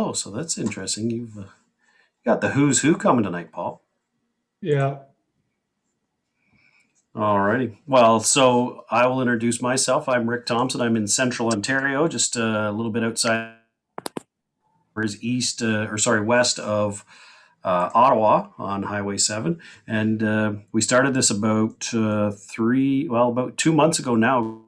show. So that's interesting. You've got the who's who coming tonight, Paul. Yeah. Alrighty. Well, so I will introduce myself. I'm Rick Thompson. I'm in Central Ontario, just a little bit outside, west of Ottawa on Highway 7. And we started this about about 2 months ago now.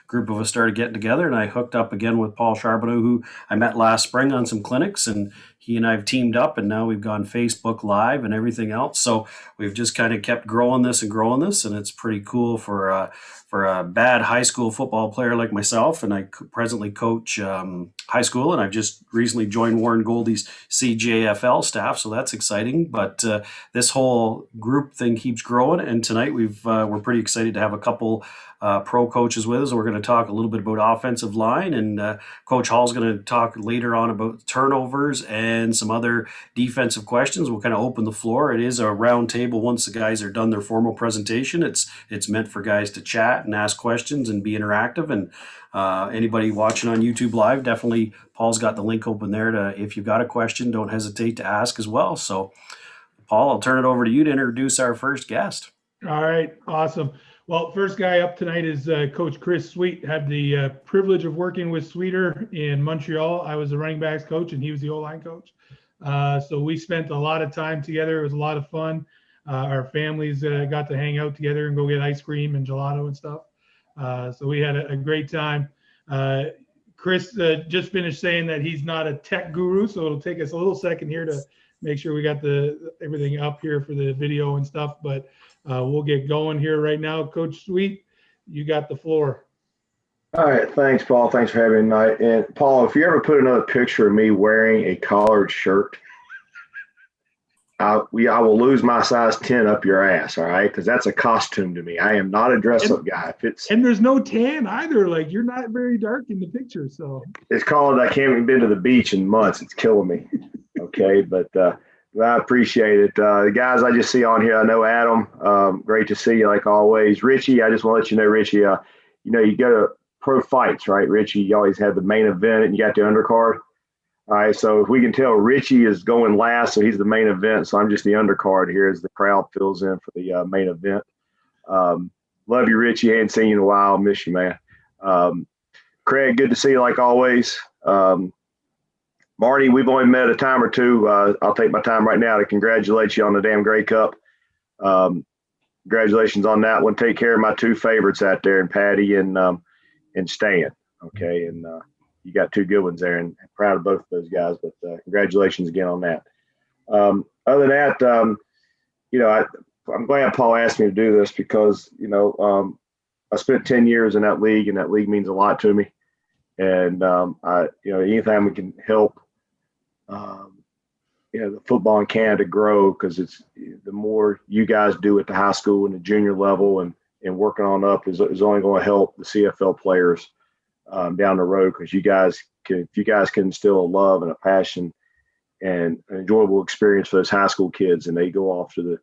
Group of us started getting together, and I hooked up again with Paul Charbonneau, who I met last spring on some clinics, and he and I have teamed up, and now we've gone Facebook Live and everything else. So we've just kind of kept growing this, and it's pretty cool for a bad high school football player like myself. And I presently coach high school, and I've just recently joined Warren Goldie's CJFL staff, so that's exciting. But this whole group thing keeps growing, and tonight we're pretty excited to have a couple pro coaches with us. We're going to talk a little bit about offensive line, and Coach Hall's going to talk later on about turnovers and some other defensive questions. We'll kind of open the floor. It is a round table once the guys are done their formal presentation. It's meant for guys to chat and ask questions and be interactive. And anybody watching on YouTube Live, definitely Paul's got the link open there to, if you've got a question, don't hesitate to ask as well. So Paul, I'll turn it over to you to introduce our first guest. All right. Awesome. Well, first guy up tonight is Coach Kris Sweet. Had the privilege of working with Sweeter in Montreal. I was the running backs coach, and he was the O-line coach. So we spent a lot of time together. It was a lot of fun. Our families got to hang out together and go get ice cream and gelato and stuff. So we had a great time. Kris just finished saying that he's not a tech guru, so it'll take us a little second here to make sure we got everything up here for the video and stuff. But we'll get going here right now. Coach Sweet, you got the floor. All right. Thanks, Paul. Thanks for having me tonight. And Paul, if you ever put another picture of me wearing a collared shirt, I will lose my size 10 up your ass, all right? Because that's a costume to me. I am not a dress-up guy. And there's no tan either. Like, you're not very dark in the picture, so. It's called I can't even been to the beach in months. It's killing me, okay? But I appreciate it. The guys I just see on here, I know Adam. Great to see you, like always. Richie, I just want to let you know, Richie, you go to pro fights, right, Richie? You always have the main event, and you got the undercard. All right, so if we can tell, Richie is going last, so he's the main event. So I'm just the undercard here as the crowd fills in for the main event. Love you, Richie. Ain't seen you in a while. Miss you, man. Craig, good to see you like always. Marty, we've only met a time or two. I'll take my time right now to congratulate you on the damn Grey Cup. Congratulations on that one. Take care of my two favorites out there, and Patty and Stan. Okay, and you got two good ones there, and proud of both of those guys. But congratulations again on that. Other than that, I'm glad Paul asked me to do this because I spent 10 years in that league, and that league means a lot to me. And anytime we can help, the football in Canada grow, because it's the more you guys do at the high school and the junior level and working on up is only going to help the CFL players down the road, because if you guys can instill a love and a passion and an enjoyable experience for those high school kids, and they go off to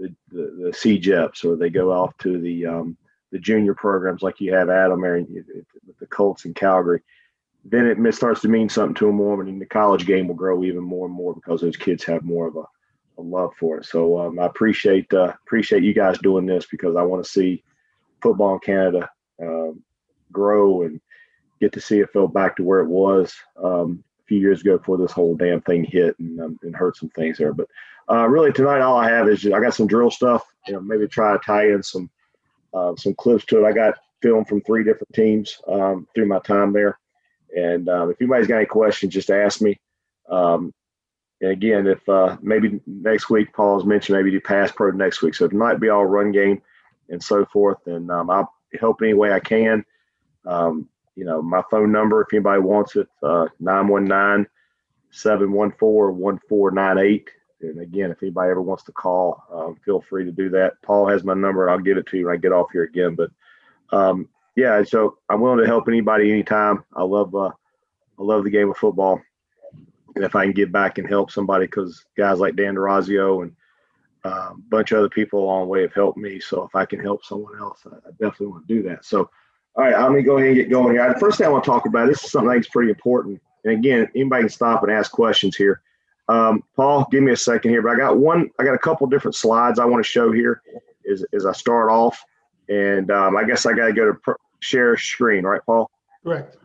the CJEPs, or they go off to the junior programs like you have Adam there with the Colts in Calgary, then it starts to mean something to them more, and the college game will grow even more and more because those kids have more of a love for it. So I appreciate you guys doing this, because I want to see football in Canada grow and get the CFL back to where it was a few years ago before this whole damn thing hit and hurt some things there. But really tonight, all I have is I got some drill stuff. Maybe try to tie in some clips to it. I got film from 3 different teams through my time there. And if anybody's got any questions, just ask me. And again, if maybe next week, Paul's mentioned maybe do pass pro next week. So it might be all run game and so forth. And I'll help any way I can. My phone number, if anybody wants it, 919-714-1498. And again, if anybody ever wants to call, feel free to do that. Paul has my number. I'll give it to you when I get off here again. But so I'm willing to help anybody anytime. I love the game of football. And if I can get back and help somebody, because guys like Dan DeRazio and a bunch of other people along the way have helped me. So if I can help someone else, I definitely want to do that. So, all right, I'm going to go ahead and get going here. The first thing I want to talk about, this is something I think is pretty important. And again, anybody can stop and ask questions here. Paul, give me a second here, but I got a couple different slides I want to show here as I start off. And I guess I got to go to share screen, right, Paul? Correct.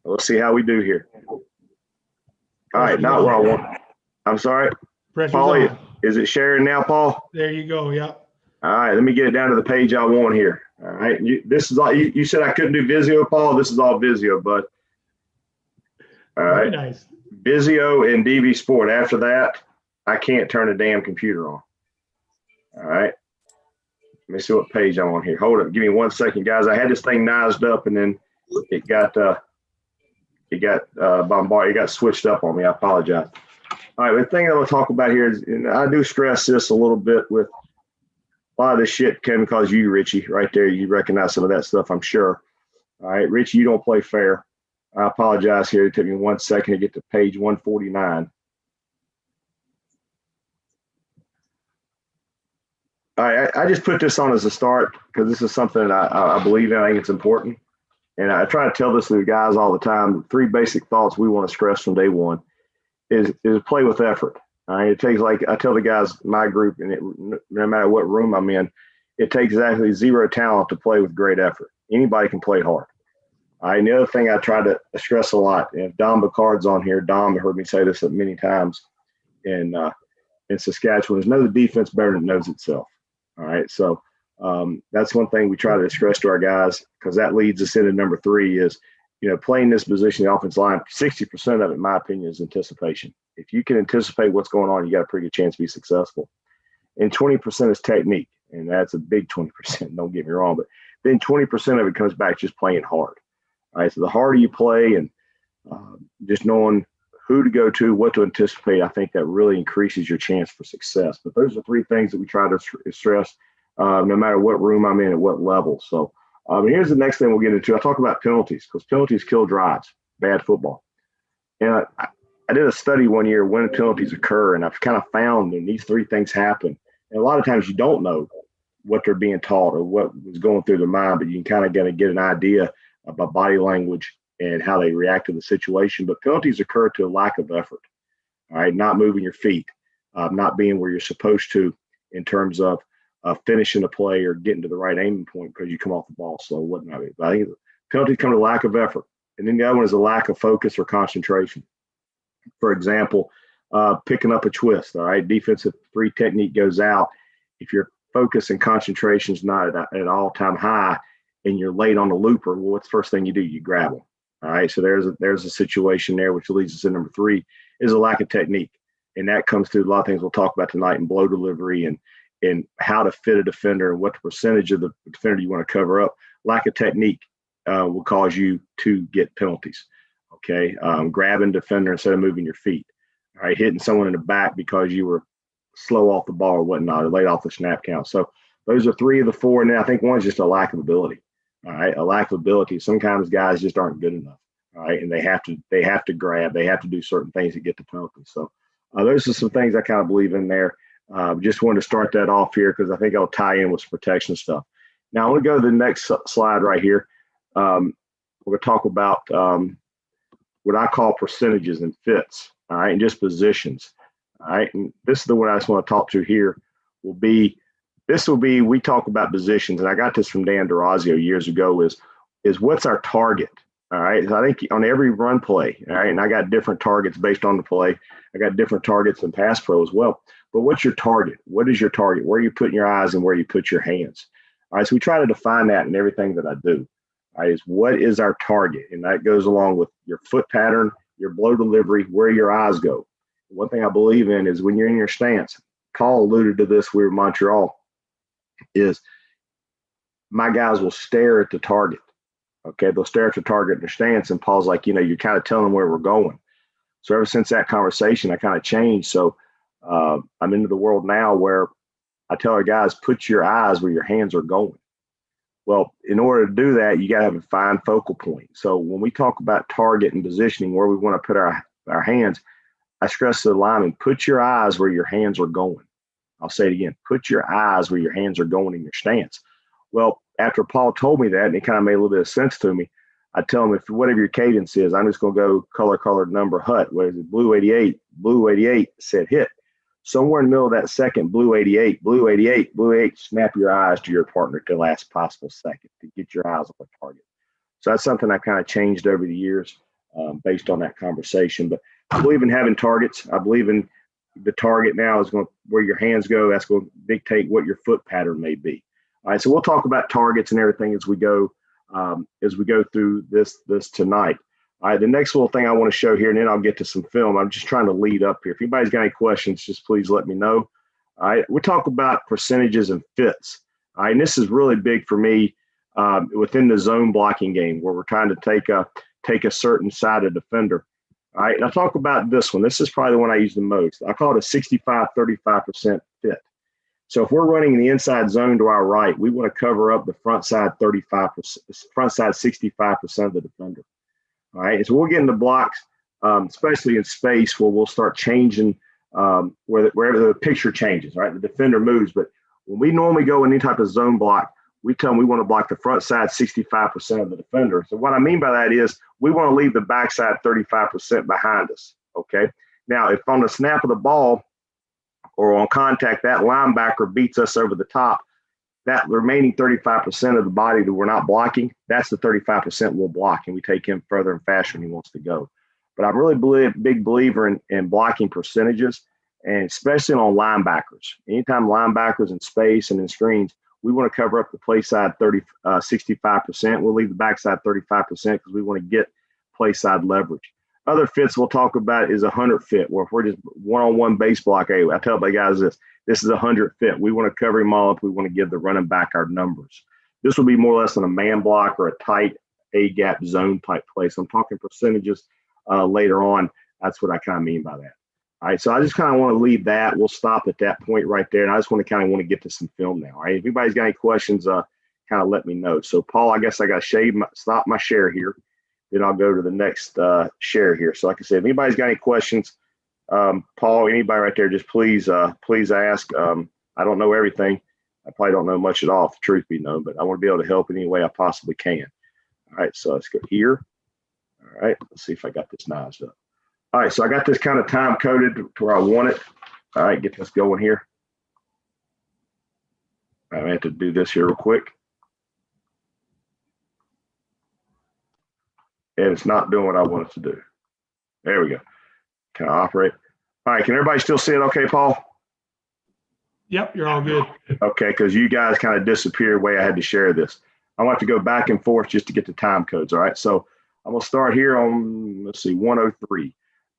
Let's see how we do here. All right, not where I want. I'm sorry. Pressure's Paul, on. is it sharing now, Paul? There you go. Yeah. All right, let me get it down to the page I want here. All right, this is all. You said I couldn't do Vizio, Paul. This is all Vizio, bud. All right. Very nice. Vizio and DV Sport. After that, I can't turn the damn computer on. All right. Let me see what page I'm on here. Hold up. Give me 1 second, guys. I had this thing niced up and then it got bombarded. It got switched up on me. I apologize. All right. The thing I'm going to talk about here is, and I do stress this a little bit with a lot of this shit came because you, Richie, right there. You recognize some of that stuff, I'm sure. All right. Richie, you don't play fair. I apologize here. It took me 1 second to get to page 149. All right, I just put this on as a start because this is something that I believe in. I think it's important. And I try to tell this to the guys all the time. 3 basic thoughts we want to stress from day one is play with effort. All right, it takes, like I tell the guys, my group, and no matter what room I'm in, it takes exactly 0 talent to play with great effort. Anybody can play hard. All right, and the other thing I try to stress a lot, and if Dom Bacard's on here, Dom heard me say this many times in Saskatchewan, is know the defense better than it knows itself. All right, so that's one thing we try to stress to our guys, because that leads us into number 3 is, playing this position, the offensive line, 60% of it, in my opinion, is anticipation. If you can anticipate what's going on, you got a pretty good chance to be successful. And 20% is technique, and that's a big 20%, don't get me wrong, but then 20% of it comes back just playing hard. All right, so the harder you play and just knowing who to go to, what to anticipate, I think that really increases your chance for success. But those are 3 things that we try to stress no matter what room I'm in at what level. So here's the next thing we'll get into. I talk about penalties, because penalties kill drives, bad football. And I did a study one year when penalties occur, and I've kind of found that these 3 things happen. And a lot of times you don't know what they're being taught or what was going through their mind, but you can kind of get an idea about body language and how they react to the situation. But penalties occur to a lack of effort, all right? Not moving your feet, not being where you're supposed to in terms of finishing a play or getting to the right aiming point because you come off the ball slow, whatnot. But I think penalties come to lack of effort. And then the other one is a lack of focus or concentration. For example, picking up a twist, all right? Defensive 3 technique goes out. If your focus and concentration is not at an all-time high and you're late on the looper, well, what's the first thing you do? You grab them. All right, so there's a situation there, which leads us to number 3, is a lack of technique. And that comes through a lot of things we'll talk about tonight in blow delivery and how to fit a defender and what the percentage of the defender you want to cover up. Lack of technique will cause you to get penalties, okay? Grabbing defender instead of moving your feet, all right? Hitting someone in the back because you were slow off the ball or whatnot, or late off the snap count. So those are 3 of the 4, and then I think one's just a lack of ability. All right, a lack of ability. Sometimes guys just aren't good enough. All right, and they have to grab, they have to do certain things to get the penalty. So those are some things I kind of believe in there. Just wanted to start that off here because I think I'll tie in with some protection stuff. Now I want to go to the next slide right here. We're going to talk about what I call percentages and fits. All right, and just positions. All right, and this is the one I just want to talk to here. We talk about positions, and I got this from Dan Durazio years ago, is what's our target? All right. So I think on every run play, all right, and I got different targets based on the play. I got different targets in pass pro as well. But what's your target? What is your target? Where are you putting your eyes and where you put your hands? All right. So we try to define that in everything that I do. All right. Is what is our target? And that goes along with your foot pattern, your blow delivery, where your eyes go. One thing I believe in is when you're in your stance, Paul alluded to this, we were in Montreal, is my guys will stare at the target. Okay, they'll stare at the target in their stance, and Paul's like, you're kind of telling them where we're going. So ever since that conversation, I kind of changed. So I'm into the world now where I tell our guys, put your eyes where your hands are going. Well, in order to do that, you got to have a fine focal point. So when we talk about target and positioning, where we want to put our hands, I stress to the lineman, put your eyes where your hands are going. I'll say it again, put your eyes where your hands are going in your stance. Well, after Paul told me that, and it kind of made a little bit of sense to me, I tell them, if whatever your cadence is, I'm just going to go colored number hut. What is it? Blue 88, said hit. Somewhere in the middle of that second, blue 88, snap your eyes to your partner at the last possible second to get your eyes on the target. So that's something I kind of changed over the years based on that conversation. But I believe in having targets. I believe in the target now is going where your hands go. That's going to dictate what your foot pattern may be. All right, so we'll talk about targets and everything as we go through this tonight. All right, the next little thing I want to show here, and then I'll get to some film. I'm just trying to lead up here. If anybody's got any questions, just please let me know. All right, we talk about percentages and fits. All right, and this is really big for me within the zone blocking game where we're trying to take a certain sided defender. All right, and I'll talk about this one. This is probably the one I use the most. I call it a 65-35% fit. So if we're running the inside zone to our right, we want to cover up the front side 35%, front side 65% of the defender. All right, and so we'll get into blocks, especially in space, where we'll start changing wherever the picture changes. Right, the defender moves, but when we normally go in any type of zone block, we tell them we want to block the front side 65% of the defender. So what I mean by that is we want to leave the backside 35% behind us. Okay. Now, if on the snap of the ball or on contact, that linebacker beats us over the top, that remaining 35% of the body that we're not blocking, that's the 35% we'll block, and we take him further and faster than he wants to go. But I'm really big believer in blocking percentages, and especially on linebackers. Anytime linebackers in space and in screens, we want to cover up the play side 65%. We'll leave the backside 35% because we want to get play side leverage. Other fits we'll talk about is 100 fit, where if we're just one-on-one base block, hey, I tell my guys this is 100 fit. We want to cover him all up. We want to give the running back our numbers. This will be more or less on a man block or a tight A-gap zone type play. So I'm talking percentages later on. That's what I kind of mean by that. All right, so I just kind of want to leave that. We'll stop at that point right there. And I just want to get to some film now. All right, if anybody's got any questions, kind of let me know. So, Paul, I guess I got to stop my share here. Then I'll go to the next share here. So like I said, if anybody's got any questions, Paul, anybody right there, just please ask. I don't know everything. I probably don't know much at all, if the truth be known, but I want to be able to help in any way I possibly can. All right, so let's go here. All right, let's see if I got this knifed up. All right, so I got this kind of time coded to where I want it. All right, get this going here. I have to do this here real quick. And it's not doing what I want it to do. There we go. Can I operate? All right, can everybody still see it okay, Paul? Yep, you're all good. Okay, because you guys kind of disappeared the way I had to share this. I want to go back and forth just to get the time codes, all right? So I'm going to start here on, let's see, 103.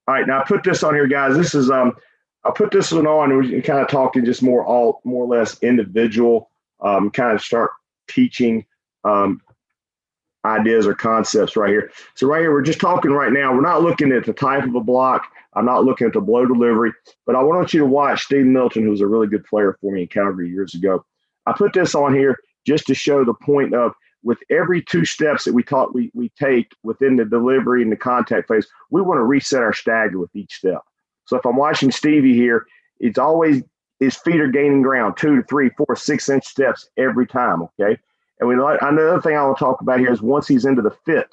All right, now I put this on here, guys. This is, I put this one on, and we're kind of talking just more or less individual, kind of start teaching ideas or concepts right here. So right here, we're just talking right now. We're not looking at the type of a block. I'm not looking at the blow delivery, but I want you to watch Steve Milton, who was a really good player for me in Calgary years ago. I put this on here just to show the point of with every two steps that we take within the delivery and the contact phase, we want to reset our stagger with each step. So if I'm watching Stevie here, it's always his feet are gaining ground 2 to 3, 4, 6 inch steps every time. Okay. And another thing I want to talk about here is once he's into the fit,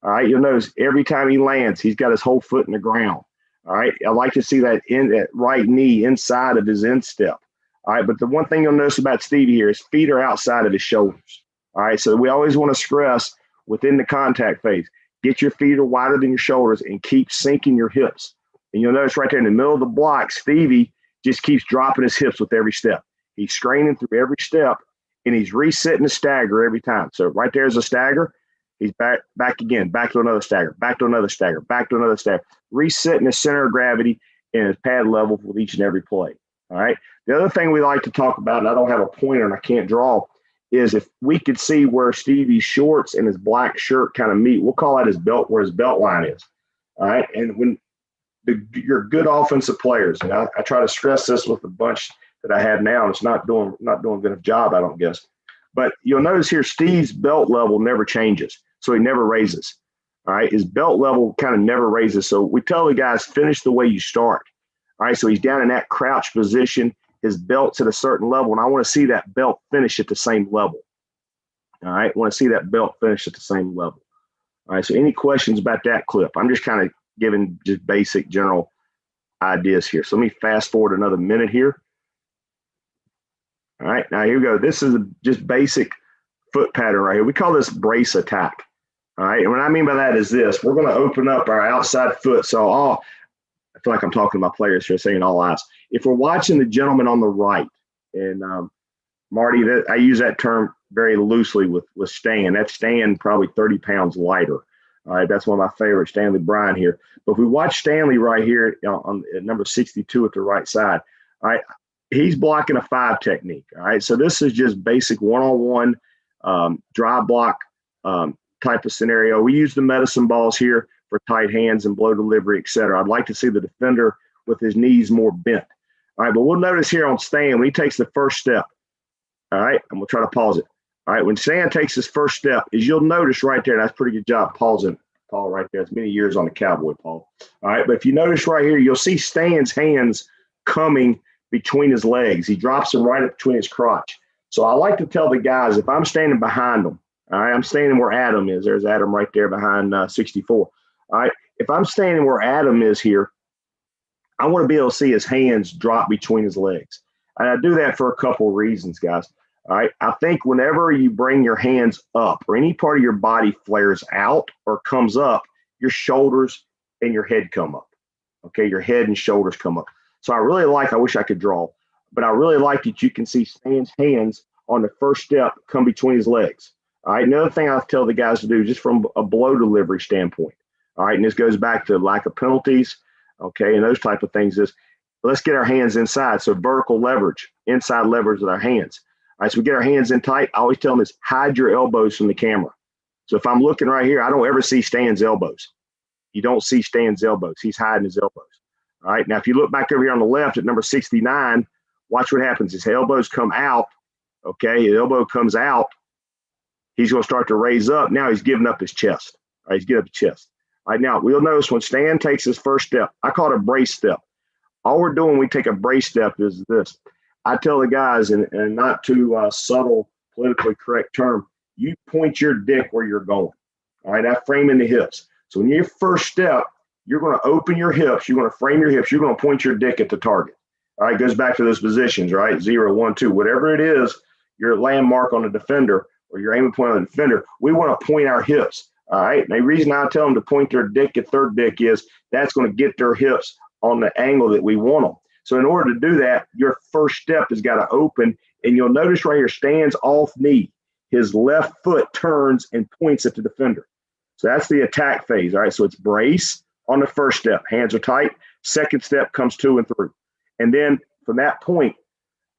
all right, you'll notice every time he lands, he's got his whole foot in the ground. All right. I like to see that right knee inside of his instep. All right. But the one thing you'll notice about Stevie here is feet are outside of his shoulders. All right. So we always want to stress within the contact phase, get your feet are wider than your shoulders and keep sinking your hips. And you'll notice right there in the middle of the block, Stevie just keeps dropping his hips with every step. He's straining through every step and he's resetting the stagger every time. So right there's a stagger. He's back again, back to another stagger, back to another stagger, back to another stagger, resetting the center of gravity and his pad level with each and every play. All right. The other thing we like to talk about, and I don't have a pointer and I can't draw, is if we could see where Stevie's shorts and his black shirt kind of meet, we'll call that his belt, where his belt line is. All right. And when you're good offensive players, and I try to stress this with the bunch that I have now, and it's not doing a good enough job, I don't guess. But you'll notice here, Steve's belt level never changes. So he never raises. All right. His belt level kind of never raises. So we tell the guys, finish the way you start. All right. So he's down in that crouch position. His belt's at a certain level. And I want to see that belt finish at the same level. All right. I want to see that belt finish at the same level. All right, so any questions about that clip? I'm just kind of giving just basic general ideas here. So let me fast forward another minute here. All right, now here we go. This is just basic foot pattern right here. We call this brace attack. All right, and what I mean by that is this. We're going to open up our outside foot. So I feel like I'm talking to my players here, saying all eyes. If we're watching the gentleman on the right, and Marty, I use that term very loosely with Stan. That's Stan probably 30 pounds lighter. All right, that's one of my favorites, Stanley Bryan here. But if we watch Stanley right here at number 62 at the right side, all right, he's blocking a 5 technique. All right, so this is just basic one-on-one drive block type of scenario. We use the medicine balls here for tight hands and blow delivery, et cetera. I'd like to see the defender with his knees more bent. All right, but we'll notice here on Stan, when he takes the first step, all right, I'm going to try to pause it. All right, when Stan takes his first step, as you'll notice right there, that's a pretty good job pausing, Paul, right there. It's many years on the Cowboy, Paul. All right, but if you notice right here, you'll see Stan's hands coming between his legs. He drops them right up between his crotch. So I like to tell the guys, if I'm standing behind them, all right, I'm standing where Adam is. There's Adam right there behind 64. All right, if I'm standing where Adam is here, I want to be able to see his hands drop between his legs. And I do that for a couple of reasons, guys. All right, I think whenever you bring your hands up or any part of your body flares out or comes up, your shoulders and your head come up. Okay, your head and shoulders come up. So I wish I could draw, but I really like that you can see Stan's hands on the first step come between his legs. All right, another thing I tell the guys to do, just from a blow delivery standpoint. All right, and this goes back to lack of penalties, okay, and those type of things is let's get our hands inside. So vertical leverage, inside leverage with our hands. All right, so we get our hands in tight. I always tell them this, hide your elbows from the camera. So if I'm looking right here, I don't ever see Stan's elbows. You don't see Stan's elbows. He's hiding his elbows. All right, now if you look back over here on the left at number 69, watch what happens. His elbows come out, okay? His elbow comes out. He's going to start to raise up. Now he's giving up his chest. All right, he's giving up his chest. All right, now we'll notice when Stan takes his first step, I call it a brace step. All we're doing when we take a brace step is this. I tell the guys, and not too subtle, politically correct term, you point your dick where you're going. All right, that framing the hips. So when your first step, you're going to open your hips. You're going to frame your hips. You're going to point your dick at the target. All right, goes back to those positions, right? 0, 1, 2, whatever it is, your landmark on the defender or your aiming point on the defender, we want to point our hips. All right, and the reason I tell them to point their dick at their dick is that's going to get their hips on the angle that we want them. So in order to do that, your first step has got to open, and you'll notice right here, Stan's off knee. His left foot turns and points at the defender. So that's the attack phase, all right? So it's brace on the first step. Hands are tight. Second step comes 2 and 3. And then from that point,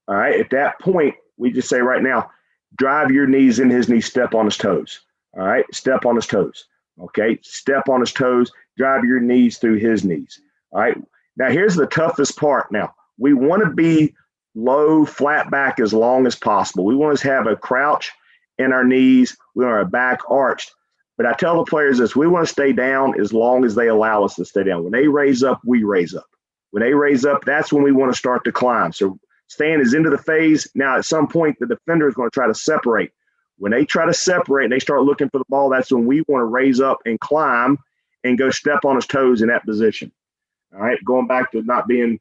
all right, at that point, we just say right now, drive your knees in his knees, step on his toes, all right? Step on his toes, okay? Step on his toes, drive your knees through his knees, all right? Now, here's the toughest part now. We want to be low, flat back as long as possible. We want to have a crouch in our knees. We want our back arched. But I tell the players this, we want to stay down as long as they allow us to stay down. When they raise up, we raise up. When they raise up, that's when we want to start to climb. So Stan is into the phase. Now, at some point, the defender is going to try to separate. When they try to separate and they start looking for the ball, that's when we want to raise up and climb and go step on his toes in that position. All right, going back to not being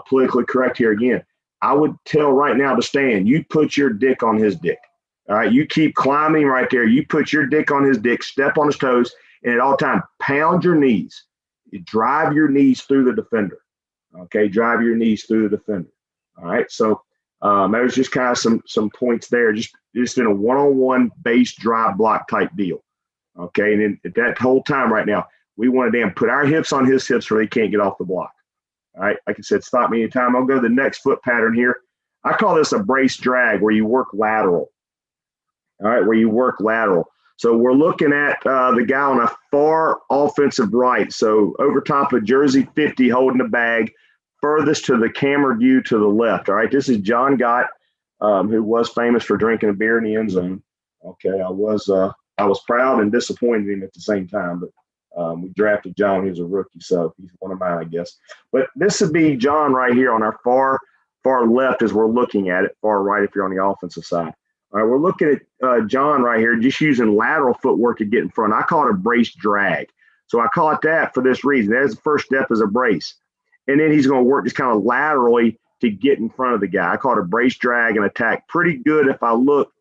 politically correct here again, I would tell right now to Stan, you put your dick on his dick. All right, you keep climbing right there. You put your dick on his dick, step on his toes, and at all time, pound your knees. You drive your knees through the defender. Okay, drive your knees through the defender. All right, so there's just kind of some points there, just in a one-on-one base drive block type deal. Okay, and then at that whole time right now, we want to then put our hips on his hips where they can't get off the block. All right, like I said, stop me anytime. I'll go to the next foot pattern here. I call this a brace drag where you work lateral. All right, where you work lateral. So we're looking at the guy on a far offensive right. So over top of jersey 50 holding the bag, furthest to the camera view to the left. All right, this is John Gott, who was famous for drinking a beer in the end zone. Okay, I was proud and disappointed in him at the same time, but we drafted John when he was a rookie, so he's one of mine, I guess. But this would be John right here on our far left as we're looking at it, far right if you're on the offensive side. All right, we're looking at John right here, just using lateral footwork to get in front. I call it a brace drag. So I call it that for this reason. There's the first step is a brace. And then he's going to work just kind of laterally to get in front of the guy. I call it a brace drag and attack. Pretty good if I look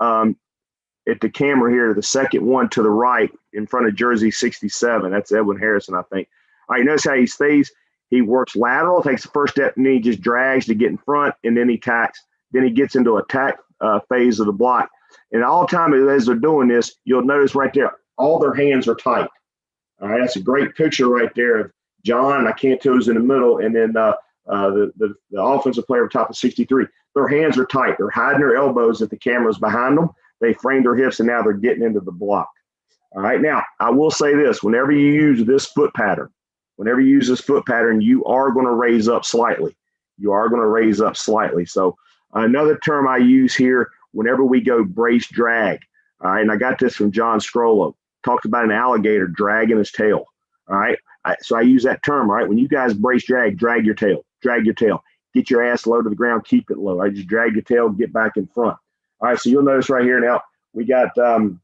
at the camera here, the second one to the right in front of jersey 67. That's Edwin Harrison, I think. All right, notice how he stays. He works lateral, takes the first step, and then he just drags to get in front, and then he tacks. Then he gets into attack phase of the block. And all the time as they're doing this, you'll notice right there, all their hands are tight. All right, that's a great picture right there of John. I can't tell who's in the middle, and then the offensive player top of 63. Their hands are tight. They're hiding their elbows if the camera's behind them. They frame their hips, and now they're getting into the block. All right, now I will say this: whenever you use this foot pattern, you are going to raise up slightly. You are going to raise up slightly. So another term I use here whenever we go brace drag. All right, and I got this from John Scrollo. Talked about an alligator dragging his tail. All right, so I use that term. All right, when you guys brace drag your tail, get your ass low to the ground, keep it low. All right, just drag your tail, get back in front. All right, so you'll notice right here now we got the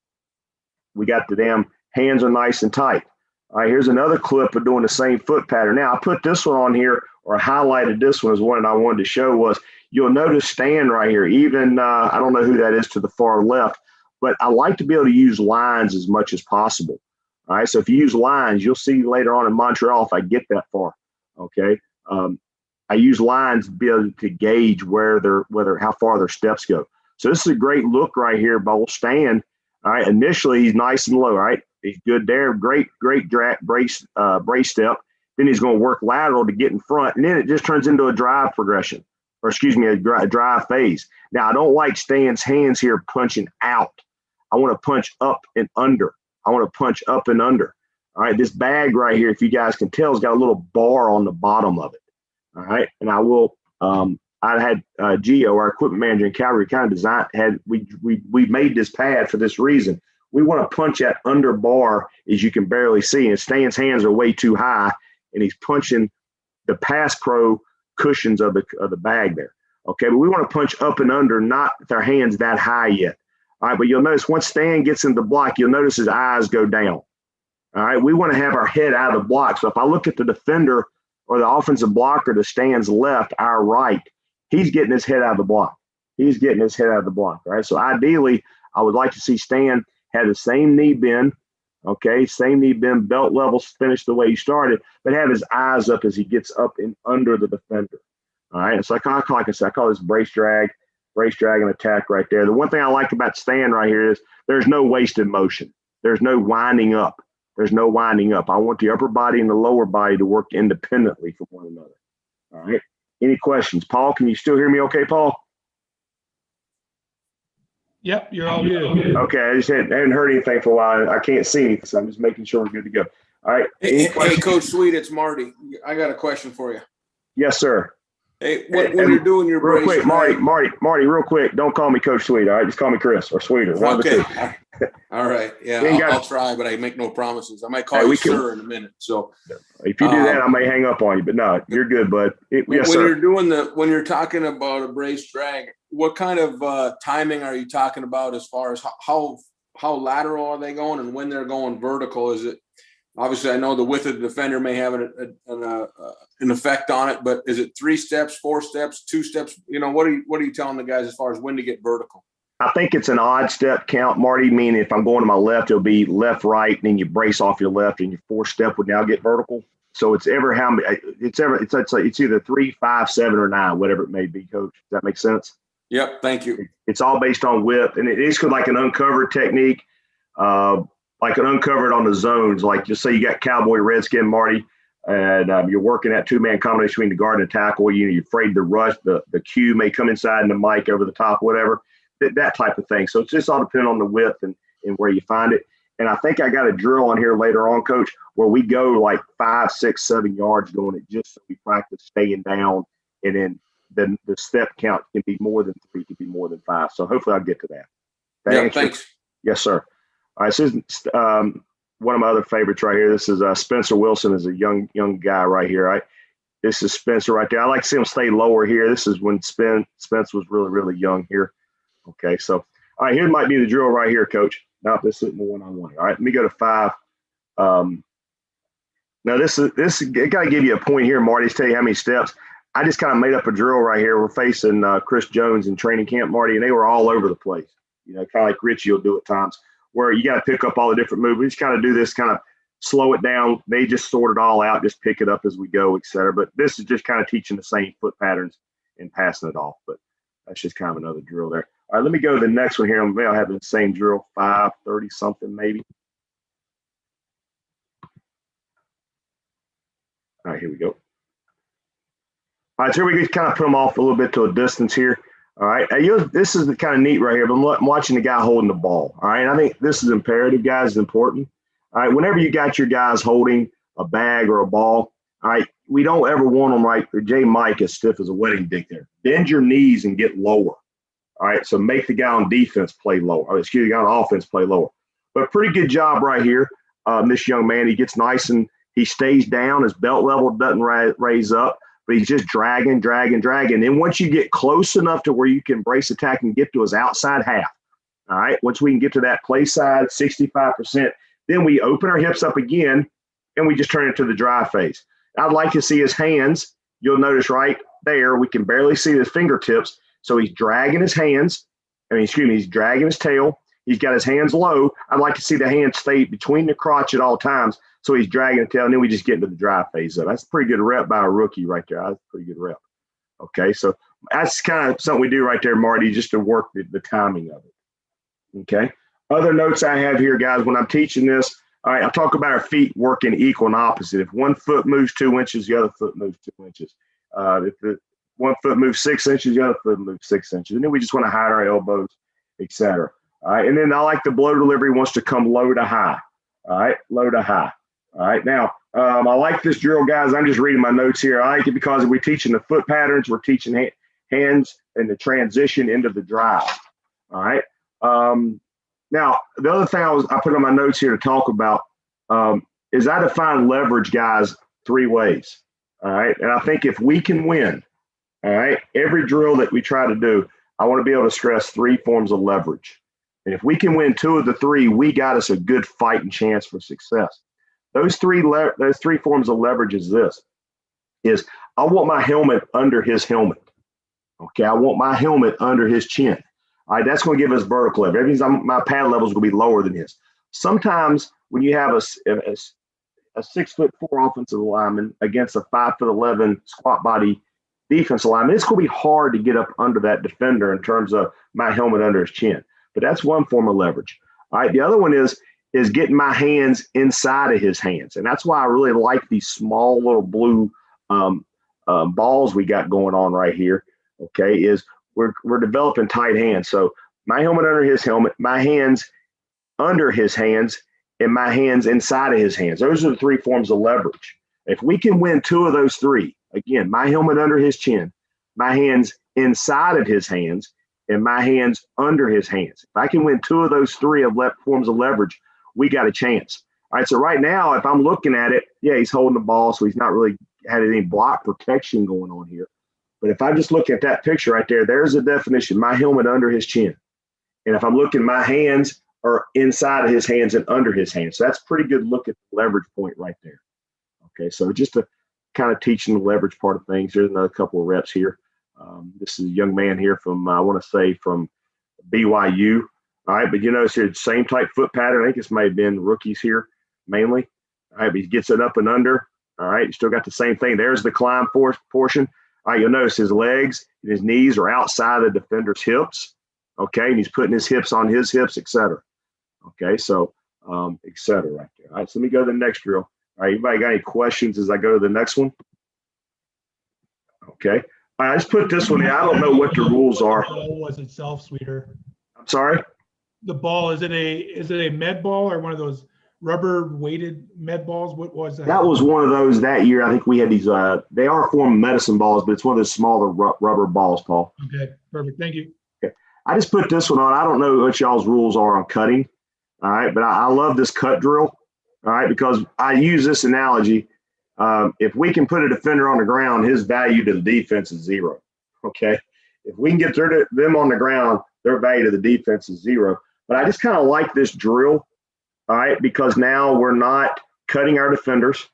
damn hands are nice and tight. All right, here's another clip of doing the same foot pattern. Now I put this one on here, or I highlighted this one as one that I wanted to show was you'll notice Stan right here. Even I don't know who that is to the far left, but I like to be able to use lines as much as possible. All right, so if you use lines, you'll see later on in Montreal if I get that far. Okay, I use lines to be able to gauge how far their steps go. So this is a great look right here by old Stan. All right, initially he's nice and low. All right, he's good there. Great drag, brace step. Then he's going to work lateral to get in front, and then it just turns into a drive progression, or excuse me, a drive phase. Now I don't like Stan's hands here punching out. I want to punch up and under. All right, this bag right here, if you guys can tell, has got a little bar on the bottom of it. All right, and I will. I had Gio, our equipment manager in Calgary, kind of we made this pad for this reason. We want to punch that under bar, as you can barely see, and Stan's hands are way too high, and he's punching the pass pro cushions of the bag there. Okay, but we want to punch up and under, not with our hands that high yet. All right, but you'll notice once Stan gets in the block, you'll notice his eyes go down. All right, we want to have our head out of the block. So if I look at the defender or the offensive blocker to Stan's left, our right, he's getting his head out of the block. All right, so ideally, I would like to see Stan have the same knee bend, belt levels, finish the way he started, but have his eyes up as he gets up and under the defender. All right, so like I said, I call this brace drag and attack right there. The one thing I like about Stan right here is there's no wasted motion. There's no winding up. I want the upper body and the lower body to work independently from one another. All right. Any questions? Paul, can you still hear me okay, Paul? Yep, you're all good. Okay, I just hadn't heard anything for a while. I can't see anything, so I'm just making sure we're good to go. All right. Hey, Coach Sweet, it's Marty. I got a question for you. Yes, sir. Hey, when you're doing your real brace, quick, Marty, real quick, don't call me Coach Sweet. All right, just call me Kris or Sweeter. Okay. All right. Yeah, I'll try, but I make no promises. I might call you sir in a minute. So if you do that, I may hang up on you. But no, you're good, bud. Yes, sir. When you're talking about a brace drag, what kind of timing are you talking about as far as how lateral are they going and when they're going vertical? Is it obviously I know the width of the defender may have an effect on it, but is it 3 steps, 4 steps, 2 steps? You know, what are you telling the guys as far as when to get vertical? I think it's an odd step count, Marty, meaning if I'm going to my left, it'll be left, right, and then you brace off your left, and your 4th step would now get vertical. So it's either 3, 5, 7, or 9, whatever it may be, Coach. Does that make sense? Yep. Thank you. It's all based on width, and it is like an uncovered technique, like an uncovered on the zones. Like just say you got Cowboy Redskin, Marty, and you're working that 2-man combination between the guard and tackle. You're afraid the rush, the cue may come inside and the mic over the top, whatever. That type of thing. So it's just all depending on the width and where you find it. And I think I got a drill on here later on, Coach, where we go like 5, 6, 7 yards doing it just so we practice staying down. And then the step count can be more than 3, can be more than 5. So hopefully I'll get to that. Yeah, thanks. Yes, sir. All right, so this is one of my other favorites right here. This is Spencer Wilson is a young guy right here, right? This is Spencer right there. I like to see him stay lower here. This is when Spence was really, really young here. Okay, so All right, here might be the drill right here, Coach. Now this isn't the one I wanted. All right, let me go to 5. Now this it got to give you a point here, Marty, to tell you how many steps. I just kind of made up a drill right here. We're facing Chris Jones in training camp, Marty, and they were all over the place. You know, kind of like Richie will do at times, where you got to pick up all the different moves. We just kind of do this, kind of slow it down. They just sort it all out, just pick it up as we go, et cetera. But this is just kind of teaching the same foot patterns and passing it off. But that's just kind of another drill there. All right, let me go to the next one here. I'll have the same drill, 5:30 something maybe. All right, here we go. All right, so here we just kind of put them off a little bit to a distance here. All right, this is kind of neat right here, but I'm watching the guy holding the ball. All right, and I think this is imperative, guys, is important. All right, whenever you got your guys holding a bag or a ball, all right, we don't ever want them right. J. Mike as stiff as a wedding dick there. Bend your knees and get lower. All right, so make the guy on defense play lower. Or excuse me, the guy on offense play lower. But pretty good job right here. This young man, he gets nice and he stays down. His belt level doesn't raise up, but he's just dragging. And once you get close enough to where you can brace attack and get to his outside half, all right, once we can get to that play side, 65%, then we open our hips up again and we just turn it to the drive phase. I'd like to see his hands. You'll notice right there, we can barely see his fingertips. So he's dragging his hands. He's dragging his tail. He's got his hands low. I'd like to see the hands stay between the crotch at all times. So he's dragging the tail, and then we just get into the drive phase. So that's a pretty good rep by a rookie right there. That's a pretty good rep. Okay, so that's kind of something we do right there, Marty, just to work the timing of it. Okay. Other notes I have here, guys, when I'm teaching this, all right, I'll talk about our feet working equal and opposite. If one foot moves 2 inches, the other foot moves 2 inches. If the one foot moves 6 inches, the other foot moves 6 inches. And then we just want to hide our elbows, et cetera. All right, and then I like the blow delivery wants to come low to high. All right, low to high. All right, now I like this drill, guys. I'm just reading my notes here. I like it because we're teaching the foot patterns. We're teaching hands and the transition into the drive. All right. Now, the other thing I put on my notes here to talk about is I define leverage, guys, 3 ways. All right, and I think if we can win, all right, every drill that we try to do, I want to be able to stress 3 forms of leverage. And if we can win 2 of the 3, we got us a good fighting chance for success. Those three forms of leverage is I want my helmet under his helmet. Okay, I want my helmet under his chin. All right, that's going to give us vertical leverage. That means my pad level is going to be lower than his. Sometimes when you have a 6'4" offensive lineman against a 5'11" squat body defensive lineman, it's going to be hard to get up under that defender in terms of my helmet under his chin. But that's one form of leverage. All right, the other one is getting my hands inside of his hands. And that's why I really like these small little blue balls we got going on right here, okay, is we're developing tight hands. So my helmet under his helmet, my hands under his hands, and my hands inside of his hands. Those are the 3 forms of leverage. If we can win 2 of those 3, again, my helmet under his chin, my hands inside of his hands, and my hands under his hands. If I can win 2 of those 3 forms of leverage, we got a chance. All right, so right now, if I'm looking at it, yeah, he's holding the ball, so he's not really had any block protection going on here. But if I just look at that picture right there, there's a definition, my helmet under his chin. And if I'm looking, my hands are inside of his hands and under his hands. So that's a pretty good look at the leverage point right there. Okay, so just to kind of teaching the leverage part of things, there's another couple of reps here. This is a young man here from, I want to say, from BYU. All right, but you notice here, same type foot pattern. I think this may have been rookies here mainly. All right, but he gets it up and under. All right, you still got the same thing. There's the climb portion. All right, you'll notice his legs and his knees are outside the defender's hips. Okay, and he's putting his hips on his hips, et cetera. Okay, so et cetera right there. All right, so let me go to the next drill. All right, anybody got any questions as I go to the next one? Okay. All right, I just put this one in. I don't know what the rules are. The ball was itself, Sweeter. I'm sorry? The ball, is it a med ball or one of those rubber weighted med balls? What was that? That was one of those that year. I think we had these, they are form medicine balls, but it's one of those smaller rubber balls, Paul. Okay, perfect. Thank you. Okay. I just put this one on. I don't know what y'all's rules are on cutting. All right, but I love this cut drill. All right, because I use this analogy. If we can put a defender on the ground, his value to the defense is 0. Okay. If we can get them on the ground, their value to the defense is 0. But I just kind of like this drill, all right, because now we're not cutting our defenders,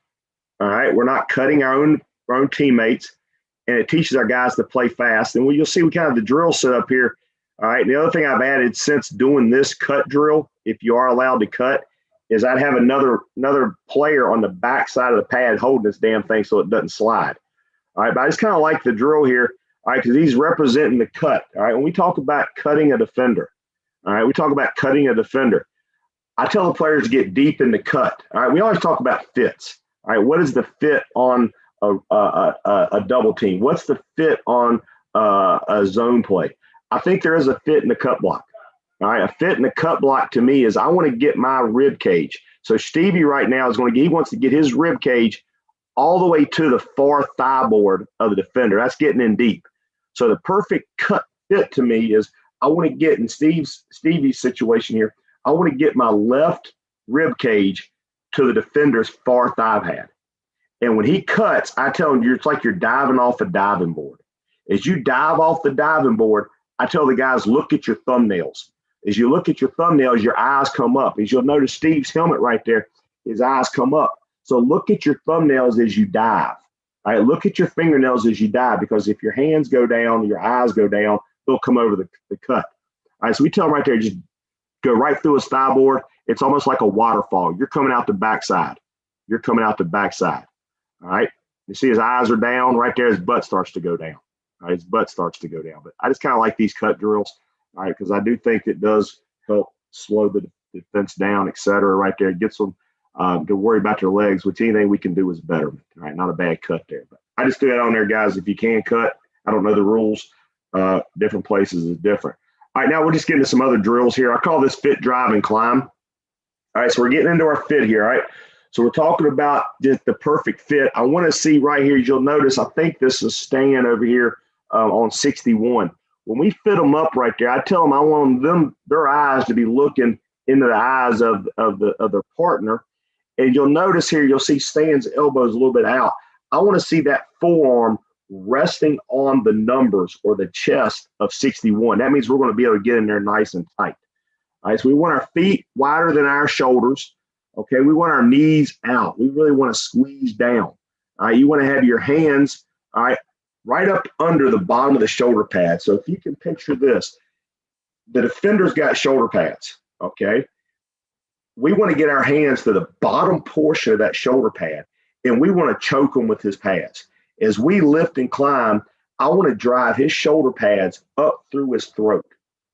all right, we're not cutting our own teammates, and it teaches our guys to play fast. And you'll see we kind of the drill set up here, all right. And the other thing I've added since doing this cut drill, if you are allowed to cut, is I'd have another player on the back side of the pad holding this damn thing so it doesn't slide. All right, but I just kind of like the drill here, all right, because he's representing the cut. All right, when we talk about cutting a defender, all right, we talk about cutting a defender. I tell the players to get deep in the cut. All right, we always talk about fits. All right, what is the fit on a double team? What's the fit on a zone play? I think there is a fit in the cut block. All right, a fit in the cut block to me is I want to get my rib cage. So Stevie right now he wants to get his rib cage all the way to the far thigh board of the defender. That's getting in deep. So the perfect cut fit to me is I want to get in Stevie's situation here. I want to get my left rib cage to the defender's far thigh pad. And when he cuts, I tell him it's like you're diving off a diving board. As you dive off the diving board, I tell the guys, look at your thumbnails. As you look at your thumbnails, your eyes come up. As you'll notice Steve's helmet right there, his eyes come up. So look at your thumbnails as you dive. All right, look at your fingernails as you dive, because if your hands go down, your eyes go down, they'll come over the cut. All right, so we tell him right there, just go right through his thigh board. It's almost like a waterfall. You're coming out the backside. You're coming out the backside. All right, you see his eyes are down right there. His butt starts to go down. All right, his butt starts to go down. But I just kind of like these cut drills. All right, because I do think it does help slow the defense down, et cetera, right there. It gets them to worry about their legs, which anything we can do is better. All right, not a bad cut there. But I just threw that on there, guys. If you can cut, I don't know the rules. Different places is different. All right, now we're just getting to some other drills here. I call this fit, drive, and climb. All right, so we're getting into our fit here, all right? So we're talking about just the perfect fit. I want to see right here, as you'll notice, I think this is Stan over here on 61. When we fit them up right there, I tell them I want their eyes to be looking into the eyes of their partner. And you'll notice here, you'll see Stan's elbows a little bit out. I want to see that forearm resting on the numbers or the chest of 61. That means we're going to be able to get in there nice and tight. All right, so we want our feet wider than our shoulders. Okay, we want our knees out. We really want to squeeze down. All right, you want to have your hands, all right, right up under the bottom of the shoulder pad. So if you can picture this, the defender's got shoulder pads, okay? We want to get our hands to the bottom portion of that shoulder pad, and we want to choke him with his pads. As we lift and climb, I want to drive his shoulder pads up through his throat,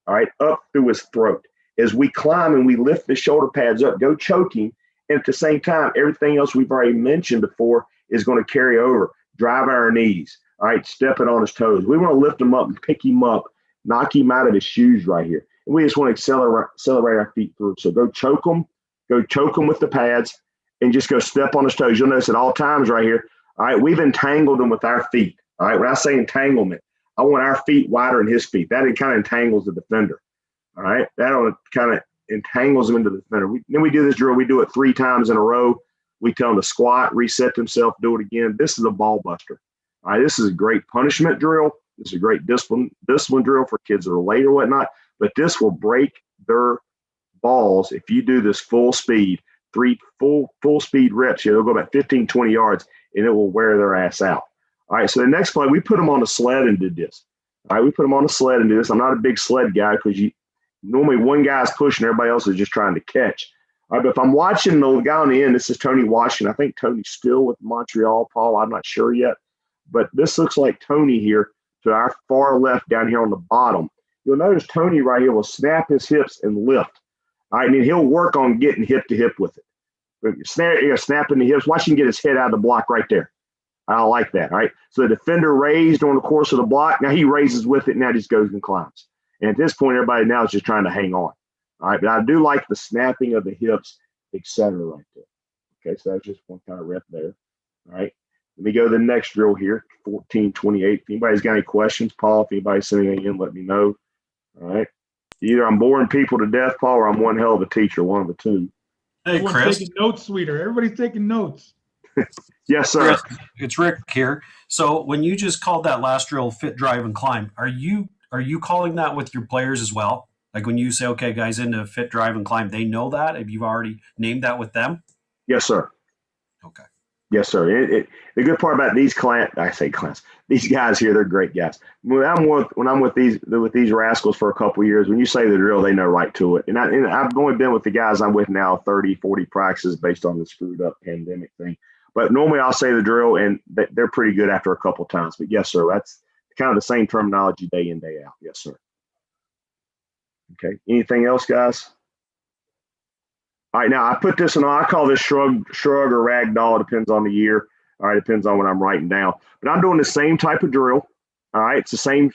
all right, up through his throat. As we climb and we lift the shoulder pads up, go choking, and at the same time, everything else we've already mentioned before is going to carry over, driving our knees, all right, stepping on his toes. We want to lift him up and pick him up, knock him out of his shoes right here. And we just want to accelerate our feet through. So go choke him with the pads, and just go step on his toes. You'll notice at all times right here, all right, we've entangled them with our feet. All right, when I say entanglement, I want our feet wider than his feet. That kind of entangles the defender. All right, that kind of entangles them into the defender. Then we do this drill. We do it 3 times in a row. We tell them to squat, reset themselves, do it again. This is a ball buster. All right, this is a great punishment drill. This is a great discipline drill for kids that are late or whatnot. But this will break their balls if you do this full speed, 3 full speed reps here. They'll go about 15, 20 yards, and it will wear their ass out. All right, so the next play, we put them on a sled and did this. All right, we put them on a sled and do this. I'm not a big sled guy because normally one guy's pushing, everybody else is just trying to catch. All right, but if I'm watching the guy on the end, this is Tony Washington. I think Tony's still with Montreal, Paul. I'm not sure yet. But this looks like Tony here to our far left down here on the bottom. You'll notice Tony right here will snap his hips and lift. All right, and then he'll work on getting hip to hip with it. Snapping the hips. Watch him get his head out of the block right there. I like that. All right. So the defender raised during the course of the block. Now he raises with it. Now he just goes and climbs. And at this point, everybody now is just trying to hang on. All right. But I do like the snapping of the hips, etc. right there. Okay. So that's just one kind of rep there. All right. Let me go to the next drill here, 1428. If anybody's got any questions, Paul, if anybody's sending anything in, let me know. All right. Either I'm boring people to death, Paul, or I'm one hell of a teacher, one of the two. Hey, Everyone's Kris. taking notes, sweeter. Everybody's taking notes. Yes, sir. Kris, it's Rick here. So when you just called that last drill, fit, drive, and climb, are you Are you calling that with your players as well? Like when you say, okay, guys, into fit, drive, and climb, they know that? Have you already named that with them? Yes, sir. Okay. Yes, sir. The good part about these these guys here, they're great guys. When I'm with these rascals for a couple of years, when you say the drill, they know right to it. And I've only been with the guys I'm with now 30, 40 practices based on the screwed up pandemic thing. But normally I'll say the drill, and they're pretty good after a couple of times. But yes, sir, that's kind of the same terminology day in, day out. Yes, sir. Okay. Anything else, guys? All right, now I put this in. I call this shrug or ragdoll. It depends on the year. All right, depends on what I'm writing down. But I'm doing the same type of drill. All right, it's the same.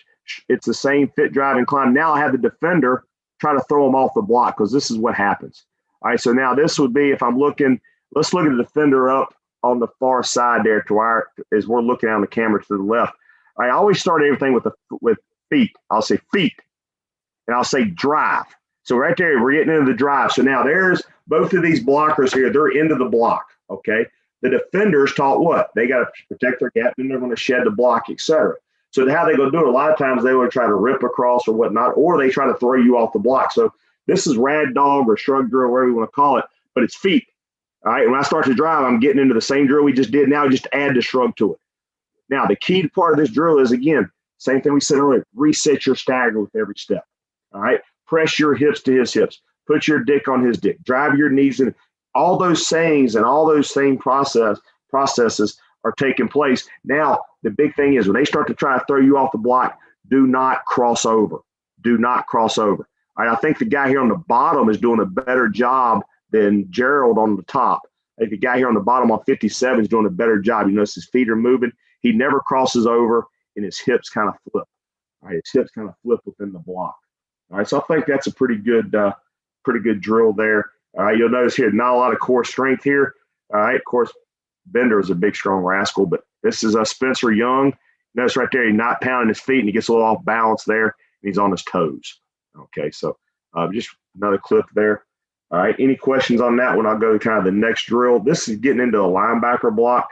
It's the same fit, drive, and climb. Now I have the defender try to throw them off the block because this is what happens. All right, so now this would be if I'm looking. Let's look at the defender up on the far side there to our as we're looking on the camera to the left. I always start everything with feet. I'll say feet, and I'll say drive. So right there, we're getting into the drive. So now there's both of these blockers here. They're into the block, okay? The defenders taught what? They got to protect their gap, and they're going to shed the block, etc. So how they going to do it? A lot of times they would try to rip across or whatnot, or they try to throw you off the block. So this is rad dog or shrug drill, whatever you want to call it, but it's feet. All right, when I start to drive, I'm getting into the same drill we just did. Now just add the shrug to it. Now the key part of this drill is, again, same thing we said earlier, reset your stagger with every step. All right. Press your hips to his hips. Put your dick on his dick. Drive your knees in. All those sayings and all those same processes are taking place. Now, the big thing is when they start to try to throw you off the block, do not cross over. Do not cross over. All right, I think the guy here on the bottom is doing a better job than Gerald on the top. I think the guy here on the bottom on 57 is doing a better job. You notice his feet are moving. He never crosses over, and his hips kind of flip. All right, his hips kind of flip within the block. All right, so I think that's a pretty good drill there. All right, you'll notice here, not a lot of core strength here. All right, of course, Bender is a big, strong rascal, but this is Spencer Young. Notice right there, he's not pounding his feet, and he gets a little off balance there, and he's on his toes. Okay, so just another clip there. All right, any questions on that one? I'll go to kind of the next drill. This is getting into a linebacker block.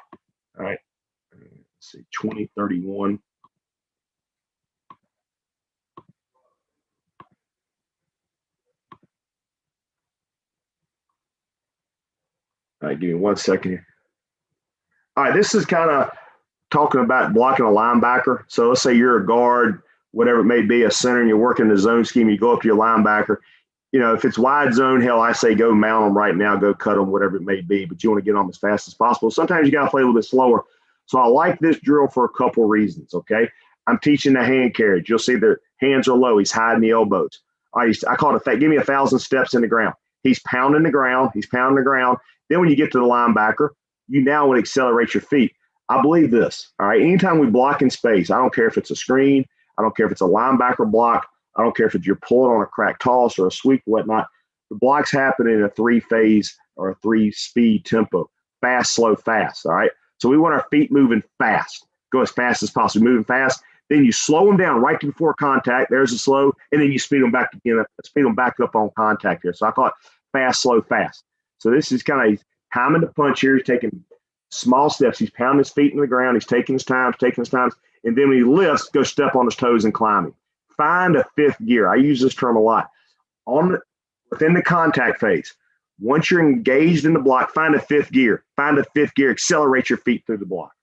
All right, let's see, 2031. All right, give me 1 second here. All right, this is kind of talking about blocking a linebacker. So let's say you're a guard, whatever it may be, a center, and you're working the zone scheme. You go up to your linebacker. You know, if it's wide zone, hell, I say go mount them right now, go cut them, whatever it may be. But you want to get them as fast as possible. Sometimes you got to play a little bit slower. So I like this drill for a couple reasons, okay? I'm teaching the hand carriage. You'll see their hands are low. He's hiding the elbows. All right, I call it give me 1,000 steps in the ground. He's pounding the ground. He's pounding the ground. Then when you get to the linebacker, you now want to accelerate your feet. I believe this, all right? Anytime we block in space, I don't care if it's a screen, I don't care if it's a linebacker block, I don't care if you're pulling on a crack toss or a sweep, whatnot. The blocks happen in a 3-phase or a 3-speed tempo, fast, slow, fast, all right? So we want our feet moving fast, go as fast as possible, moving fast. Then you slow them down right before contact. There's a slow, and then you speed them back again, speed them back up on contact here. So I call it fast, slow, fast. So this is kind of timing the punch here. He's taking small steps. He's pounding his feet in the ground. He's taking his time. And then when he lifts, go step on his toes and climbing. Find a fifth gear. I use this term a lot. Within the contact phase, once you're engaged in the block, find a fifth gear. Find a fifth gear. Accelerate your feet through the block.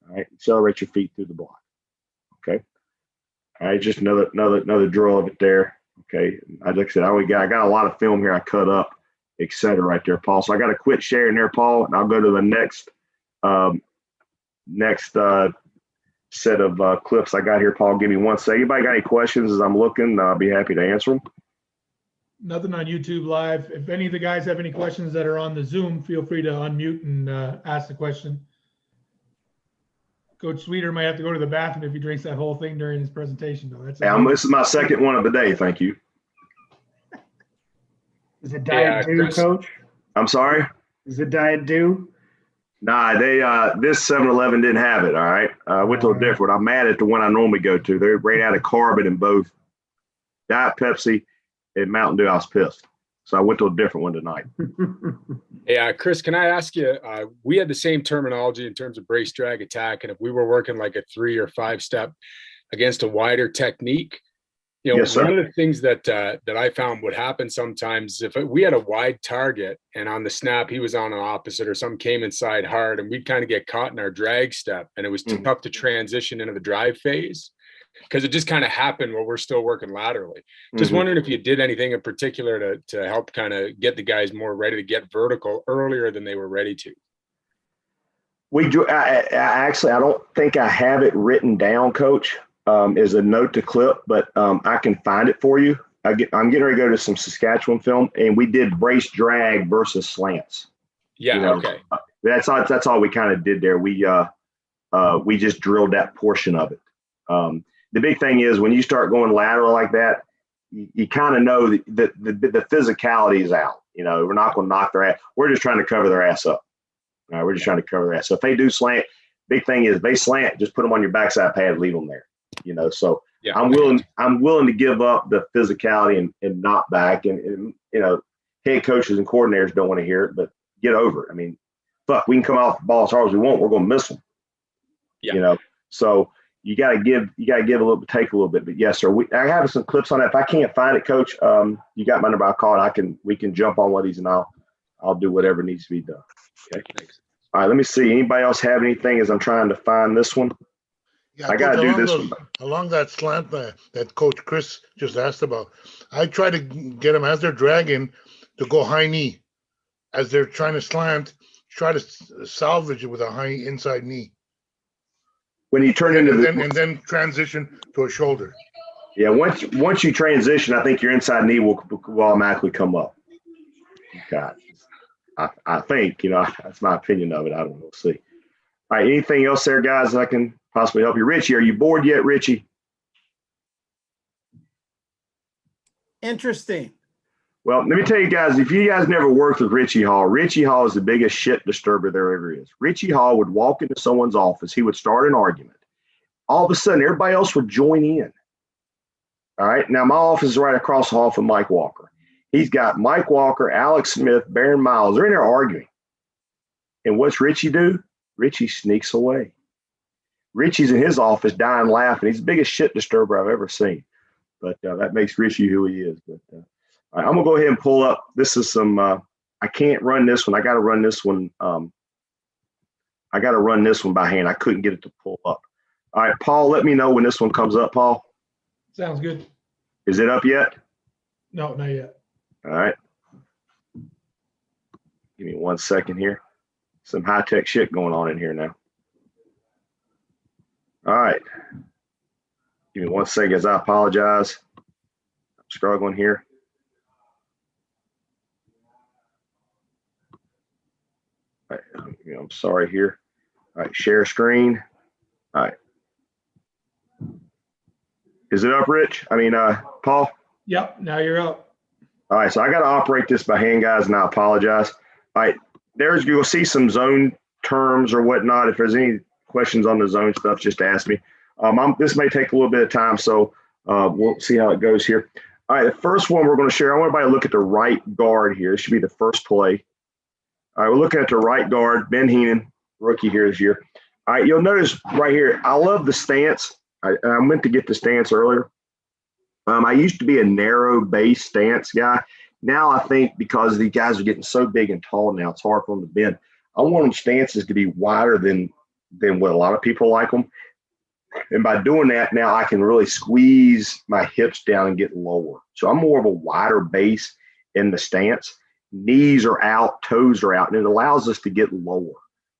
All right. Accelerate your feet through the block. Okay. All right. Just another drill of it there. Okay. Like I said, I got a lot of film here I cut up, etc. right there, Paul. So I got to quit sharing there, Paul, and I'll go to the next set of clips I got here, Paul. Give me 1 second. Anybody got any questions as I'm looking? I'll be happy to answer them. Nothing on YouTube Live. If any of the guys have any questions that are on the Zoom, feel free to unmute and ask the question. Coach Sweeter might have to go to the bathroom if he drinks that whole thing during his presentation, though. This is my second one of the day. Thank you. Is it Diet Dew, Coach? I'm sorry? Is it Diet Dew? Nah, this 7-Eleven didn't have it, all right? I went to a different. I'm mad at the one I normally go to. They ran out of carbon in both Diet Pepsi and Mountain Dew. I was pissed. So I went to a different one tonight. Yeah, Kris, can I ask you, we had the same terminology in terms of brace, drag, attack, and if we were working like a 3 or 5 step against a wider technique, Yes, sir. One of the things that I found would happen sometimes if we had a wide target and on the snap he was on an opposite or something came inside hard, and we'd kind of get caught in our drag step, and it was tough to transition into the drive phase because it just kind of happened while we're still working laterally. Just wondering if you did anything in particular to help kind of get the guys more ready to get vertical earlier than they were ready to. We do. Actually, I don't think I have it written down, Coach, as a note to clip, but I can find it for you. I'm getting ready to go to some Saskatchewan film, and we did brace drag versus slants. Yeah. Okay. That's all we kind of did there. We just drilled that portion of it. The big thing is when you start going lateral like that, you kind of know that the physicality is out. We're not going to knock their ass. We're just trying to cover their ass up. All right, we're just trying to cover their ass. So if they do slant, big thing is they slant, just put them on your backside pad, leave them there. So yeah, I'm willing to give up the physicality and knock back. And head coaches and coordinators don't want to hear it, but get over it. I mean, fuck, we can come off the ball as hard as we want. We're going to miss them. Yeah. So you got to give a little bit, take a little bit. But yes, sir. I have some clips on that. If I can't find it, Coach, you got my number. I'll call it. We can jump on one of these, and I'll do whatever needs to be done. Okay. Thanks. All right. Let me see. Anybody else have anything as I'm trying to find this one? Yeah, I got to do this one. Along that slant that Coach Kris just asked about, I try to get them as they're dragging to go high knee. As they're trying to slant, try to salvage it with a high inside knee. When you turn into and then transition to a shoulder. Yeah, once you transition, I think your inside knee will automatically come up. God, I think that's my opinion of it. I don't know. We'll see. All right, anything else there, guys, that I can possibly help you? Richie, are you bored yet, Richie? Interesting. Well, let me tell you guys, if you guys never worked with Richie Hall is the biggest shit disturber there ever is. Richie Hall would walk into someone's office. He would start an argument. All of a sudden, everybody else would join in. All right. Now, my office is right across the hall from Mike Walker. He's got Mike Walker, Alex Smith, Baron Miles. They're in there arguing. And what's Richie do? Richie sneaks away. Richie's in his office dying laughing. He's the biggest shit disturber I've ever seen. But that makes Richie who he is. But all right, I'm going to go ahead and pull up. This is some I can't run this one. I got to run this one. I got to run this one by hand. I couldn't get it to pull up. All right, Paul, let me know when this one comes up, Paul. Sounds good. Is it up yet? No, not yet. All right. Give me 1 second here. Some high-tech shit going on in here now. All right. Give me 1 second as I apologize. I'm struggling here. All right. I'm sorry here. All right. Share screen. All right. Is it up, Rich? Paul? Yep. Now you're up. All right. So I got to operate this by hand, guys, and I apologize. All right. You'll see some zone terms or whatnot. If there's any questions on the zone stuff, just ask me. This may take a little bit of time, so we'll see how it goes here. All right, the first one we're going to share, I want everybody to look at the right guard here. This should be the first play. All right, we're looking at the right guard, Ben Heenan, rookie here this year. All right, you'll notice right here, I love the stance. I meant to get the stance earlier. I used to be a narrow base stance guy. Now I think because these guys are getting so big and tall now, it's hard for them to bend. I want them stances to be wider than what a lot of people like them. And by doing that, now I can really squeeze my hips down and get lower. So I'm more of a wider base in the stance. Knees are out, toes are out, and it allows us to get lower.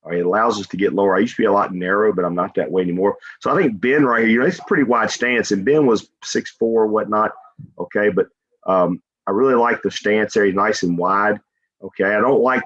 All right, it allows us to get lower. I used to be a lot narrow, but I'm not that way anymore. So I think Ben right here, it's a pretty wide stance, and Ben was 6'4", whatnot. Okay, but I really like the stance there. He's nice and wide. Okay, I don't like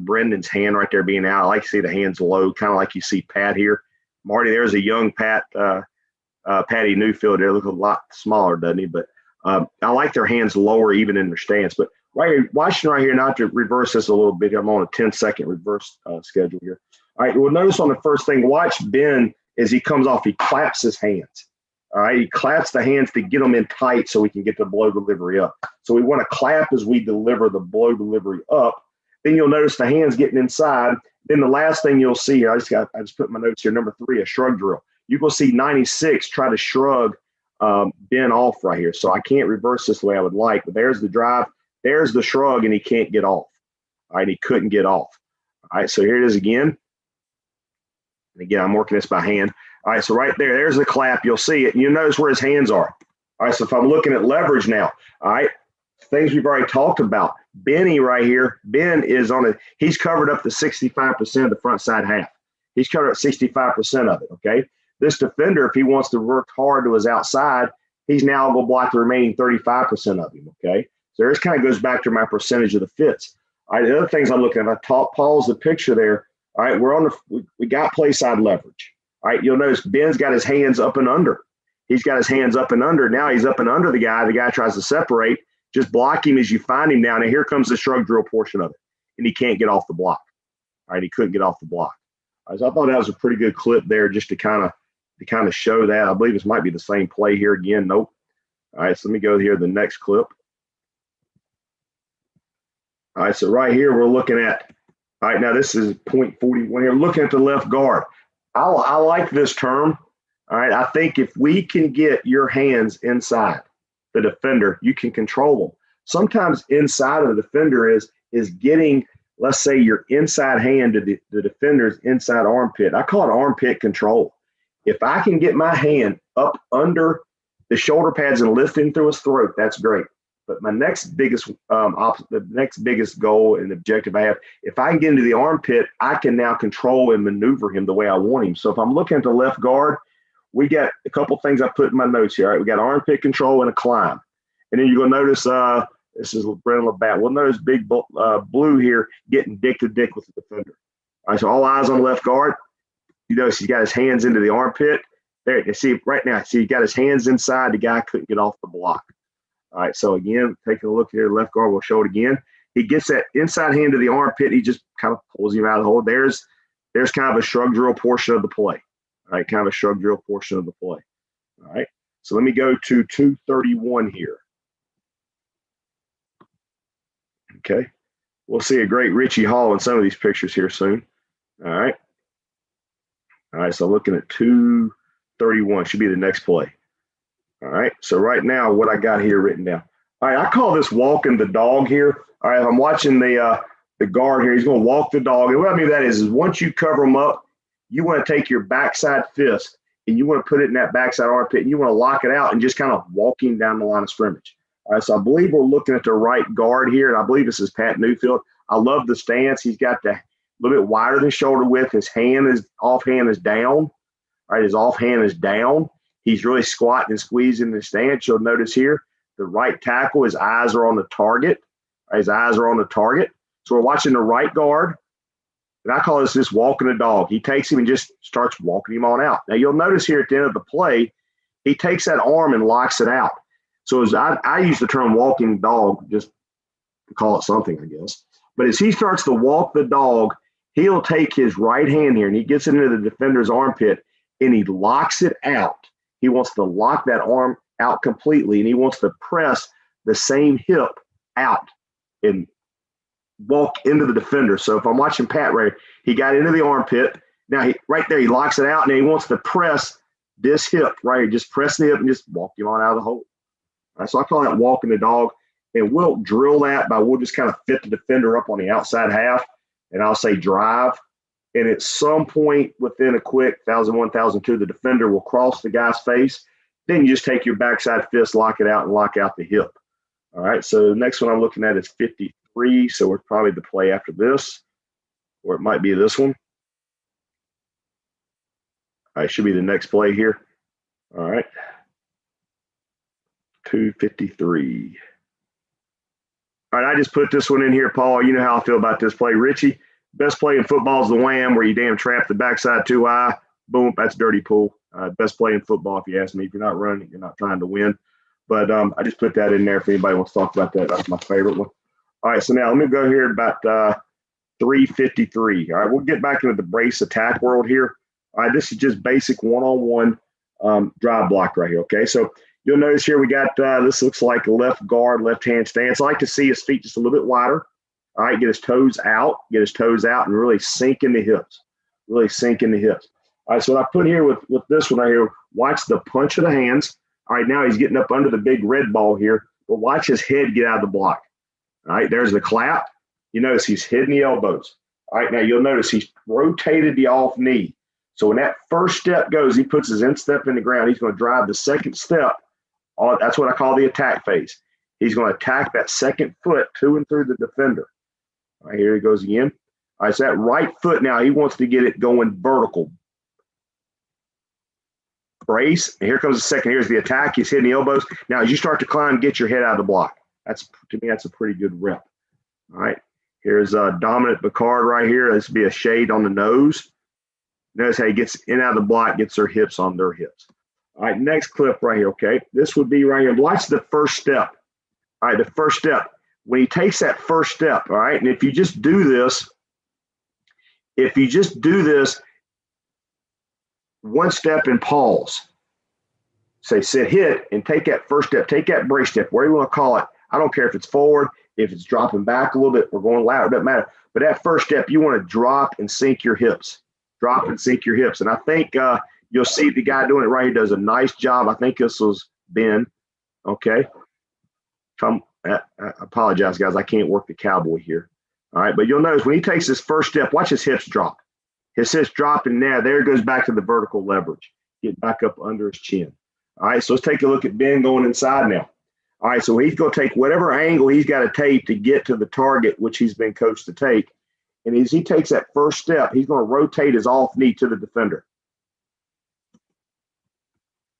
Brendan's hand right there being out. I like to see the hands low, kind of like you see Pat here. Marty, there's a young Pat, Patty Newfield there. Looks a lot smaller, doesn't he? But I like their hands lower even in their stance. But right here, watching right here, not to reverse this a little bit. I'm on a 10-second reverse schedule here. All right, well, notice on the first thing, watch Ben as he comes off, he claps his hands. All right, he claps the hands to get them in tight so we can get the blow delivery up. So we want to clap as we deliver the blow delivery up. Then you'll notice the hands getting inside. Then the last thing you'll see, I just put my notes here, number 3, a shrug drill. You will see 96 try to shrug bent off right here. So I can't reverse this the way I would like, but there's the drive, there's the shrug, and he can't get off. All right, he couldn't get off. All right, so here it is again. And again, I'm working this by hand. All right, so right there, there's the clap. You'll see it. You notice where his hands are. All right, so if I'm looking at leverage now, all right, things we've already talked about. Benny right here, Ben is he's covered up to 65% of the front side half. He's covered up 65% of it, okay? This defender, if he wants to work hard to his outside, he's now going to block the remaining 35% of him, okay? So this kind of goes back to my percentage of the fits. All right, the other things I'm looking at, I paused the picture there. All right, we got play side leverage. All right, you'll notice Ben's got his hands up and under. He's got his hands up and under. Now he's up and under the guy. The guy tries to separate. Just block him as you find him now. And here comes the shrug drill portion of it. And he can't get off the block. All right, he couldn't get off the block. All right, so I thought that was a pretty good clip there just to kind of show that. I believe this might be the same play here again. Nope. All right, so let me go here to the next clip. All right, so right here we're looking at, all right, now this is point 41 here. Looking at the left guard. I like this term. All right, I think if we can get your hands inside the defender, you can control them. Sometimes inside of the defender is getting, let's say, your inside hand to the defender's inside armpit. I call it armpit control. If I can get my hand up under the shoulder pads and lifting through his throat, that's great. But my next biggest the next biggest goal and objective I have, if I can get into the armpit, I can now control and maneuver him the way I want him. So if I'm looking at the left guard, we got a couple things I put in my notes here. All right, we got armpit control and a climb. And then you're going to notice this is Brennan Labatt. We'll notice big blue here getting dick to dick with the defender. All right, so all eyes on the left guard. You notice he's got his hands into the armpit. There, you see right now. See, he got his hands inside. The guy couldn't get off the block. All right, so again, taking a look here, left guard, we'll show it again. He gets that inside hand to the armpit. He just kind of pulls him out of the hole. There's kind of a shrug drill portion of the play. All right, kind of a shrug drill portion of the play. All right, so let me go to 231 here. Okay, we'll see a great Richie Hall in some of these pictures here soon. All right. All right, so looking at 231 should be the next play. All right, so right now what I got here written down. All right, I call this walking the dog here. All right, I'm watching the guard here. He's going to walk the dog. And what I mean by that is once you cover him up, you want to take your backside fist and you want to put it in that backside armpit and you want to lock it out and just kind of walk him down the line of scrimmage. All right, so I believe we're looking at the right guard here, and I believe this is Pat Newfield. I love the stance. He's got the little bit wider than shoulder width. His offhand is down. All right, his offhand is down. He's really squatting and squeezing the stance. You'll notice here, the right tackle, his eyes are on the target. His eyes are on the target. So we're watching the right guard, and I call this just walking a dog. He takes him and just starts walking him on out. Now you'll notice here at the end of the play, he takes that arm and locks it out. So as I use the term walking dog, just to call it something, I guess. But as he starts to walk the dog, he'll take his right hand here, and he gets it into the defender's armpit, and he locks it out. He wants to lock that arm out completely, and he wants to press the same hip out and walk into the defender. So if I'm watching Pat right, he got into the armpit. Now, right there, he locks it out, and he wants to press this hip right here. Just press the hip and just walk him on out of the hole. All right, so I call that walking the dog, and we'll drill that we'll just kind of fit the defender up on the outside half, and I'll say drive. And at some point within a quick 1,001, 1,002, the defender will cross the guy's face. Then you just take your backside fist, lock it out, and lock out the hip. All right, so the next one I'm looking at is 53. So we're probably the play after this, or it might be this one. All right, should be the next play here. All right, 253. All right, I just put this one in here, Paul. You know how I feel about this play. Richie, best play in football is the wham, where you damn trap the backside 2-eye. Boom, that's dirty pool. Best play in football, if you ask me. If you're not running, you're not trying to win. But I just put that in there if anybody wants to talk about that. That's my favorite one. All right, so now let me go here about 353. All right, we'll get back into the brace attack world here. All right, this is just basic one-on-one drive block right here, okay? So you'll notice here we got this looks like a left guard, left-hand stance. I like to see his feet just a little bit wider. All right, get his toes out, and really sink in the hips. All right, so what I put here with this one right here, watch the punch of the hands. All right, now he's getting up under the big red ball here, but watch his head get out of the block. All right, there's the clap. You notice he's hitting the elbows. All right, now you'll notice he's rotated the off knee. So when that first step goes, he puts his instep in the ground. He's going to drive the second step. That's what I call the attack phase. He's going to attack that second foot to and through the defender. All right, here he goes again. All right, so that right foot now, he wants to get it going vertical. Brace, and here comes the second. Here's the attack. He's hitting the elbows. Now, as you start to climb, get your head out of the block. To me, that's a pretty good rep. All right, here's Dominant Picard right here. This would be a shade on the nose. Notice how he gets in out of the block, gets their hips on their hips. All right, next clip right here, okay? This would be right here. Watch the first step. All right, the first step. When he takes that first step, all right, and if you just do this, one step and pause. Say sit, hit, and take that first step. Take that brace step, whatever you want to call it. I don't care if it's forward, if it's dropping back a little bit, we're going louder, it doesn't matter. But that first step, you want to drop and sink your hips. Drop and sink your hips. And I think you'll see the guy doing it right here does a nice job. I think this was Ben. Okay. I apologize, guys. I can't work the cowboy here. All right. But you'll notice when he takes his first step, watch his hips drop. His hips drop, and there it goes back to the vertical leverage. Get back up under his chin. All right. So let's take a look at Ben going inside now. All right. So he's going to take whatever angle he's got to take to get to the target, which he's been coached to take. And as he takes that first step, he's going to rotate his off knee to the defender.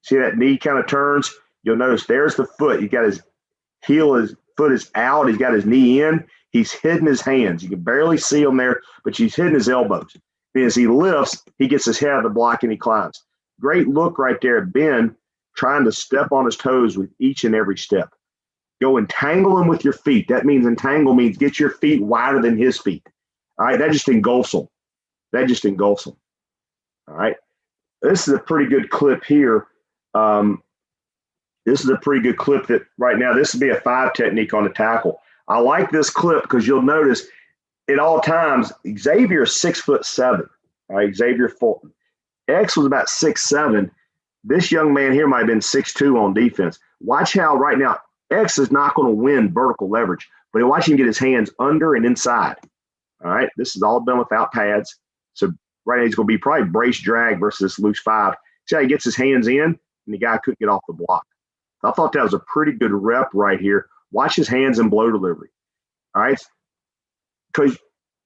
See that knee kind of turns? You'll notice there's the foot. He got his heel, his foot is out. He's got his knee in. He's hidden his hands. You can barely see him there, but he's hidden his elbows. And as he lifts, he gets his head out of the block and he climbs. Great look right there at Ben trying to step on his toes with each and every step. Go entangle him with your feet. That means entangle means get your feet wider than his feet. All right, that just engulfs them. All right, this is a pretty good clip here. This is a pretty good clip that right now, this would be a 5 technique on the tackle. I like this clip because you'll notice at all times, Xavier is 6'7". All right, Xavier Fulton. X was about 6'7". This young man here might have been 6'2" on defense. Watch how right now, X is not going to win vertical leverage, but watch him get his hands under and inside. All right, this is all done without pads. So right now he's going to be probably brace drag versus loose 5. See how he gets his hands in, and the guy couldn't get off the block. I thought that was a pretty good rep right here. Watch his hands and blow delivery. All right, because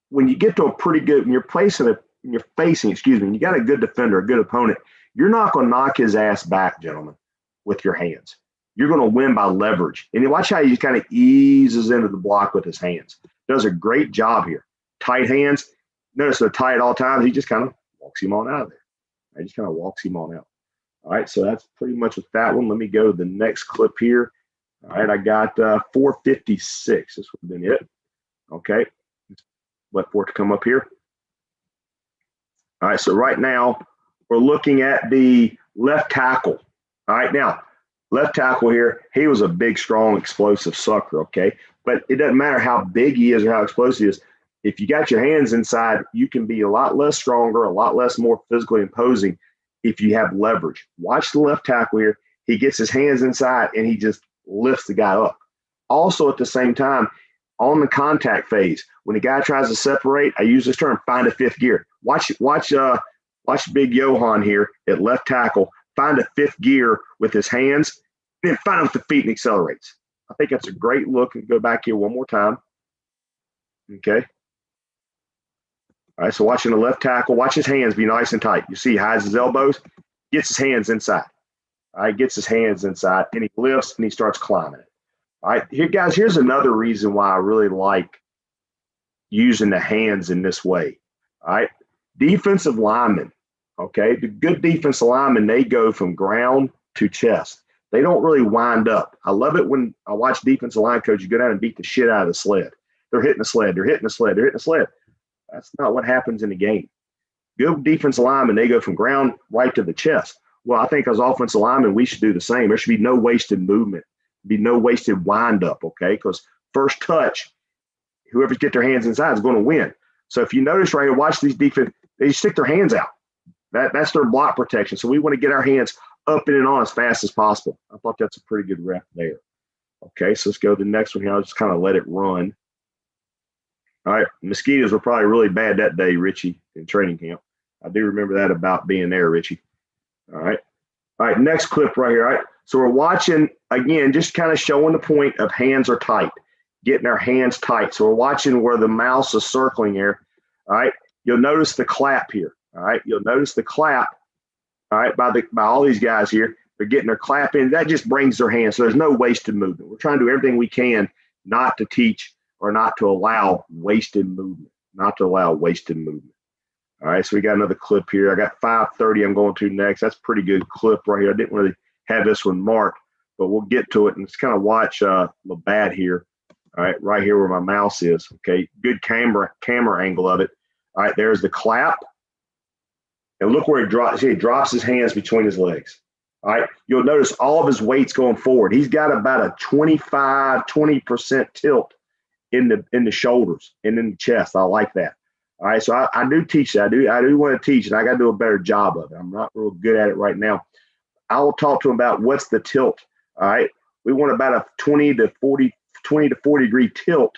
when you get to a pretty good, when you're facing, when you got a good defender, a good opponent, you're not going to knock his ass back, gentlemen, with your hands. You're going to win by leverage. And watch how he just kind of eases into the block with his hands. Does a great job here. Tight hands. Notice they're tight at all times. He just kind of walks him on out of there. He just kind of walks him on out. All right, so that's pretty much with that one. Let me go to the next clip here. All right, I got 456. This would have been it. Okay, wait for it to come up here. All right, so right now we're looking at the left tackle. All right, now left tackle here, he was a big, strong, explosive sucker, okay? But it doesn't matter how big he is or how explosive he is. If you got your hands inside, you can be a lot less stronger, a lot less more physically imposing if you have leverage. Watch the left tackle here. He gets his hands inside and he just lifts the guy up. Also at the same time, on the contact phase, when the guy tries to separate, I use this term, find a 5th gear. Watch Big Johan here at left tackle, find a 5th gear with his hands, then find him with the feet and accelerates. I think that's a great look. And go back here one more time. Okay. All right, so watching the left tackle, watch his hands be nice and tight. You see he hides his elbows, gets his hands inside. All right, gets his hands inside, and he lifts and he starts climbing it. All right, here, guys, here's another reason why I really like using the hands in this way. All right, defensive linemen, okay, the good defensive linemen, they go from ground to chest. They don't really wind up. I love it when I watch defensive line coaches go down and beat the shit out of the sled. They're hitting the sled, they're hitting the sled, they're hitting the sled. That's not what happens in the game. Good defensive linemen, they go from ground right to the chest. Well, I think as offensive linemen, we should do the same. There should be no wasted movement, be no wasted wind up, okay? Because first touch, whoever get their hands inside is going to win. So if you notice right here, watch these defense, they stick their hands out. That's their block protection. So we want to get our hands up in and on as fast as possible. I thought that's a pretty good rep there. Okay, so let's go to the next one here. I'll just kind of let it run. All right, mosquitoes were probably really bad that day, Richie, in training camp. I do remember that about being there, Richie. All right. All right, next clip right here. All right, so we're watching, again, just kind of showing the point of hands are tight, getting our hands tight. So we're watching where the mouse is circling here. All right, you'll notice the clap here. All right, you'll notice the clap, all right, by all these guys here. They're getting their clap in. That just brings their hands. So there's no wasted movement. We're trying to do everything we can not to teach or not to allow wasted movement, not to allow wasted movement. All right, so we got another clip here. I got 5:30 I'm going to next. That's a pretty good clip right here. I didn't really have this one marked, but we'll get to it and just kind of watch Labatt here. All right here where my mouse is. Okay, good camera angle of it. All right, there's the clap. And look where he drops. See, he drops his hands between his legs. All right, you'll notice all of his weight's going forward. He's got about a 20% tilt in the shoulders and in the chest. I like that. All right, so I do teach that. I do want to teach, and I got to do a better job of it. I'm not real good at it right now. I will talk to him about what's the tilt. All right, we want about a 20 to 40 degree tilt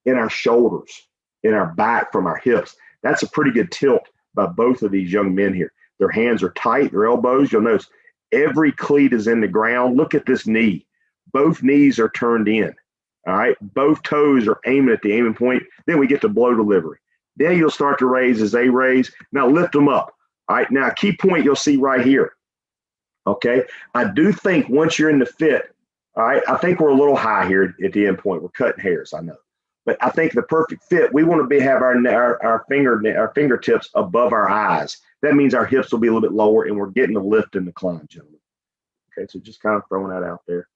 in our shoulders, in our back from our hips. That's a pretty good tilt by both of these young men here. Their hands are tight, their elbows. You'll notice every cleat is in the ground. Look at this knee. Both knees are turned in. All right, both toes are aiming at the aiming point. Then we get to blow delivery. Then you'll start to raise as they raise. Now lift them up. All right, now key point you'll see right here. Okay, I do think once you're in the fit, all right, I think we're a little high here at the end point. We're cutting hairs, I know. But I think the perfect fit, we want to have our fingertips above our eyes. That means our hips will be a little bit lower and we're getting the lift in the climb, gentlemen. Okay, so just kind of throwing that out there.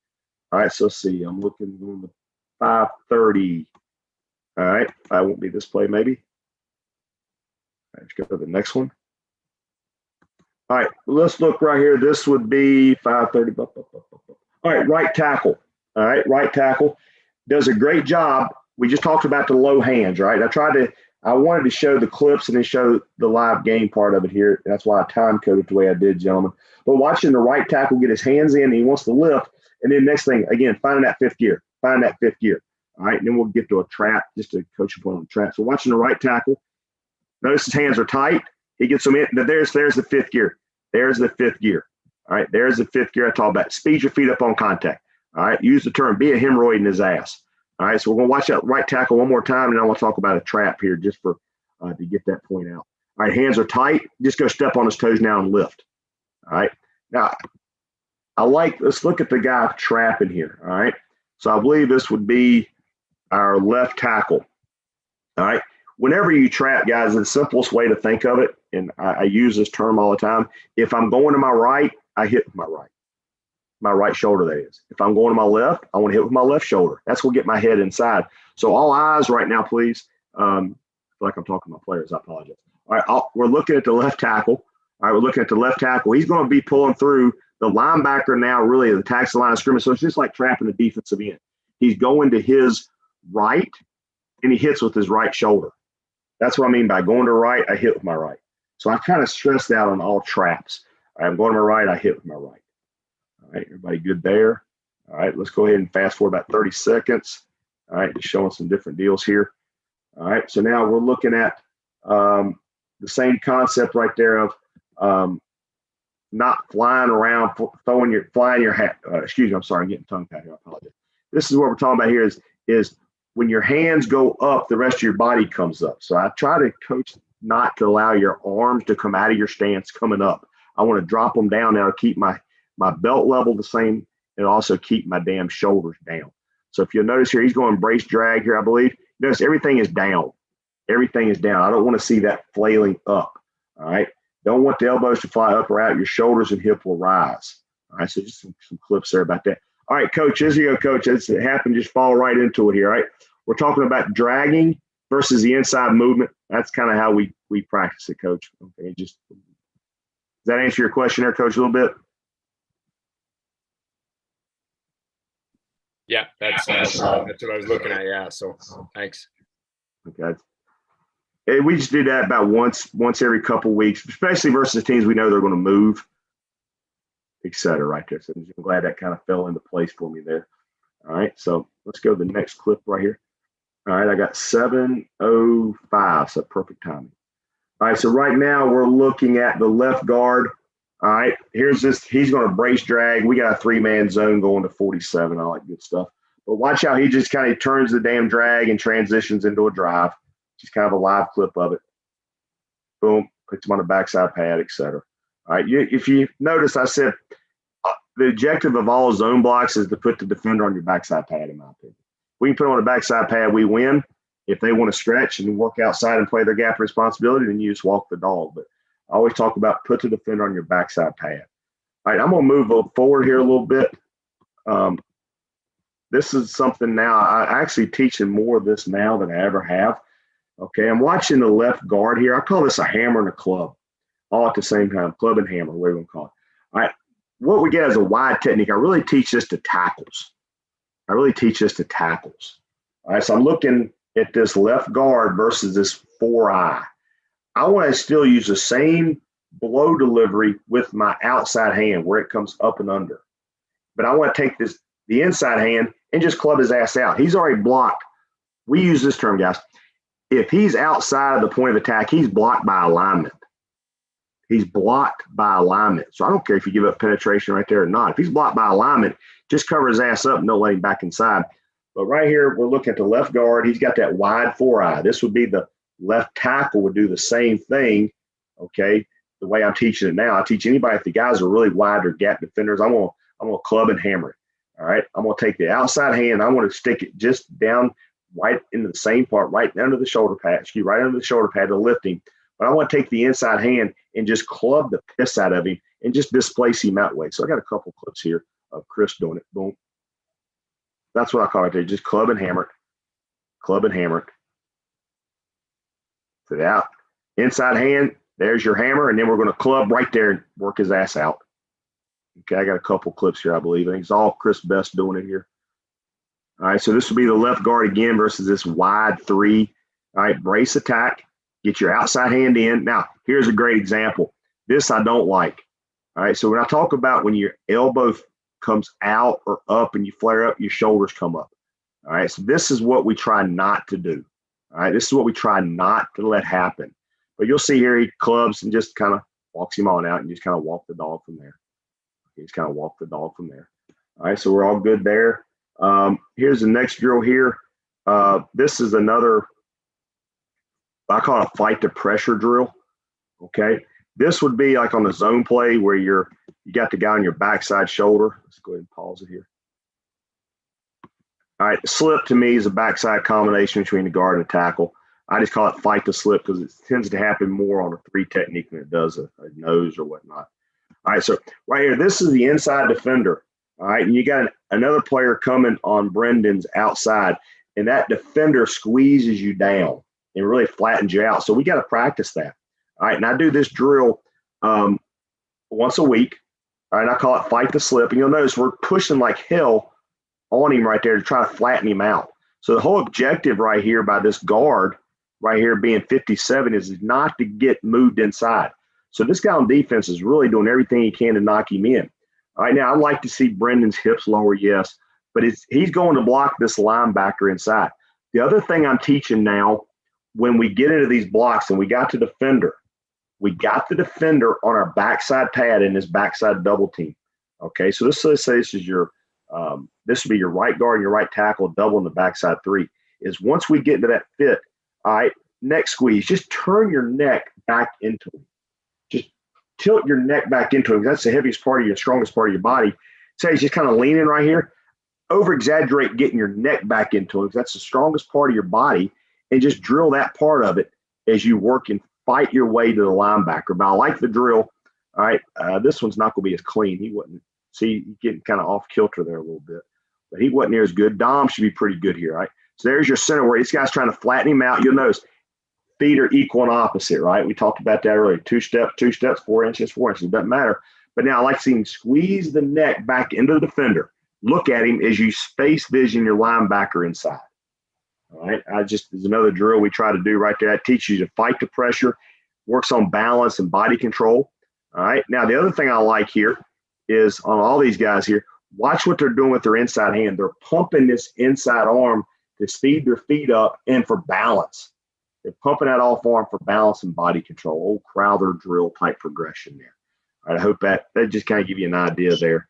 All right, so let's see. I'm looking on the 5:30. All right, I won't be this play maybe. Let's go to the next one. All right, let's look right here. This would be 5:30. All right, right tackle. All right, right tackle does a great job. We just talked about the low hands, right? I wanted to show the clips and then show the live game part of it here. That's why I time coded the way I did, gentlemen. But watching the right tackle get his hands in, he wants to lift. And then next thing, again, finding that fifth gear. All right, and then we'll get to a trap, just to coach you on the trap. So watching the right tackle, notice his hands are tight. He gets them in. There's the fifth gear. There's the fifth gear. All right, there's the fifth gear I talk about. Speed your feet up on contact. All right, use the term, be a hemorrhoid in his ass. All right, so we're going to watch that right tackle one more time, and then I want to talk about a trap here just for to get that point out. All right, hands are tight. Just go step on his toes now and lift. All right, now let's look at the guy trapping here. All right, so I believe this would be our left tackle. All right, whenever you trap, guys, the simplest way to think of it, and I use this term all the time, if I'm going to my right, I hit with my right shoulder, that is. If I'm going to my left, I want to hit with my left shoulder. That's what will get my head inside. So all eyes right now, please. I feel like I'm talking to my players. I apologize. All right, we're looking at the left tackle. All right, we're looking at the left tackle. He's going to be pulling through the linebacker now, really attacks the line of scrimmage. So it's just like trapping the defensive end. He's going to his right, and he hits with his right shoulder. That's what I mean by going to right, I hit with my right. So I kind of stressed out on all traps. All right, I'm going to my right, I hit with my right. All right, everybody good there? All right, let's go ahead and fast forward about 30 seconds. All right, just showing some different deals here. All right, so now we're looking at the same concept right there of not flying around, flying your hat. Excuse me, I'm sorry, I'm getting tongue-tied here. I apologize. This is what we're talking about here is when your hands go up, the rest of your body comes up. So I try to coach not to allow your arms to come out of your stance coming up. I want to drop them down now to keep my belt level the same and also keep my damn shoulders down. So if you'll notice here, he's going brace drag here, I believe. Notice everything is down. Everything is down. I don't want to see that flailing up. All right. Don't want the elbows to fly up or out. Your shoulders and hip will rise. All right. So just some clips there about that. All right, Coach. Here you go, Coach. It happened. Just fall right into it here. All right. We're talking about dragging versus the inside movement. That's kind of how we practice it, Coach. Okay. Does that answer your question there, Coach, a little bit? Yeah, that's what I was looking at. Yeah, so thanks. Okay. And we just do that about once every couple of weeks, especially versus teams we know they're going to move. etc. right there. So I'm glad that kind of fell into place for me there. All right, so let's go to the next clip right here. All right, I got 7:05, so perfect timing. All right, so right now we're looking at the left guard. All right, here's this. He's going to brace drag. We got a 3-man zone going to 47. I like good stuff. But watch how he just kind of turns the damn drag and transitions into a drive. Just kind of a live clip of it. Boom, puts him on the backside pad, etc. All right, if you notice, I said the objective of all zone blocks is to put the defender on your backside pad, in my opinion. We can put them on the backside pad, we win. If they want to stretch and work outside and play their gap responsibility, then you just walk the dog. But I always talk about put the defender on your backside pad. All right, I'm going to move forward here a little bit. This is something now, I actually teaching more of this now than I ever have. Okay, I'm watching the left guard here. I call this a hammer and a club, all at the same time, club and hammer, whatever you want to call it. All right, what we get is a wide technique. I really teach this to tackles. All right, so I'm looking at this left guard versus this 4-eye. I want to still use the same blow delivery with my outside hand where it comes up and under. But I want to take the inside hand and just club his ass out. He's already blocked. We use this term, guys. If he's outside of the point of attack, he's blocked by alignment. So I don't care if you give up penetration right there or not. If he's blocked by alignment, just cover his ass up and don't let him back inside. But right here, we're looking at the left guard. He's got that wide 4-eye. This would be the left tackle would do the same thing, okay, the way I'm teaching it now. I teach anybody, if the guys are really wide or gap defenders, I'm gonna club and hammer it, all right? I'm going to take the outside hand. I want to stick it just down right into the same part, right under the shoulder pad, right under the shoulder pad to lift him. But I want to take the inside hand and just club the piss out of him and just displace him that way. So I got a couple clips here of Kris doing it. Boom. That's what I call it there. Just club and hammer it. Club and hammer it. Put it out. Inside hand, there's your hammer, and then we're going to club right there and work his ass out. Okay, I got a couple clips here, I believe. I think it's all Kris Best doing it here. All right, so this will be the left guard again versus this wide 3. All right, brace attack. Get your outside hand in. Now, here's a great example. This I don't like. All right, so when I talk about when your elbow comes out or up and you flare up, your shoulders come up. All right, so this is what we try not to do. All right, this is what we try not to let happen. But you'll see here he clubs and just kind of walks him on out and just kind of walk the dog from there. All right, so we're all good there. Here's the next drill here. This is another, I call it a fight to pressure drill. Okay, this would be like on the zone play where you got the guy on your backside shoulder. Let's go ahead and pause it here. All right, the slip to me is a backside combination between the guard and the tackle. I just call it fight to slip because it tends to happen more on a 3 technique than it does a nose or whatnot. All right, so right here, this is the inside defender. All right, and you got another player coming on Brendan's outside, and that defender squeezes you down and really flattens you out. So we got to practice that. All right, and I do this drill once a week. All right, I call it fight to slip, and you'll notice we're pushing like hell on him right there to try to flatten him out. So the whole objective right here by this guard right here being 57 is not to get moved inside. So this guy on defense is really doing everything he can to knock him in. All right, now I'd like to see Brendan's hips lower, yes, but he's going to block this linebacker inside. The other thing I'm teaching now, when we get into these blocks and we got the defender on our backside pad in this backside double team. Okay, so let's say this is your this would be your right guard and your right tackle double in the backside 3. Is once we get into that fit, all right, neck squeeze, just turn your neck back into him. Just tilt your neck back into him. That's the heaviest part of your strongest part of your body. Say he's just kind of leaning right here. Over exaggerate getting your neck back into him. That's the strongest part of your body, and just drill that part of it as you work and fight your way to the linebacker. But I like the drill. All right, this one's not going to be as clean. He wasn't. See, he's getting kind of off kilter there a little bit, but he wasn't near as good. Dom should be pretty good here, right? So there's your center where this guy's trying to flatten him out. You'll notice feet are equal and opposite, right? We talked about that earlier. 2 steps, 4 inches, 4 inches. It doesn't matter. But now I like to see him squeeze the neck back into the defender. Look at him as you space vision your linebacker inside. All right. There's another drill we try to do right there. That teaches you to fight the pressure, works on balance and body control. All right. Now, the other thing I like here is on all these guys here, watch what they're doing with their inside hand. They're pumping this inside arm to speed their feet up and for balance. They're pumping that off arm for balance and body control. Old Crowther drill type progression there. All right, I hope that just kind of give you an idea there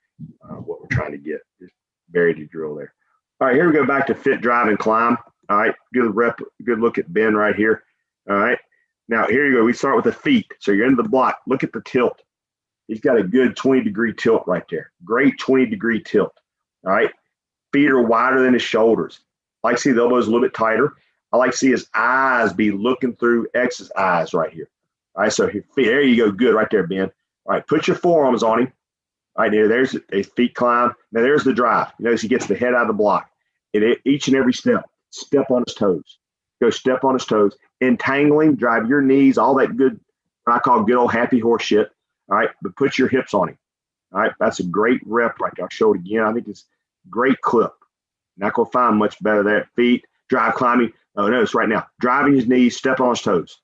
what we're trying to get. Just buried the drill there. All right, here we go back to fit, drive, and climb. All right, good look at Ben right here. All right, now here you go. We start with the feet. So you're into the block. Look at the tilt. He's got a good 20-degree tilt right there. Great 20-degree tilt. All right, feet are wider than his shoulders. I like to see the elbows a little bit tighter. I like to see his eyes be looking through X's eyes right here. All right, so there you go. Good right there, Ben. All right, put your forearms on him. All right, there's a feet climb. Now there's the drive. You notice he gets the head out of the block. And each and every step on his toes. Go step on his toes. Entangling, drive your knees, all that good, what I call good old happy horse shit. All right, but put your hips on him. All right, that's a great rep right there. I'll show it again. I think it's a great clip. Not going to find much better there. Feet, drive, climbing. Oh, notice right now, driving his knees, stepping on his toes.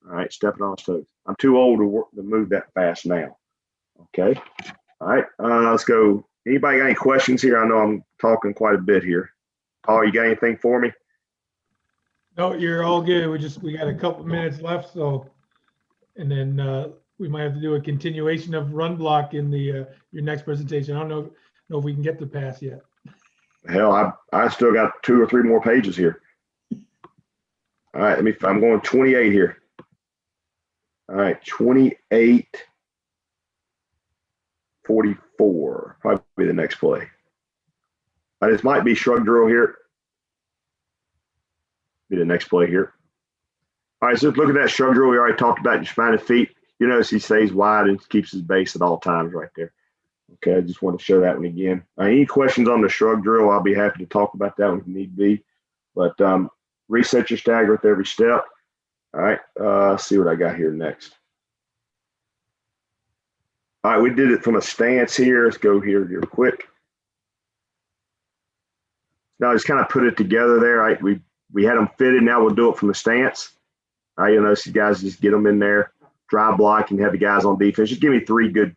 All right, stepping on his toes. I'm too old to move that fast now. Okay. All right, let's go. Anybody got any questions here? I know I'm talking quite a bit here. Paul, you got anything for me? No, you're all good. We got a couple minutes left, so, and then we might have to do a continuation of run block in the your next presentation. I don't know if we can get the pass yet. Hell, I still got 2 or 3 more pages here. All right, I'm going 28 here. All right, 28, 44, probably be the next play. This might be shrug drill here. Be the next play here. All right, so look at that shrug drill we already talked about. Just find his feet. You notice he stays wide and keeps his base at all times right there. Okay, I just want to show that one again. Any questions on the shrug drill, I'll be happy to talk about that one if need be. But reset your stagger with every step. All right, let's see what I got here next. All right, we did it from a stance here. Let's go here real quick. Now just kind of put it together there. Right, we had them fitted. Now we'll do it from the stance. All right, you know, these guys just get them in there, dry block, and have the guys on defense. Just give me three good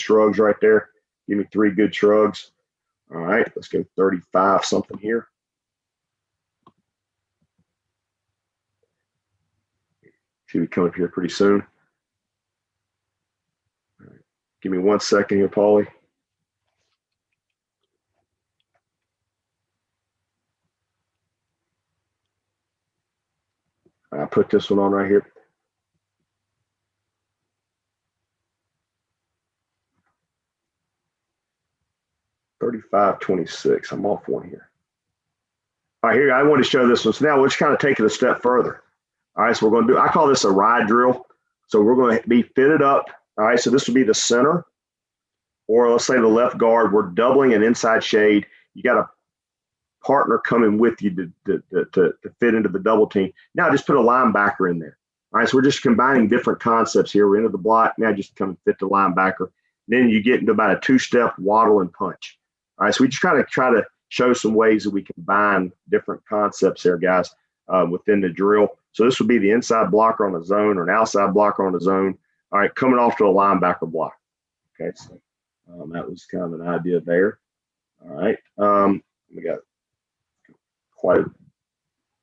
shrugs right there. Give me 3 good shrugs. All right, let's go 35 something here. Should be coming up here pretty soon. All right. Give me 1 second here, Paulie. I put this one on right here. $35.26. I'm off one here. All right, here I want to show this one. So now we'll just kind of take it a step further. All right, so we're going to do, I call this a ride drill. So we're going to be fitted up. All right, so this will be the center, or let's say the left guard. We're doubling an inside shade. You got a partner coming with you to fit into the double team. Now just put a linebacker in there. All right, so we're just combining different concepts here. We're into the block. Now just come and fit the linebacker. Then you get into about a 2-step waddle and punch. All right, so we just try to show some ways that we combine different concepts there, guys, within the drill. So this would be the inside blocker on a zone or an outside blocker on a zone. All right, coming off to a linebacker block. Okay, so that was kind of an idea there. All right, we got quite a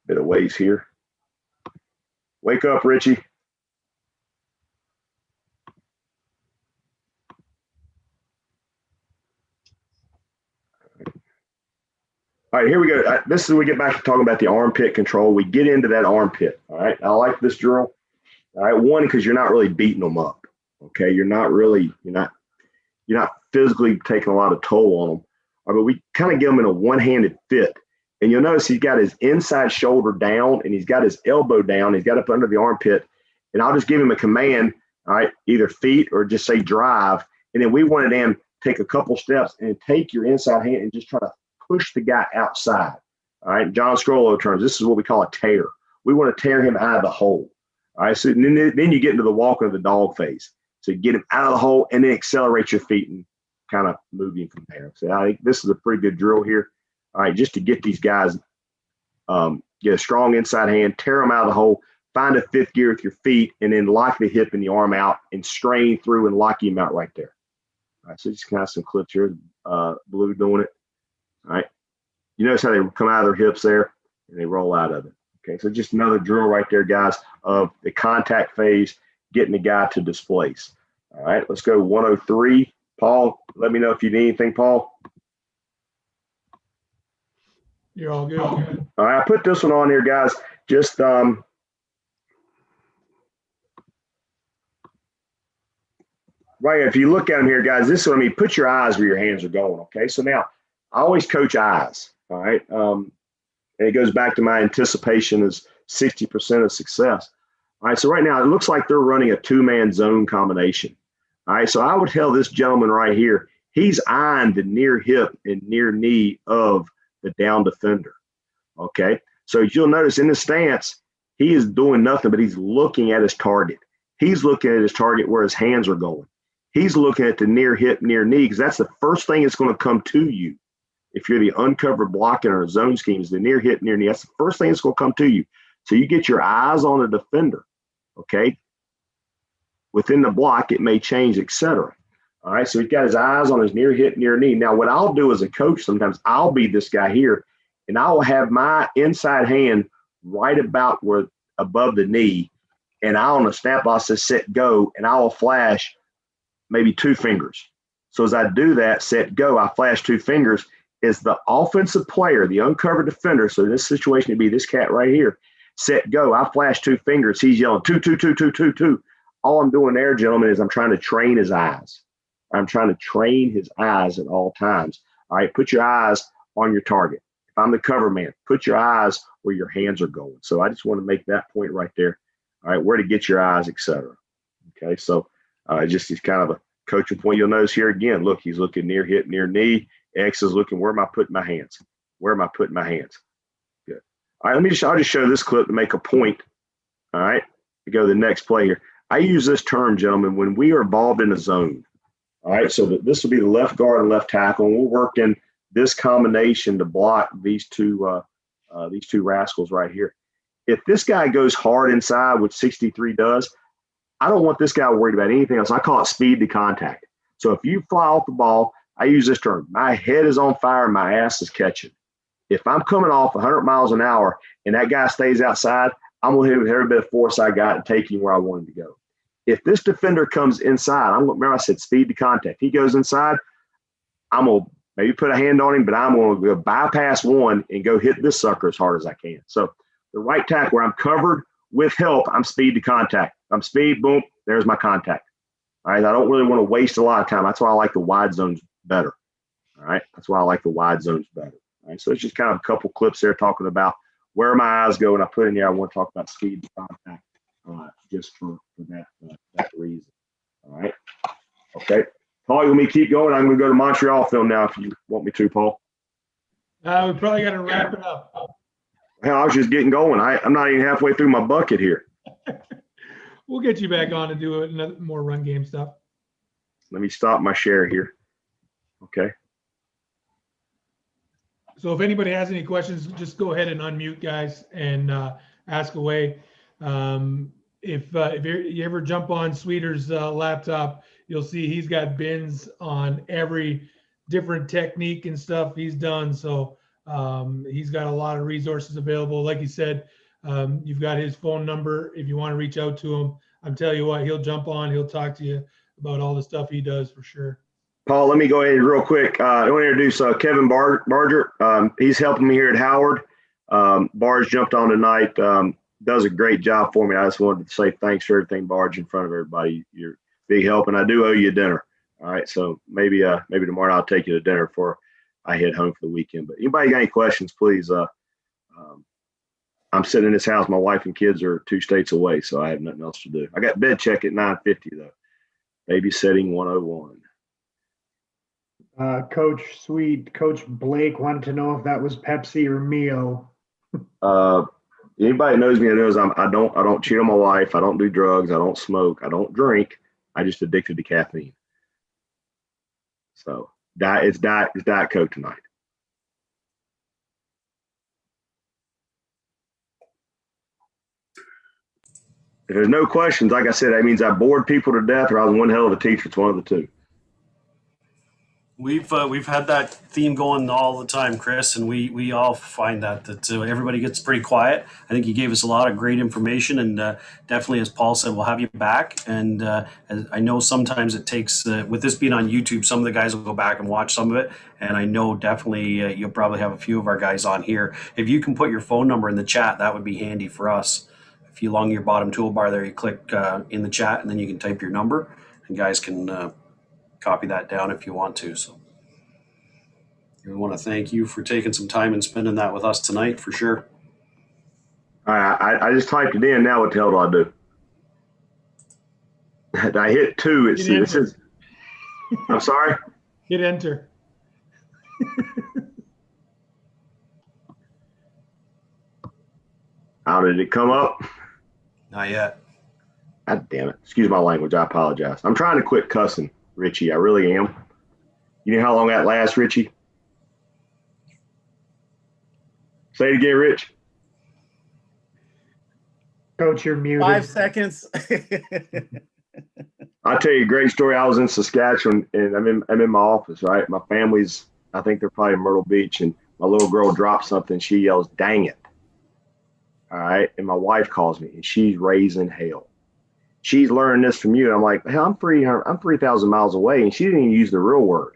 bit of ways here. Wake up, Richie. All right, here we go. This is when we get back to talking about the armpit control. We get into that armpit. All right, I like this drill. All right, one, because you're not really beating them up. Okay, you're not physically taking a lot of toll on them. All right, but we kind of get them in a one-handed fit. And you'll notice he's got his inside shoulder down and he's got his elbow down. He's got up under the armpit. And I'll just give him a command, all right, either feet or just say drive. And then we want to take a couple steps and take your inside hand and just try to push the guy outside. All right, John Scrollo terms, this is what we call a tear. We want to tear him out of the hole. All right, so then you get into the walk of the dog phase. So you get him out of the hole and then accelerate your feet and kind of move him from there. So I think this is a pretty good drill here. All right, just to get these guys, get a strong inside hand, tear them out of the hole, find a 5th gear with your feet, and then lock the hip and the arm out and strain through and lock him out right there. All right, so just kind of some clips here. Blue doing it. All right. You notice how they come out of their hips there and they roll out of it. Okay, so just another drill right there, guys, of the contact phase, getting the guy to displace. All right, let's go 103. Paul, let me know if you need anything, Paul. You're all good. All right, I put this one on here, guys. Just right. If you look at them here, guys, this is what I mean. Put your eyes where your hands are going. Okay, so now I always coach eyes. All right, and it goes back to my anticipation is 60% of success. All right, so right now it looks like they're running a two-man zone combination. All right, so I would tell this gentleman right here, he's eyeing the near hip and near knee of the down defender. Okay, so you'll notice in the stance, he is doing nothing, but he's looking at his target. He's looking at his target where his hands are going. He's looking at the near hip, near knee, because that's the first thing that's going to come to you. If you're the uncovered blocking or zone schemes, the near hip, near knee, that's the first thing that's going to come to you. So you get your eyes on the defender, okay? Within the block, it may change, etc. All right, so he's got his eyes on his near hip, near knee. Now, what I'll do as a coach, sometimes I'll be this guy here, and I will have my inside hand right about where above the knee, and I on the snap, I'll say set go, and I will flash maybe two fingers. So as I do that, set go, I flash two fingers. Is the offensive player, the uncovered defender, so this situation would be this cat right here, set go, I flash two fingers, he's yelling two, two, two, two, two, two. All I'm doing there, gentlemen, is I'm trying to train his eyes. I'm trying to train his eyes at all times. All right, put your eyes on your target. If I'm the cover man, put your eyes where your hands are going. So I just want to make that point right there. All right, where to get your eyes, etc. Okay, so just is kind of a coaching point. You'll notice here again, look, he's looking near hip, near knee. X is looking, where am I putting my hands? Where am I putting my hands? Good. All right, I'll just show this clip to make a point. All right, we go to the next play here. I use this term, gentlemen, when we are involved in a zone. All right, so this will be the left guard and left tackle, and we're working this combination to block these two rascals right here. If this guy goes hard inside, which 63 does, I don't want this guy worried about anything else. I call it speed to contact. So if you fly off the ball, I use this term, my head is on fire, my ass is catching. If I'm coming off 100 miles an hour and that guy stays outside, I'm going to hit with every bit of force I got and take him where I want him to go. If this defender comes inside, remember I said speed to contact. He goes inside, I'm going to maybe put a hand on him, but I'm going to go bypass one and go hit this sucker as hard as I can. So the right tackle where I'm covered with help, I'm speed to contact. I'm speed, boom, there's my contact. All right, I don't really want to waste a lot of time. That's why I like the wide zones better. All right, that's why I like the wide zones better. All right, so it's just kind of a couple clips there talking about where my eyes go, and I put in there I want to talk about speed to contact just for that reason. All right, okay. Paul, you want me to keep going? I'm going to go to Montreal film now if you want me to, Paul. We probably got to wrap it up. Hell, I was just getting going. I'm not even halfway through my bucket here. We'll get you back on to do another more run game stuff. Let me stop my share here. Okay. So if anybody has any questions, just go ahead and unmute, guys, and ask away. If you ever jump on Sweeter's laptop, you'll see he's got bins on every different technique and stuff he's done. So he's got a lot of resources available. Like he said, you've got his phone number. If you want to reach out to him, I'm telling you what, he'll jump on. He'll talk to you about all the stuff he does for sure. Paul, let me go ahead real quick. I want to introduce Kevin Barger. He's helping me here at Howard. Barge jumped on tonight. Does a great job for me. I just wanted to say thanks for everything, Barge, in front of everybody. You're a big help, and I do owe you a dinner. All right, so maybe tomorrow I'll take you to dinner before I head home for the weekend. But anybody got any questions, please. I'm sitting in this house. My wife and kids are 2 states away, so I have nothing else to do. I got bed check at 9:50 though. Babysitting 101. Coach Sweet, Coach Blake wanted to know if that was Pepsi or Mio. Anybody that knows me knows I don't cheat on my wife. I don't do drugs. I don't smoke. I don't drink. I just addicted to caffeine. So it's Diet Coke tonight. If there's no questions, like I said, that means I bored people to death or I was one hell of a teacher. It's one of the two. We've had that theme going all the time, Kris, and we all find that everybody gets pretty quiet. I think you gave us a lot of great information, and definitely, as Paul said, we'll have you back. And as I know sometimes it takes with this being on YouTube, some of the guys will go back and watch some of it, and I know definitely you'll probably have a few of our guys on here. If you can put your phone number in the chat, that would be handy for us. If you along your bottom toolbar there, you click in the chat, and then you can type your number, and guys can copy that down if you want to. So we want to thank you for taking some time and spending that with us tonight, for sure. All right, I just typed it in. Now what the hell do I do? I hit 2. It says, I'm sorry? Hit enter. How did it come up? Not yet. God damn it. Excuse my language. I apologize. I'm trying to quit cussing, Richie. I really am. You know how long that lasts, Richie? Say it again, Rich. Coach, you're muted. 5 seconds. I'll tell you a great story. I was in Saskatchewan, and I'm in my office, right? My family's, I think they're probably in Myrtle Beach, and my little girl drops something. She yells, "Dang it." All right. And my wife calls me, and she's raising hell. She's learning this from you. And I'm like, hell, I'm 3,000 miles away, and she didn't even use the real word.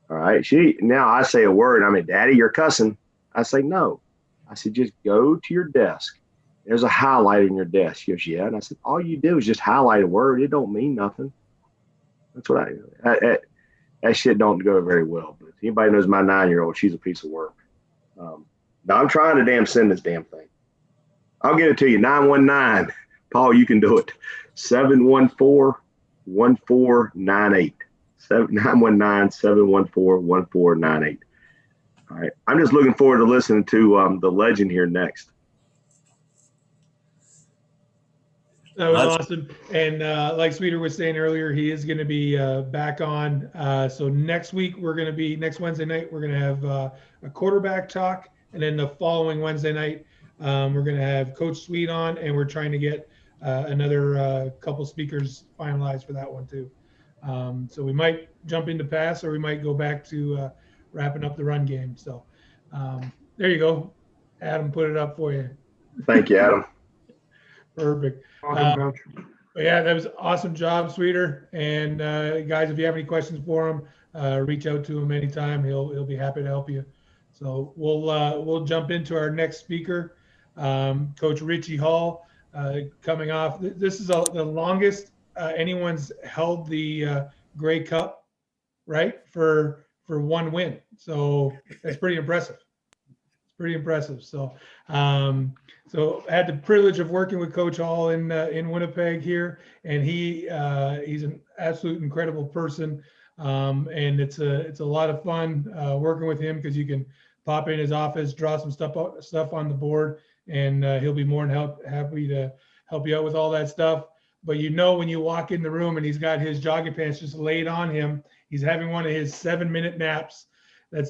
All right. Now I say a word. I mean, Daddy, you're cussing. I say, no. I said, just go to your desk. There's a highlight in your desk. She goes, yeah. And I said, all you do is just highlight a word. It don't mean nothing. That's what that shit don't go very well. But if anybody knows my 9-year-old, she's a piece of work. Now I'm trying to send this damn thing. I'll get it to you. 919. Paul, you can do it. 714-1498. 919-714-1498. All right. I'm just looking forward to listening to the legend here next. That was awesome. And like Sweeter was saying earlier, he is going to be back on. So next week, next Wednesday night, we're going to have a quarterback talk. And then the following Wednesday night, we're going to have Coach Sweet on, and we're trying to get another couple speakers finalized for that one too. So we might jump into pass, or we might go back to wrapping up the run game. So there you go. Adam put it up for you. Thank you, Adam. Perfect. Welcome, Coach. But yeah, that was an awesome job, Sweeter. And guys, if you have any questions for him, reach out to him anytime. He'll be happy to help you. So we'll jump into our next speaker, Coach Richie Hall, coming off. This is the longest anyone's held the Grey Cup, right? For one win. So that's pretty impressive. It's pretty impressive. So so I had the privilege of working with Coach Hall in Winnipeg here, and he's an absolute incredible person. And it's a lot of fun working with him, because you can pop in his office, draw some stuff on the board, and he'll be more than happy to help you out with all that stuff. But when you walk in the room and he's got his jogging pants just laid on him, he's having one of his 7-minute naps.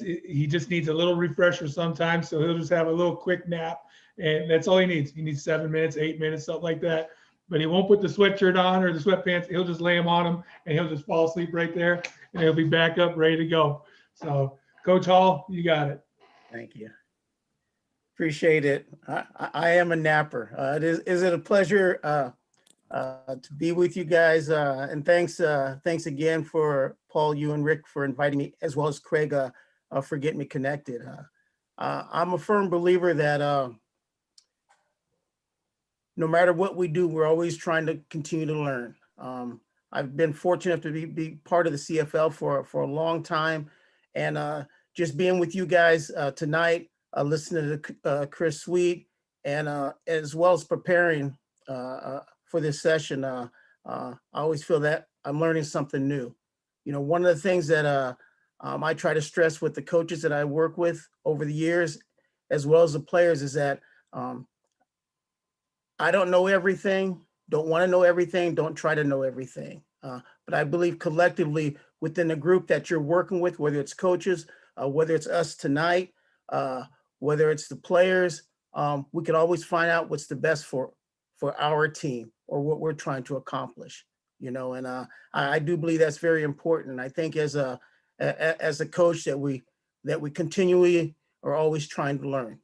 He just needs a little refresher sometimes, so he'll just have a little quick nap, and that's all he needs. He needs 7 minutes, 8 minutes, something like that. But he won't put the sweatshirt on or the sweatpants. He'll just lay them on him, and he'll just fall asleep right there, and he'll be back up, ready to go. So, Coach Hall, you got it. Thank you. Appreciate it. I am a napper. Is it a pleasure to be with you guys? And thanks again for Paul, you and Rick for inviting me, as well as Craig for getting me connected. I'm a firm believer that no matter what we do, we're always trying to continue to learn. I've been fortunate to be part of the CFL for a long time, and just being with you guys tonight, listening to Kris Sweet, and as well as preparing for this session, I always feel that I'm learning something new. One of the things that I try to stress with the coaches that I work with over the years, as well as the players, is that I don't know everything, don't want to know everything, don't try to know everything. But I believe collectively within the group that you're working with, whether it's coaches, whether it's us tonight, whether it's the players, we can always find out what's the best for our team or what we're trying to accomplish, and I do believe that's very important. I think as as a coach that we continually are always trying to learn.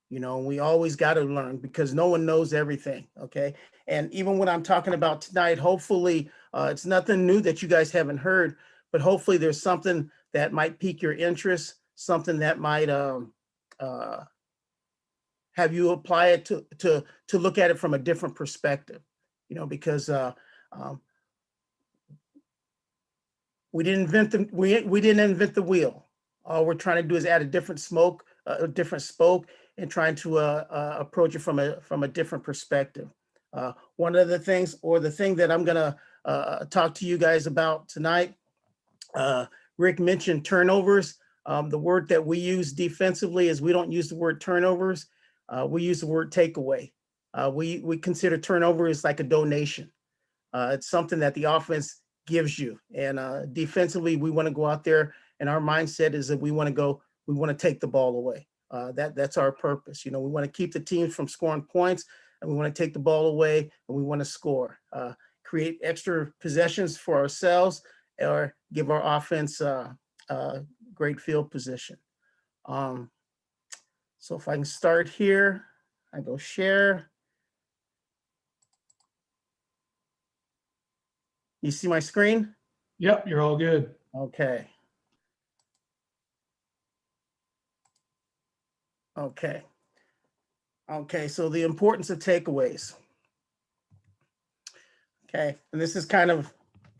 You know, we always got to learn because no one knows everything. Okay. And even when I'm talking about tonight, hopefully it's nothing new that you guys haven't heard, but hopefully there's something that might pique your interest, something that might have you apply it to look at it from a different perspective, you know, because we didn't invent the wheel. All we're trying to do is add a different spoke, and trying to approach it from a different perspective. One of the things, or the thing that I'm gonna talk to you guys about tonight, Rick mentioned turnovers. The word that we use defensively is we don't use the word turnovers. We use the word takeaway. We consider turnover as like a donation. It's something that the offense gives you. And defensively, we want to go out there, and our mindset is that we want to take the ball away. That's our purpose. You know, we want to keep the teams from scoring points, and we want to take the ball away, and we want to score, create extra possessions for ourselves, or give our offense great field position. So if I can start here, I go share. You see my screen? Yep, you're all good. Okay. Okay. Okay, so the importance of takeaways. Okay, and this is kind of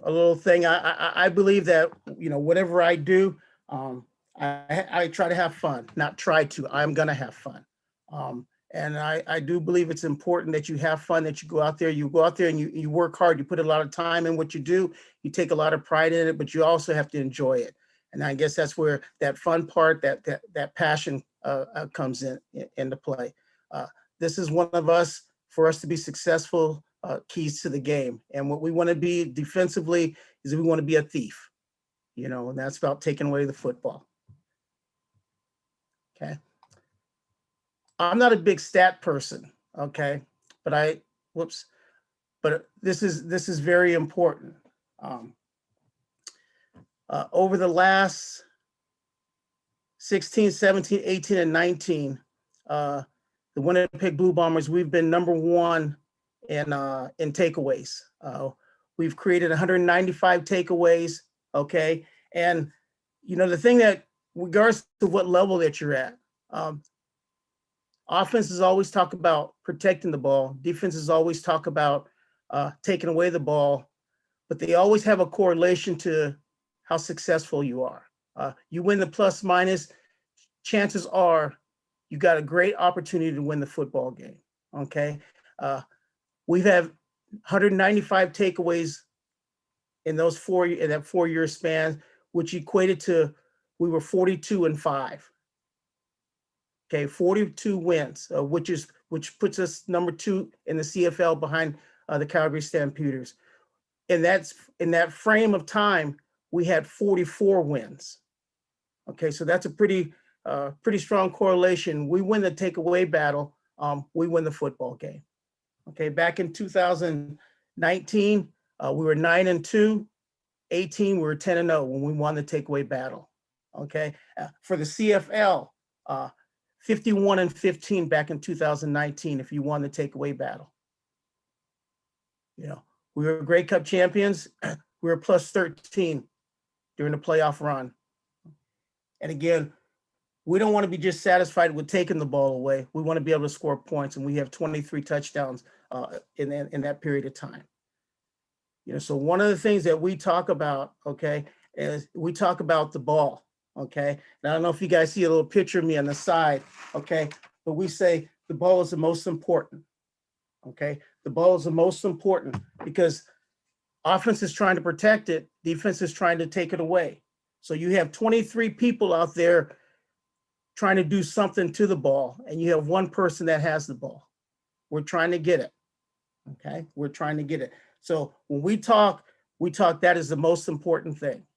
a little thing. I believe that, you know, whatever I do, I try to have fun, not try to, I'm gonna have fun. And I do believe it's important that you have fun, that you go out there and you work hard, you put a lot of time in what you do, you take a lot of pride in it, but you also have to enjoy it. And I guess that's where that fun part, that passion comes into play. This is one of us, for us to be successful, keys to the game. And what we want to be defensively is we want to be a thief, you know, and that's about taking away the football. Okay. I'm not a big stat person, okay, but this is very important. Over the last 16, 17, 18, and 19, the Winnipeg Blue Bombers, we've been #1 in takeaways. We've created 195 takeaways, okay? And, you know, the thing that, regardless of what level that you're at, offenses always talk about protecting the ball. Defenses always talk about taking away the ball, but they always have a correlation to how successful you are. You win the plus minus, chances are you got a great opportunity to win the football game, okay? We've had 195 takeaways in that 4-year span, which equated to, we were 42-5. Okay, 42 wins, which puts us #2 in the CFL behind the Calgary Stampeders. And that's in that frame of time, we had 44 wins. Okay, so that's a pretty strong correlation. We win the takeaway battle, we win the football game. Okay, back in 2019, we were 9-2. 18, we were 10-0 when we won the takeaway battle. Okay, for the CFL, 51-15 back in 2019 if you won the takeaway battle. You know, we were Grey Cup champions. We were +13 during the playoff run. And again, we don't want to be just satisfied with taking the ball away. We want to be able to score points, and we have 23 touchdowns in that period of time. You know, so one of the things that we talk about, okay, is we talk about the ball. Okay, and I don't know if you guys see a little picture of me on the side, okay, but we say the ball is the most important. Okay, the ball is the most important because offense is trying to protect it, defense is trying to take it away. So you have 23 people out there trying to do something to the ball, and you have one person that has the ball. We're trying to get it. Okay, we're trying to get it. So when we talk that is the most important thing.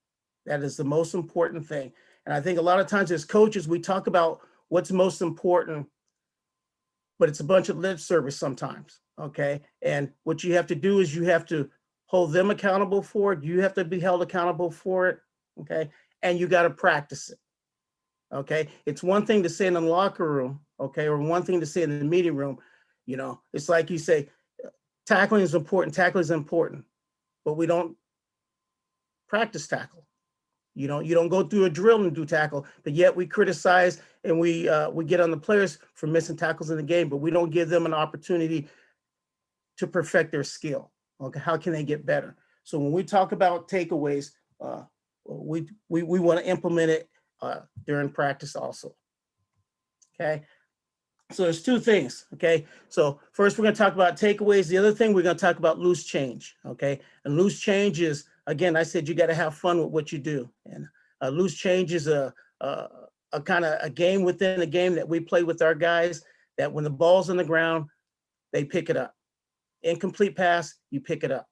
That is the most important thing. And I think a lot of times as coaches, we talk about what's most important, but it's a bunch of lip service sometimes, okay? And what you have to do is you have to hold them accountable for it. You have to be held accountable for it, okay? and you got to practice it. Okay. It's one thing to say in the locker room, okay, or one thing to say in the meeting room. You know, it's like you say, tackling is important, but we don't practice tackle. You don't go through a drill and do tackle, but yet we criticize and we get on the players for missing tackles in the game, but we don't give them an opportunity to perfect their skill. Okay, how can they get better? So when we talk about takeaways, we want to implement it during practice also. Okay, so there's two things. Okay, so first we're going to talk about takeaways. The other thing we're going to talk about loose change. Okay, and loose change is, again, I said you got to have fun with what you do, and loose change is a kind of a game within a game that we play with our guys. That when the ball's on the ground, they pick it up. Incomplete pass, you pick it up.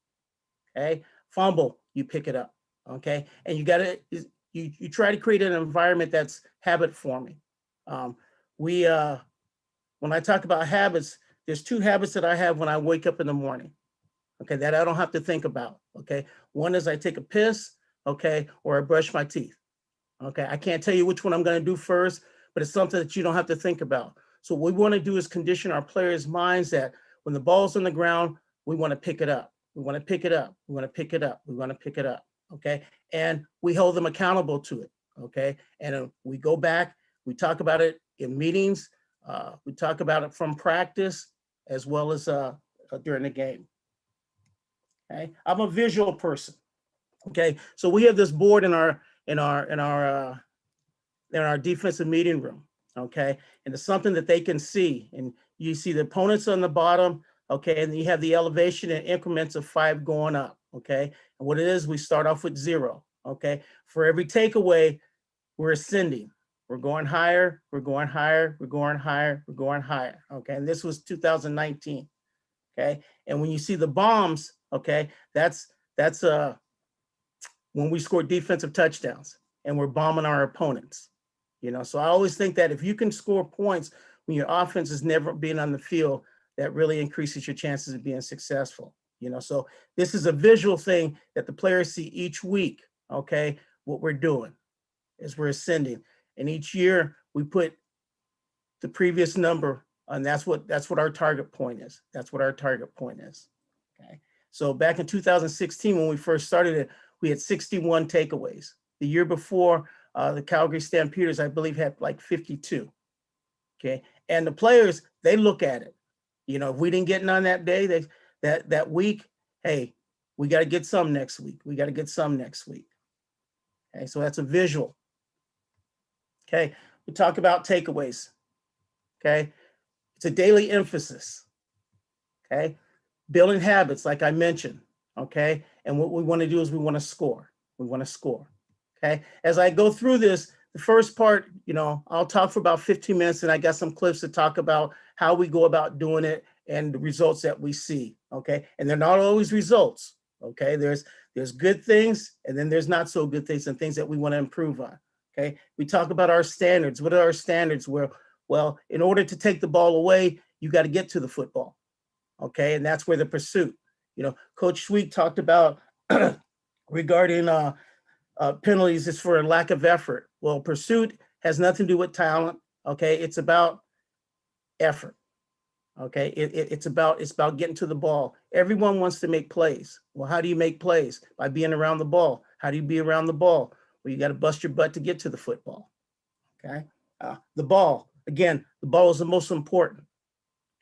Okay, fumble, you pick it up. Okay, and you got to you try to create an environment that's habit forming. When I talk about habits, there's two habits that I have when I wake up in the morning. Okay, that I don't have to think about. Okay, one is I take a piss. Okay, or I brush my teeth. Okay, I can't tell you which one I'm going to do first, but it's something that you don't have to think about. So what we want to do is condition our players' minds that when the ball's on the ground, we want to pick it up. We want to pick it up. We want to pick it up. We want to pick it up. Okay, and we hold them accountable to it. Okay, and we go back. We talk about it in meetings. We talk about it from practice as well as during the game. Okay, I'm a visual person. Okay, so we have this board in our defensive meeting room. Okay, and it's something that they can see, and you see the opponents on the bottom. Okay, and you have the elevation in increments of 5 going up. Okay, and what it is, we start off with 0. Okay, for every takeaway, we're ascending. We're going higher. We're going higher. We're going higher. We're going higher. Okay, and this was 2019. Okay, and when you see the bombs, okay, that's when we score defensive touchdowns and we're bombing our opponents. You know, so I always think that if you can score points when your offense is never being on the field, that really increases your chances of being successful. You know, so this is a visual thing that the players see each week. Okay, what we're doing is we're ascending, and each year we put the previous number, and that's what our target point is. That's what our target point is. Okay, so back in 2016 when we first started it, we had 61 takeaways. The year before, the Calgary Stampeders, I believe, had like 52. Okay, and the players, they look at it. You know, if we didn't get none that day, that week, hey, we got to get some next week. We got to get some next week. Okay, so that's a visual. Okay, we talk about takeaways. Okay, it's a daily emphasis. Okay, building habits, like I mentioned. Okay, and what we want to do is we want to score. We want to score. Okay, as I go through this, the first part, you know, I'll talk for about 15 minutes, and I got some clips to talk about how we go about doing it and the results that we see. Okay, and they're not always results. Okay, there's good things, and then there's not so good things and things that we want to improve on. Okay, we talk about our standards. What are our standards? Well, in order to take the ball away, you got to get to the football. Okay, and that's where the pursuit. You know, Coach Sweet talked about regarding penalties is for a lack of effort. Well, pursuit has nothing to do with talent. Okay, it's about effort. Okay, it's about getting to the ball. Everyone wants to make plays. Well, how do you make plays? By being around the ball. How do you be around the ball? Well, you got to bust your butt to get to the football. Okay, the ball, again, the ball is the most important.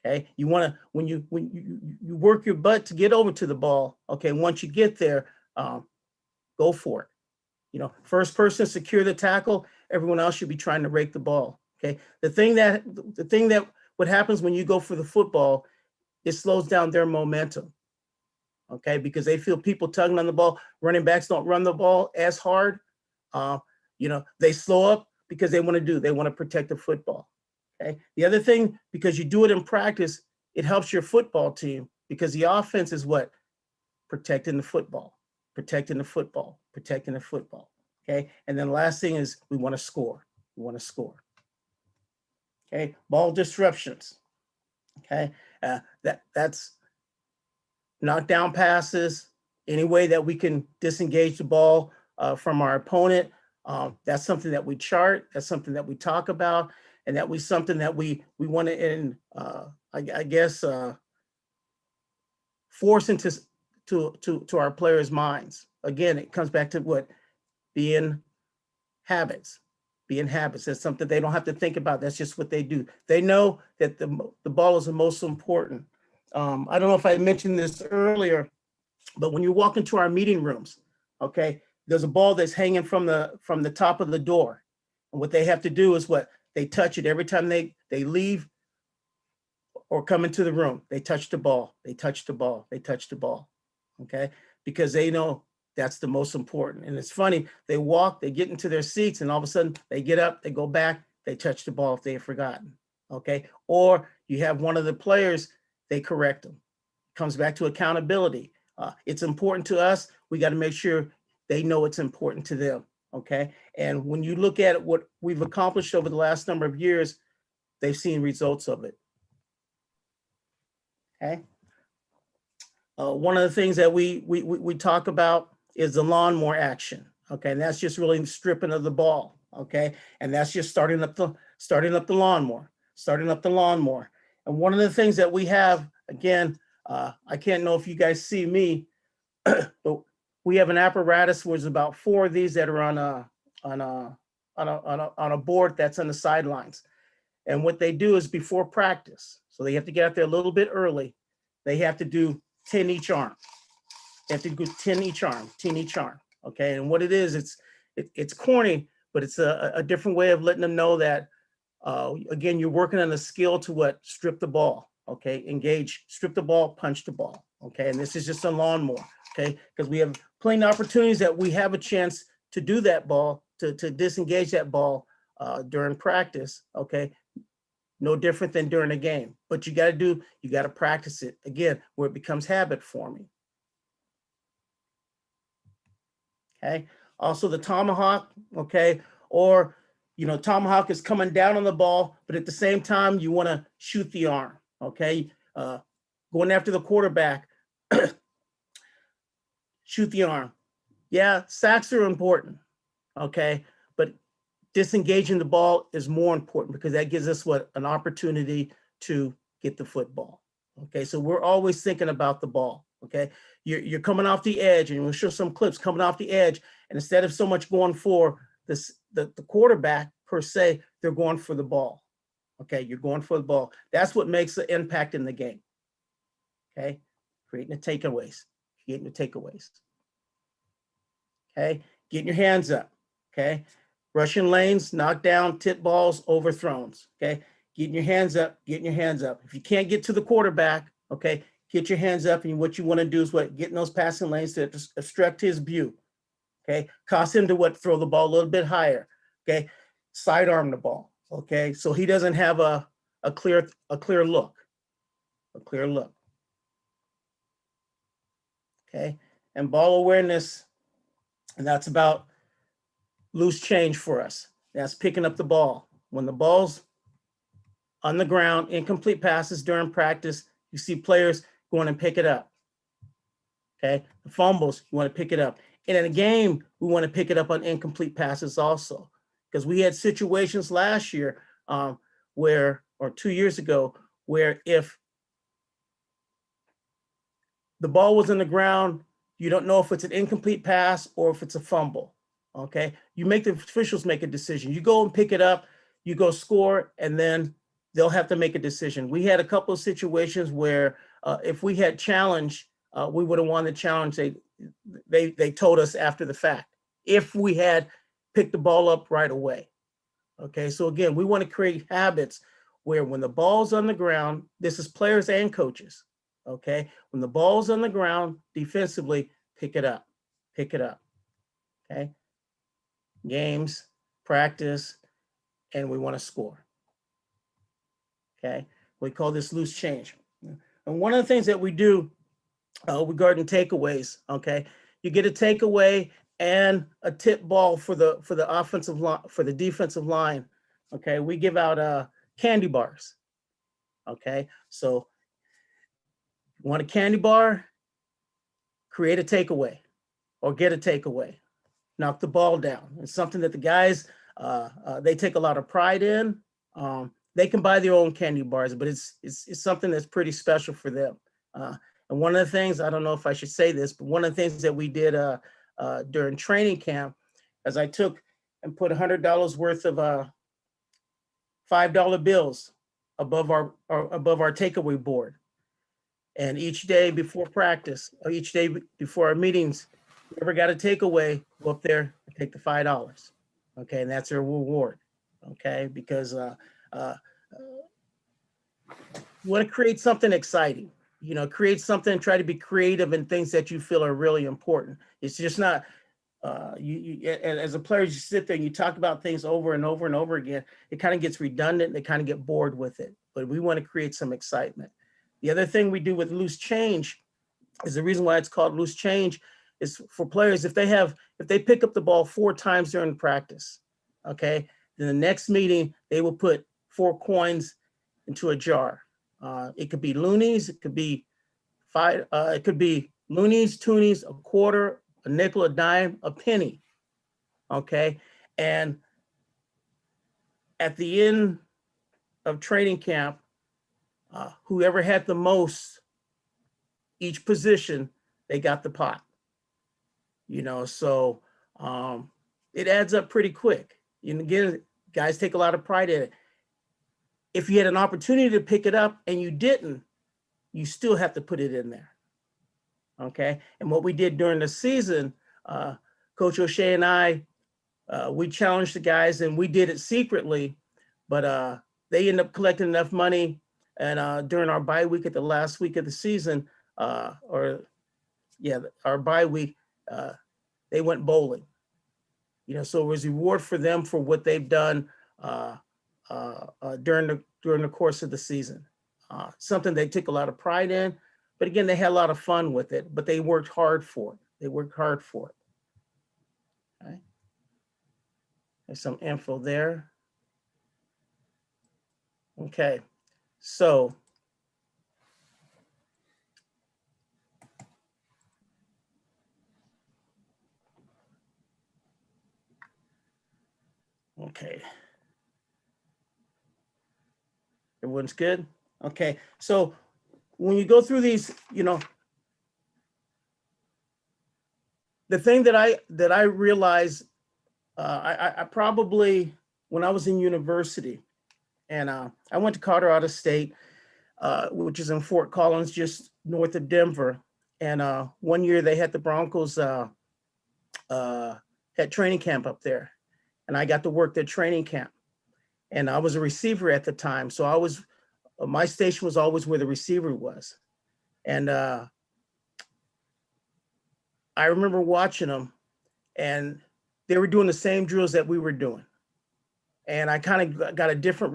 Okay, you want to when you work your butt to get over to the ball. Okay, once you get there, go for it. You know, first person secure the tackle. Everyone else should be trying to rake the ball. Okay, the thing that what happens when you go for the football, it slows down their momentum. Okay, because they feel people tugging on the ball. Running backs don't run the ball as hard. You know, they slow up because they want to protect the football. Okay. The other thing, because you do it in practice, it helps your football team because the offense is what? Protecting the football, protecting the football, protecting the football. Okay. And then the last thing is we want to score. We want to score. Okay. Ball disruptions. Okay. That's knockdown passes, any way that we can disengage the ball from our opponent. That's something that we chart. That's something that we talk about, and that was something that we want to, I guess, force into to our players' minds. Again, it comes back to what? Being habits. Being habits. That's something they don't have to think about. That's just what they do. They know that the ball is the most important. I don't know if I mentioned this earlier, but when you walk into our meeting rooms, okay, there's a ball that's hanging from the top of the door. And what they have to do is what? They touch it every time they leave or come into the room. They touch the ball. They touch the ball. They touch the ball. Okay, because they know that's the most important. And it's funny, they walk, they get into their seats, and all of a sudden they get up, they go back, they touch the ball if they have forgotten. Okay, or you have one of the players, they correct them. Comes back to accountability. It's important to us. We got to make sure they know it's important to them. Okay, and when you look at what we've accomplished over the last number of years, they've seen results of it. Okay. One of the things that we talk about is the lawnmower action. Okay, and that's just really stripping of the ball. Okay, and that's just starting up the lawnmower, And one of the things that we have, again, I can't know if you guys see me, but we have an apparatus where there's about 4 of these that are on a board that's on the sidelines. And what they do is before practice, so they have to get out there a little bit early. They have to do 10 each arm. They have to do 10 each arm. Okay, and what it is, it's corny, but it's a different way of letting them know that, again, you're working on the skill to what? Strip the ball. Okay, engage, strip the ball, punch the ball. Okay, and this is just a lawnmower. Okay, because we have plenty of opportunities that we have a chance to do that ball, to disengage that ball during practice. Okay, no different than during a game, but you got to practice it again where it becomes habit forming. Okay, also the tomahawk. Okay, or tomahawk is coming down on the ball, but at the same time you want to shoot the arm. Okay, going after the quarterback, shoot the arm. Yeah, sacks are important. Okay, but disengaging the ball is more important because that gives us an opportunity to get the football. Okay, so we're always thinking about the ball. Okay, you're coming off the edge, and we'll show some clips coming off the edge, and instead of so much going for the quarterback per se, they're going for the ball. Okay, you're going for the ball. That's what makes the impact in the game. Okay, creating the takeaways. Okay, getting your hands up. Okay, rushing lanes, knockdown, tip balls, overthrows. Okay, getting your hands up. If you can't get to the quarterback, okay, get your hands up, and what you want to do is get in those passing lanes to obstruct his view. Okay, cause him to throw the ball a little bit higher. Okay, sidearm the ball. Okay, so he doesn't have a clear look. Okay, and ball awareness, and that's about loose change for us. That's picking up the ball. When the ball's on the ground, incomplete passes during practice, you see players going and pick it up. Okay, the fumbles, you want to pick it up. And in a game, we want to pick it up on incomplete passes also, because we had situations last year or 2 years ago, where if the ball was on the ground, you don't know if it's an incomplete pass or if it's a fumble. Okay, the officials make a decision. You go and pick it up, you go score, and then they'll have to make a decision. We had a couple of situations where if we had challenged, we would have won the challenge. They told us after the fact if we had picked the ball up right away. Okay, so again, we want to create habits where when the ball's on the ground, this is players and coaches. Okay, when the ball's on the ground defensively, pick it up. Okay, games, practice, and we want to score. Okay, we call this loose change. And one of the things that we do regarding takeaways, okay, you get a takeaway and a tip ball for the offensive line, for the defensive line. Okay, we give out candy bars. Okay, so you want a candy bar, create a takeaway or get a takeaway. knock the ball down. It's something that the guys, they take a lot of pride in. They can buy their own candy bars, but it's something that's pretty special for them. And one of the things, I don't know if I should say this, but one of the things that we did during training camp, as I took and put $100 worth of $5 bills above our takeaway board. And each day before practice, or each day before our meetings, whoever got a takeaway, go up there and take the $5. Okay, and that's their reward. Okay, because you want to create something exciting. You know, create something, try to be creative in things that you feel are really important. It's just not, as a player, you sit there and you talk about things over and over and over again. It kind of gets redundant. They kind of get bored with it, but we want to create some excitement. The other thing we do with loose change is the reason why it's called loose change is for players, if they pick up the ball 4 times during practice, okay, then the next meeting, they will put 4 coins into a jar. It could be loonies, it could be loonies, toonies, a quarter, a nickel, a dime, a penny. Okay. And at the end of training camp, whoever had the most, each position, they got the pot. You know, so it adds up pretty quick. And again, guys take a lot of pride in it. If you had an opportunity to pick it up and you didn't, you still have to put it in there. Okay. And what we did during the season, Coach O'Shea and I, we challenged the guys and we did it secretly, but they ended up collecting enough money. And during our bye week at the last week of the season, our bye week, they went bowling. You know, so it was a reward for them for what they've done during the course of the season. Something they took a lot of pride in, but again, they had a lot of fun with it, but they worked hard for it. Okay. There's some info there. Okay, so okay. Everyone's good? Okay, so when you go through these, you know, the thing that I realized, I probably, when I was in university, and I went to Colorado State, which is in Fort Collins, just north of Denver. And one year they had the Broncos had training camp up there. And I got to work their training camp. And I was a receiver at the time. So my station was always where the receiver was. And I remember watching them and they were doing the same drills that we were doing. And I kind of got a different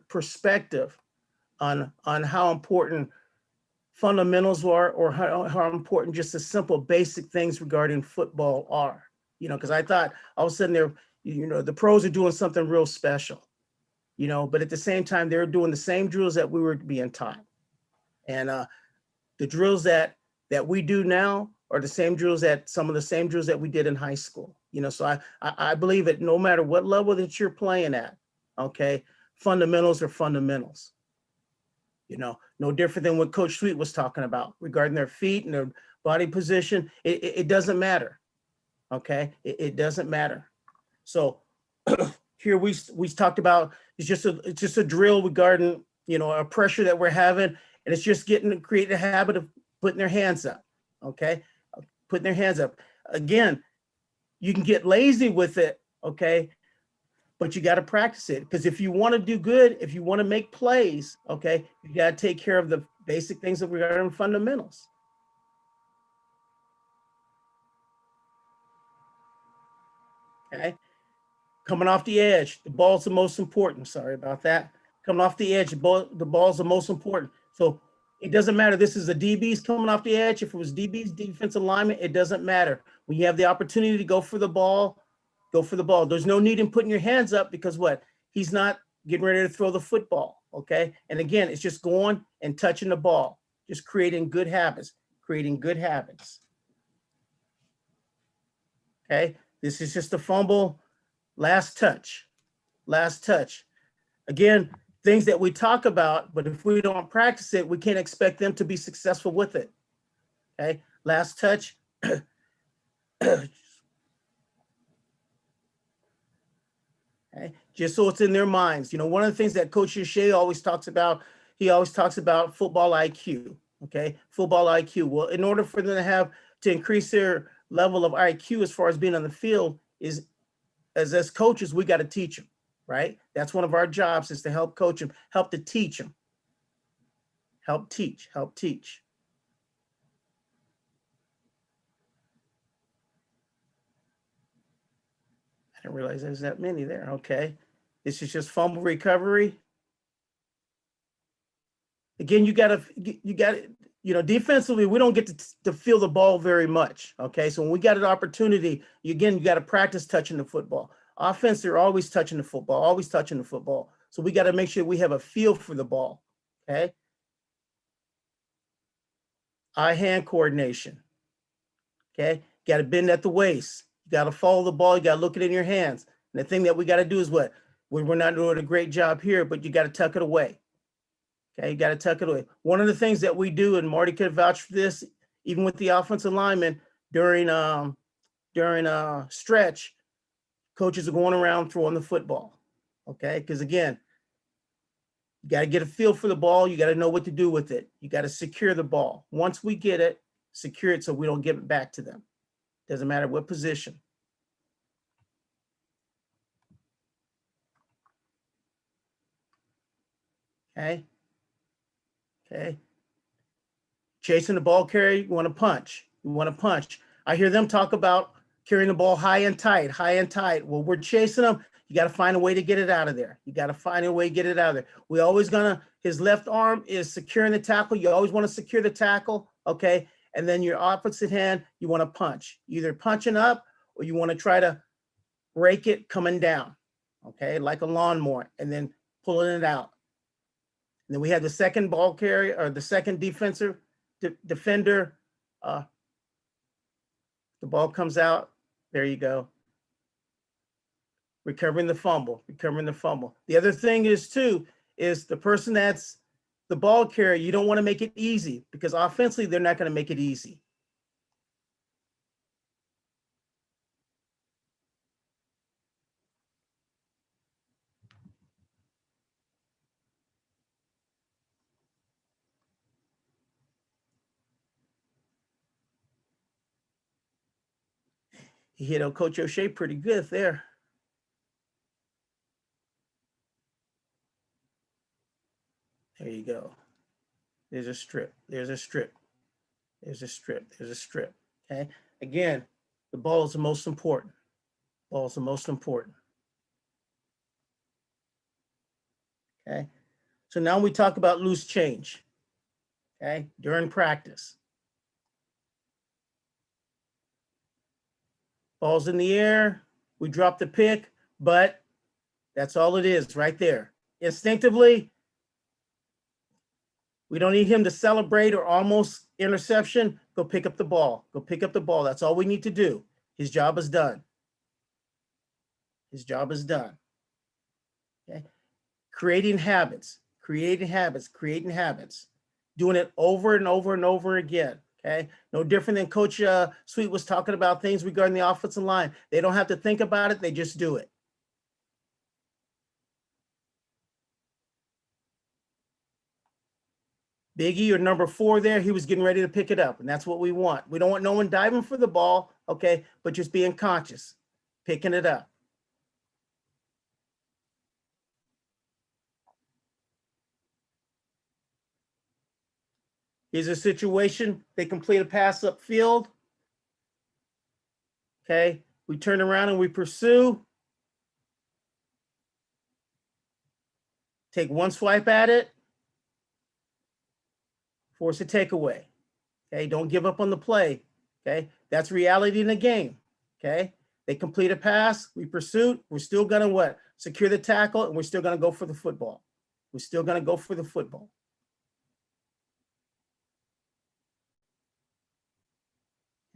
perspective on how important fundamentals are, or how important just the simple basic things regarding football are. You know, because I thought all of a sudden the pros are doing something real special, you know, but at the same time, they're doing the same drills that we were being taught. And the drills that we do now are some of the same drills that we did in high school. You know, so I believe that no matter what level that you're playing at, okay, fundamentals are fundamentals. You know, no different than what Coach Sweet was talking about regarding their feet and their body position. It doesn't matter. Okay, it doesn't matter. So here we talked about it's just a drill regarding, you know, a pressure that we're having, and it's just create a habit of putting their hands up. Okay, putting their hands up. Again, you can get lazy with it. Okay, but you got to practice it, because if you want to do good, if you want to make plays, okay, you got to take care of the basic things that regarding fundamentals. Okay, coming off the edge, the ball's the most important. Sorry about that. Coming off the edge, the ball's the most important. So it doesn't matter. This is the DBs coming off the edge. If it was DBs, defensive lineman, it doesn't matter. When you have the opportunity to go for the ball, go for the ball. There's no need in putting your hands up, because what? He's not getting ready to throw the football. Okay. And again, it's just going and touching the ball, just creating good habits. Okay, this is just a fumble, last touch, last touch. Again, things that we talk about, but if we don't practice it, we can't expect them to be successful with it. Okay, last touch. Okay, just so it's in their minds. You know, one of the things that Coach Shea always talks about, he always talks about football IQ. Okay, football IQ. Well, in order for them to increase their level of IQ as far as being on the field, is as coaches, we got to teach them, right? That's one of our jobs, is to help coach them, help to teach them. Help teach, help teach. I didn't realize there's that many there. Okay. This is just fumble recovery. Again, you got to, you know, defensively, we don't get to feel the ball very much. Okay. So when we got an opportunity, you got to practice touching the football. Offense, they're always touching the football, always touching the football. So we got to make sure we have a feel for the ball. Okay. Eye-hand coordination. Okay. Got to bend at the waist. You got to follow the ball. You got to look it in your hands. And the thing that we got to do is what? We're not doing a great job here, but you got to tuck it away. Okay, you got to tuck it away. One of the things that we do, and Marty could vouch for this, even with the offensive linemen during stretch, coaches are going around throwing the football. Okay, because again, you got to get a feel for the ball. You got to know what to do with it. You got to secure the ball. Once we get it, secure it so we don't give it back to them. Doesn't matter what position. Okay. Okay. Chasing the ball carrier, you want to punch. You want to punch. I hear them talk about carrying the ball high and tight, high and tight. Well, we're chasing them. You got to find a way to get it out of there. You got to find a way to get it out of there. We always his left arm is securing the tackle. You always want to secure the tackle. Okay. And then your opposite hand, you want to punch. Either punching up or you want to try to rake it coming down. Okay. Like a lawnmower, and then pulling it out. And then we have the second ball carrier, or the second defender. The ball comes out. There you go. Recovering the fumble. The other thing is the person that's the ball carrier, you don't want to make it easy, because offensively, they're not going to make it easy. He hit Coach O'Shea pretty good there. There you go. There's a strip. There's a strip. There's a strip. There's a strip. Okay. Again, the ball is the most important. Ball is the most important. Okay. So now we talk about loose change. Okay. During practice. Ball's in the air. We drop the pick, but that's all it is right there. Instinctively, we don't need him to celebrate or almost interception. Go pick up the ball. Go pick up the ball. That's all we need to do. His job is done. His job is done. Okay. Creating habits. Doing it over and over and over again. Okay. No different than Coach Sweet was talking about things regarding the offensive line. They don't have to think about it. They just do it. Biggie, or number 4 there, he was getting ready to pick it up, and that's what we want. We don't want no one diving for the ball, okay, but just being conscious, picking it up. Here's a situation, they complete a pass upfield. Okay, we turn around and we pursue. Take one swipe at it. Force a takeaway. Okay, don't give up on the play. Okay, that's reality in the game. Okay, they complete a pass, we pursue, we're still gonna what? Secure the tackle, and we're still gonna go for the football. We're still gonna go for the football.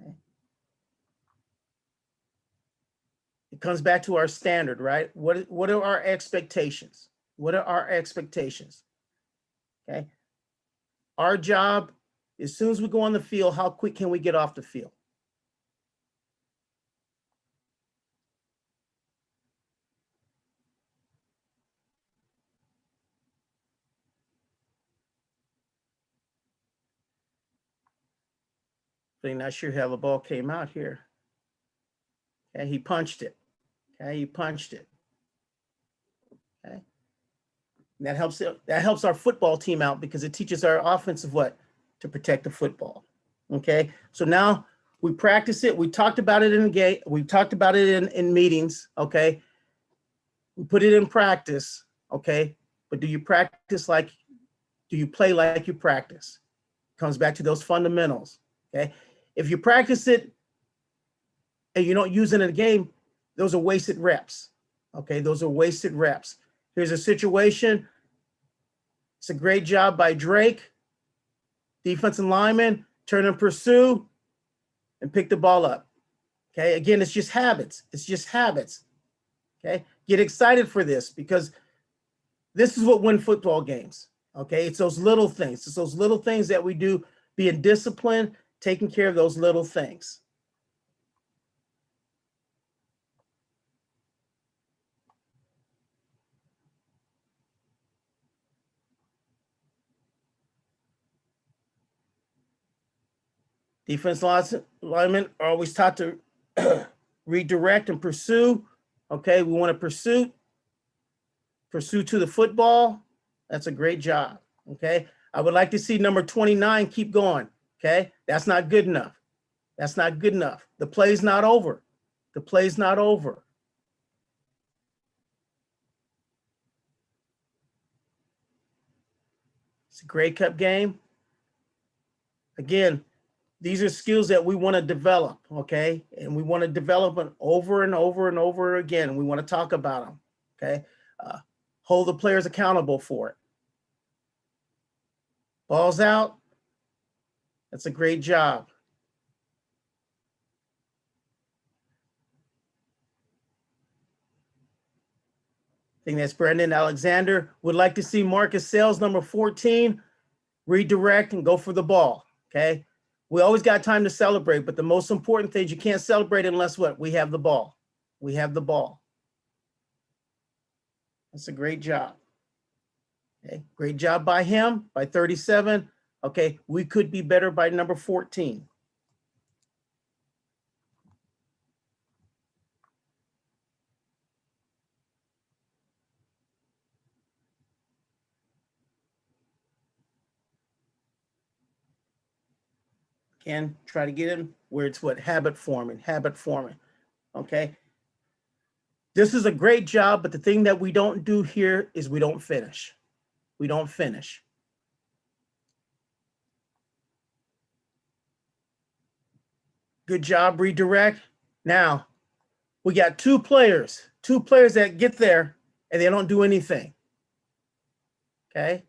Okay. comes back to our standard, right? What are our expectations? What are our expectations? Okay. Our job, as soon as we go on the field, how quick can we get off the field? I'm not sure how the ball came out here. Okay, he punched it. Okay, he punched it. Okay. And that helps our football team out because it teaches our offensive what? To protect the football. Okay. So now we practice it. We talked about it in the game. We talked about it in meetings. Okay. We put it in practice. Okay. But do you play like you practice? Comes back to those fundamentals. Okay. If you practice it and you don't use it in a game, those are wasted reps. Okay. Those are wasted reps. Here's a situation. It's a great job by Drake, defensive lineman, turn and pursue and pick the ball up. Okay. Again, it's just habits. It's just habits. Okay. Get excited for this because this is what wins football games. Okay. It's those little things. It's those little things that we do, being disciplined, taking care of those little things. Defense linemen are always taught to redirect and pursue. Okay, we want to pursue to the football. That's a great job. Okay, I would like to see number 29 keep going. Okay, that's not good enough. That's not good enough. The play's not over. The play's not over. It's a Grey Cup game. Again, these are skills that we want to develop, okay? And we want to develop them over and over and over again. And we want to talk about them, okay? Hold the players accountable for it. Ball's out. That's a great job. I think that's Brandon Alexander. Would like to see Marcus Sales, number 14, redirect and go for the ball, okay? We always got time to celebrate, but the most important thing is you can't celebrate unless what? We have the ball. We have the ball. That's a great job. Okay, great job by him, by 37. Okay, we could be better by number 14. Again, try to get in where it's what? Habit forming. Okay. This is a great job, but the thing that we don't do here is we don't finish. We don't finish. Good job, redirect. Now, we got two players that get there and they don't do anything. Okay.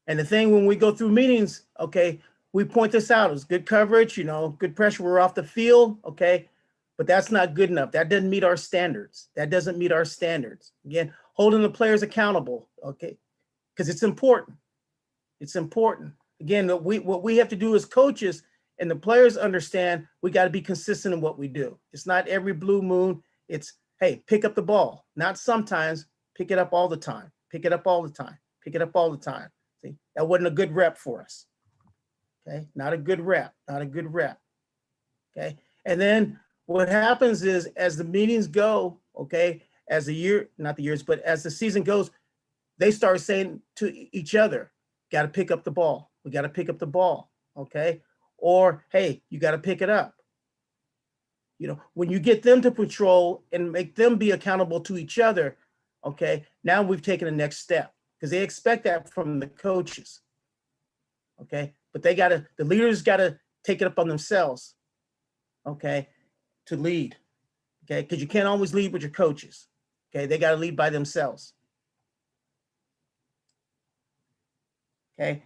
And the thing when we go through meetings, okay, we point this out. It's good coverage, good pressure. We're off the field, okay? But that's not good enough. That doesn't meet our standards. That doesn't meet our standards. Again, holding the players accountable, okay? Because it's important. It's important. Again, what we have to do as coaches and the players understand, we got to be consistent in what we do. It's not every blue moon. It's, hey, pick up the ball. Not sometimes, pick it up all the time. Pick it up all the time. Pick it up all the time. See, that wasn't a good rep for us. Okay, not a good rep, not a good rep. Okay, and then what happens is as the meetings go, okay, as the year, not the years, but as the season goes, they start saying to each other, got to pick up the ball. We got to pick up the ball, okay? Or, hey, you got to pick it up. When you get them to patrol and make them be accountable to each other, okay, now we've taken the next step because they expect that from the coaches, okay? But the leaders got to take it up on themselves, okay, to lead, okay? Because you can't always lead with your coaches, okay? They got to lead by themselves, okay?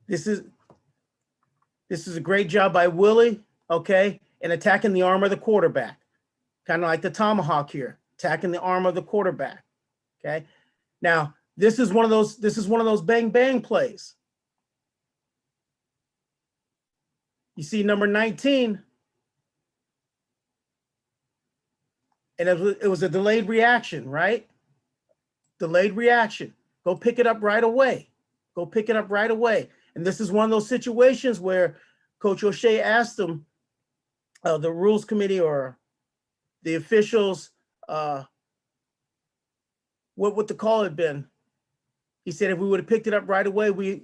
This is a great job by Willie, okay? and attacking the arm of the quarterback, kind of like the tomahawk here, attacking the arm of the quarterback. Okay. Now, this is one of those bang bang plays. You see number 19, and it was a delayed reaction, right? Delayed reaction. Go pick it up right away. Go pick it up right away. And this is one of those situations where Coach O'Shea asked them, the rules committee or the officials, what would the call have been? He said if we would have picked it up right away, we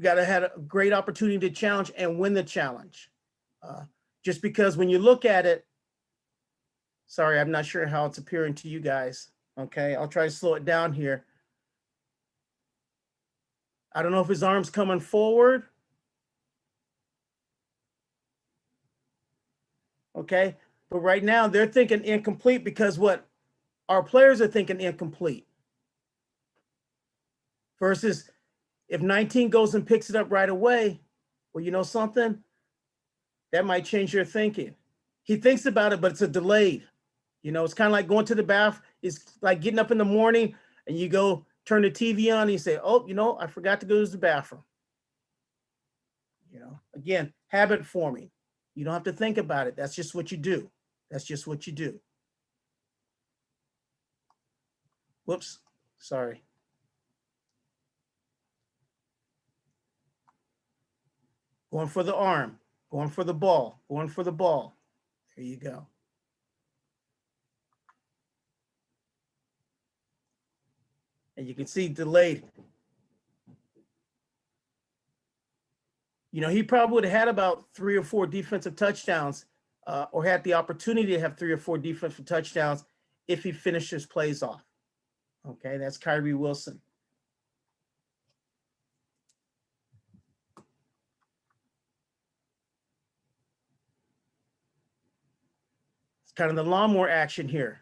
got to have a great opportunity to challenge and win the challenge. Just because when you look at it, sorry, I'm not sure how it's appearing to you guys. Okay, I'll try to slow it down here. I don't know if his arm's coming forward. Okay, but right now they're thinking incomplete because what our players are thinking incomplete. Versus if 19 goes and picks it up right away, well, you know something? That might change your thinking. He thinks about it, but it's a delayed. You know, it's kind of like going to the bath. It's like getting up in the morning and you go turn the TV on and you say, oh, you know, I forgot to go to the bathroom. You know, again, habit forming. You don't have to think about it. That's just what you do. That's just what you do. Whoops, sorry. Going for the arm, going for the ball, going for the ball. There you go. And you can see delayed. You know, he probably would have had about 3 or 4 defensive touchdowns or had the opportunity to have 3 or 4 defensive touchdowns if he finished his plays off. Okay, that's Kyrie Wilson. It's kind of the lawnmower action here.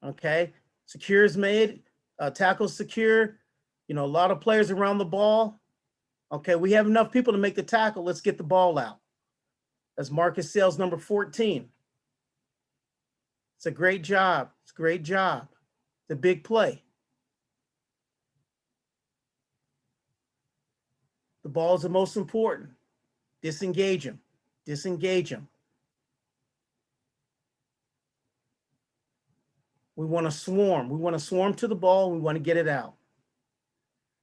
Okay, secure is made, tackle secure. You know, a lot of players around the ball. Okay, we have enough people to make the tackle. Let's get the ball out. That's Marcus Sales, number 14. It's a great job. It's a great job. It's a big play. The ball is the most important. Disengage him. Disengage him. We want to swarm. We want to swarm to the ball. We want to get it out.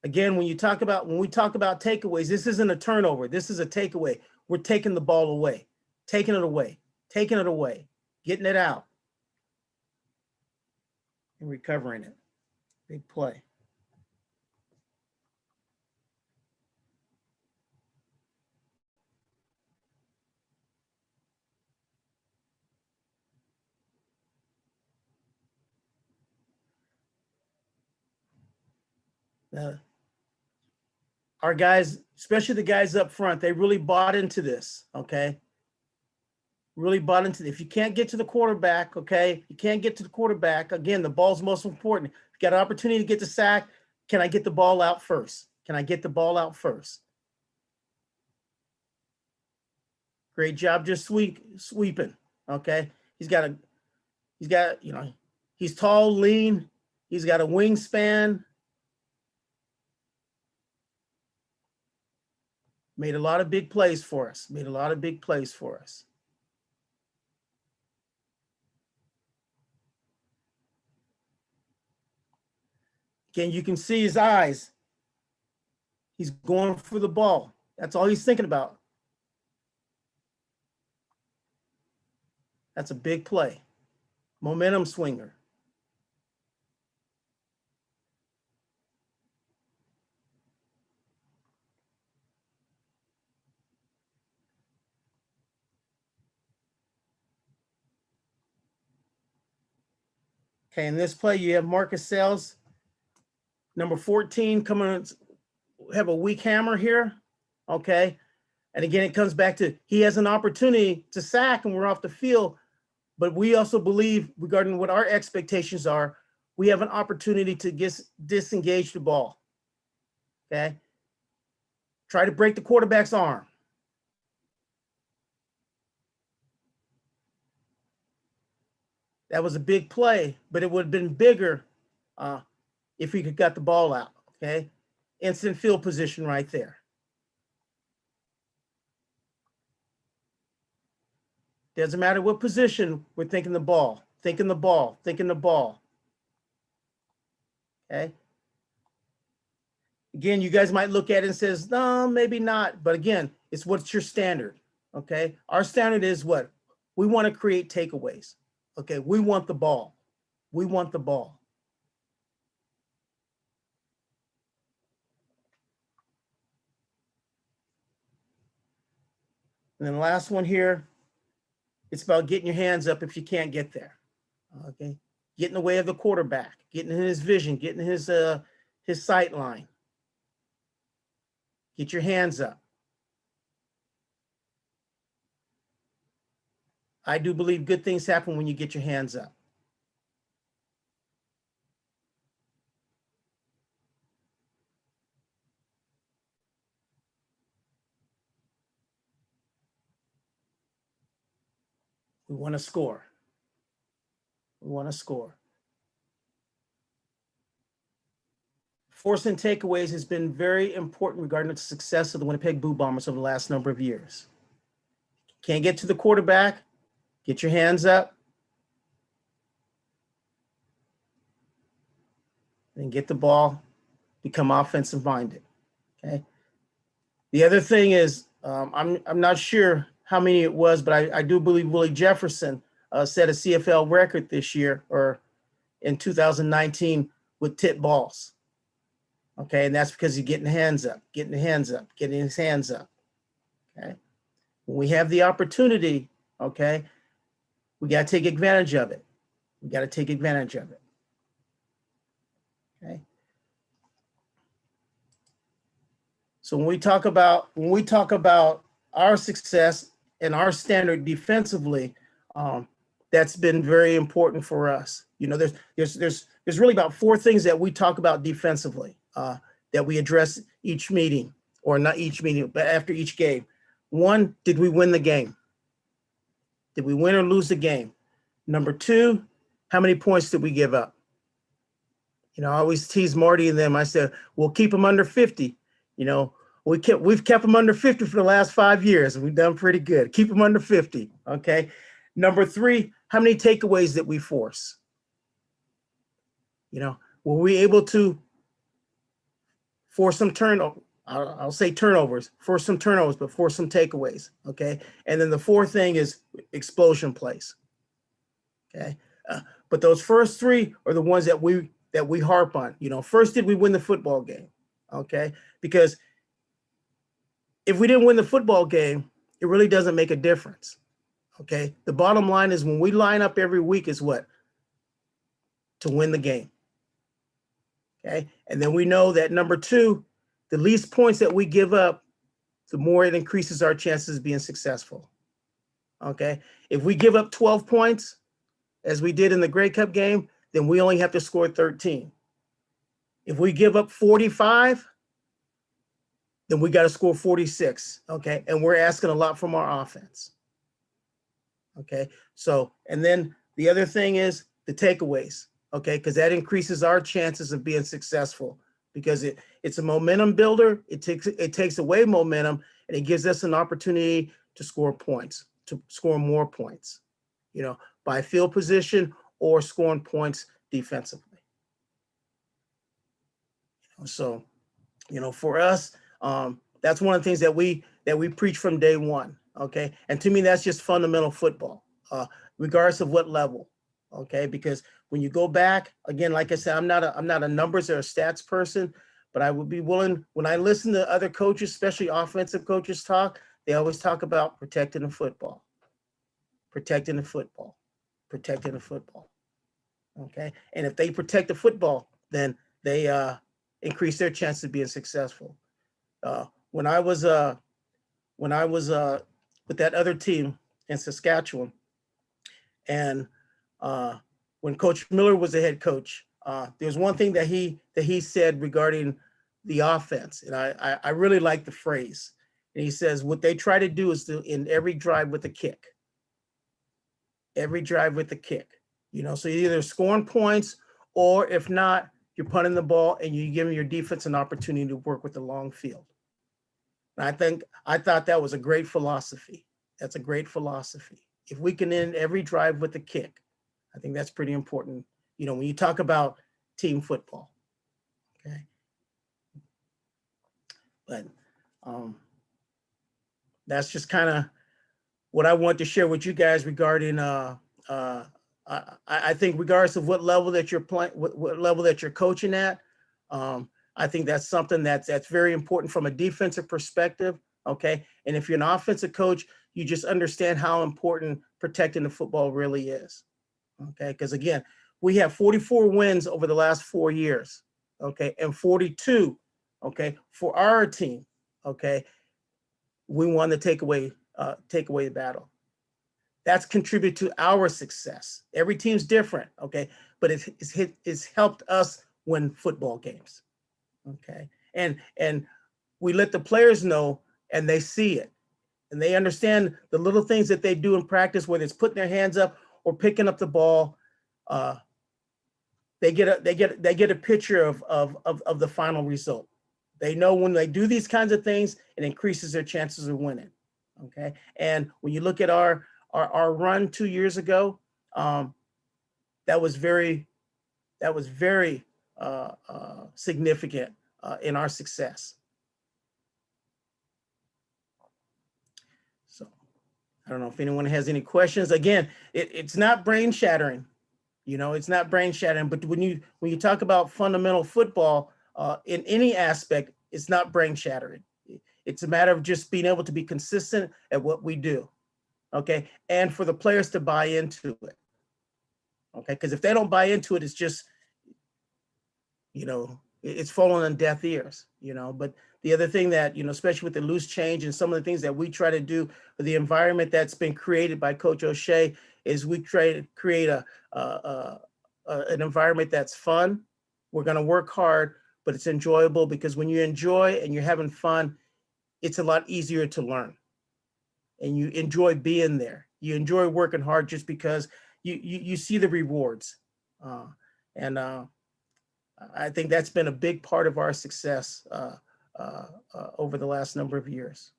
Again, when we talk about takeaways, this isn't a turnover. This is a takeaway. We're taking the ball away, taking it away, getting it out, and recovering it. Big play. Our guys, especially the guys up front, they really bought into this, okay? Really bought into it. If you can't get to the quarterback, okay, you can't get to the quarterback, again, the ball's most important. You got an opportunity to get the sack. Can I get the ball out first? Can I get the ball out first? Great job just sweeping, okay? He's got, you know, he's tall, lean. He's got a wingspan. Made a lot of big plays for us. Made a lot of big plays for us. Again, you can see his eyes. He's going for the ball. That's all he's thinking about. That's a big play. Momentum swinger. Okay, in this play, you have Marcus Sales, number 14, coming have a weak hammer here. Okay. And again, it comes back to he has an opportunity to sack and we're off the field. But we also believe, regarding what our expectations are, we have an opportunity to disengage the ball. Okay. Try to break the quarterback's arm. That was a big play, but it would have been bigger if we could got the ball out, okay? Instant field position right there. Doesn't matter what position, we're thinking the ball, thinking the ball, thinking the ball. Okay. Again, you guys might look at it and says, no, maybe not. But again, it's what's your standard. Okay. Our standard is what? We want to create takeaways. Okay. We want the ball. We want the ball. And then the last one here, it's about getting your hands up if you can't get there. Okay. Get in the way of the quarterback, getting in his vision, getting his sight line. Get your hands up. I do believe good things happen when you get your hands up. We want to score. We want to score. Forcing takeaways has been very important regarding the success of the Winnipeg Blue Bombers over the last number of years. Can't get to the quarterback, get your hands up, and get the ball, become offensive minded. Okay. The other thing is, I'm not sure how many it was, but I do believe Willie Jefferson set a CFL record this year or in 2019 with tip balls. Okay, and that's because he's getting hands up, getting his hands up. Okay, when we have the opportunity, okay, we got to take advantage of it. We got to take advantage of it. Okay. So when we talk about our success and our standard defensively, that's been very important for us. You know, there's really about 4 things that we talk about defensively that we address each meeting, or not each meeting, but after each game. 1, did we win the game? Did we win or lose the game? Number 2, how many points did we give up? You know, I always tease Marty and them. I said, we'll keep them under 50. You know, we've kept them under 50 for the last 5 years, and we've done pretty good. Keep them under 50. Okay. Number 3, how many takeaways did we force? You know, were we able to force some turnovers? I'll say turnovers, force some turnovers, but force some takeaways. Okay. And then the 4th thing is explosion plays. Okay. But those first 3 are the ones that we harp on. You know, first, did we win the football game? Okay. Because if we didn't win the football game, it really doesn't make a difference. Okay. The bottom line is when we line up every week is what? To win the game. Okay. And then we know that number 2, the least points that we give up, the more it increases our chances of being successful. Okay. If we give up 12 points, as we did in the Grey Cup game, then we only have to score 13. If we give up 45, then we got to score 46. Okay. And we're asking a lot from our offense. Okay. So, and then the other thing is the takeaways. Okay. Because that increases our chances of being successful, because it's a momentum builder. It takes away momentum, and it gives us an opportunity to score points, to score more points, you know, by field position or scoring points defensively. So, you know, for us, that's one of the things that we preach from day one. Okay. And to me, that's just fundamental football, regardless of what level. Okay. Because when you go back again, like I said, I'm not a numbers or a stats person, but I would be willing, when I listen to other coaches, especially offensive coaches talk, they always talk about protecting the football, protecting the football, protecting the football. Okay. And if they protect the football, then they increase their chance of being successful. When I was with that other team in Saskatchewan, and when Coach Miller was the head coach, there's one thing that he said regarding the offense, and I really like the phrase. And he says what they try to do is to end every drive with a kick. Every drive with a kick. So you're either scoring points, or if not, you're punting the ball and you're giving your defense an opportunity to work with the long field. And I thought that was a great philosophy. That's a great philosophy. If we can end every drive with a kick, I think that's pretty important. When you talk about team football, okay. But that's just kind of what I want to share with you guys regarding. I think regardless of what level that you're playing, what level that you're coaching at, I think that's something that's very important from a defensive perspective. Okay, and if you're an offensive coach, you just understand how important protecting the football really is. Okay, because again, we have 44 wins over the last 4 years. Okay, and 42. Okay, for our team. Okay, we won the takeaway the battle. That's contributed to our success. Every team's different, okay, but it's helped us win football games, okay. And we let the players know, and they see it, and they understand the little things that they do in practice, whether it's putting their hands up or picking up the ball. They get a picture of the final result. They know when they do these kinds of things, it increases their chances of winning, okay. And when you look at our run 2 years ago, that was very significant in our success. So I don't know if anyone has any questions. Again, it's not brain shattering, it's not brain shattering. But when you talk about fundamental football in any aspect, it's not brain shattering. It's a matter of just being able to be consistent at what we do. Okay, and for the players to buy into it. Okay, because if they don't buy into it, it's just, it's falling on deaf ears. But the other thing that, especially with the loose change and some of the things that we try to do for the environment that's been created by Coach O'Shea is we try to create an environment that's fun. We're going to work hard, but it's enjoyable, because when you enjoy and you're having fun, it's a lot easier to learn. And you enjoy being there. You enjoy working hard just because you see the rewards. And I think that's been a big part of our success over the last number of years.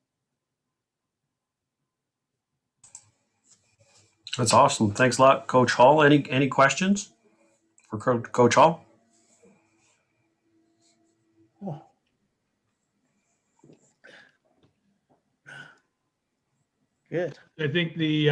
That's awesome. Thanks a lot, Coach Hall. Any questions for Coach Hall? Oh. Good. I think the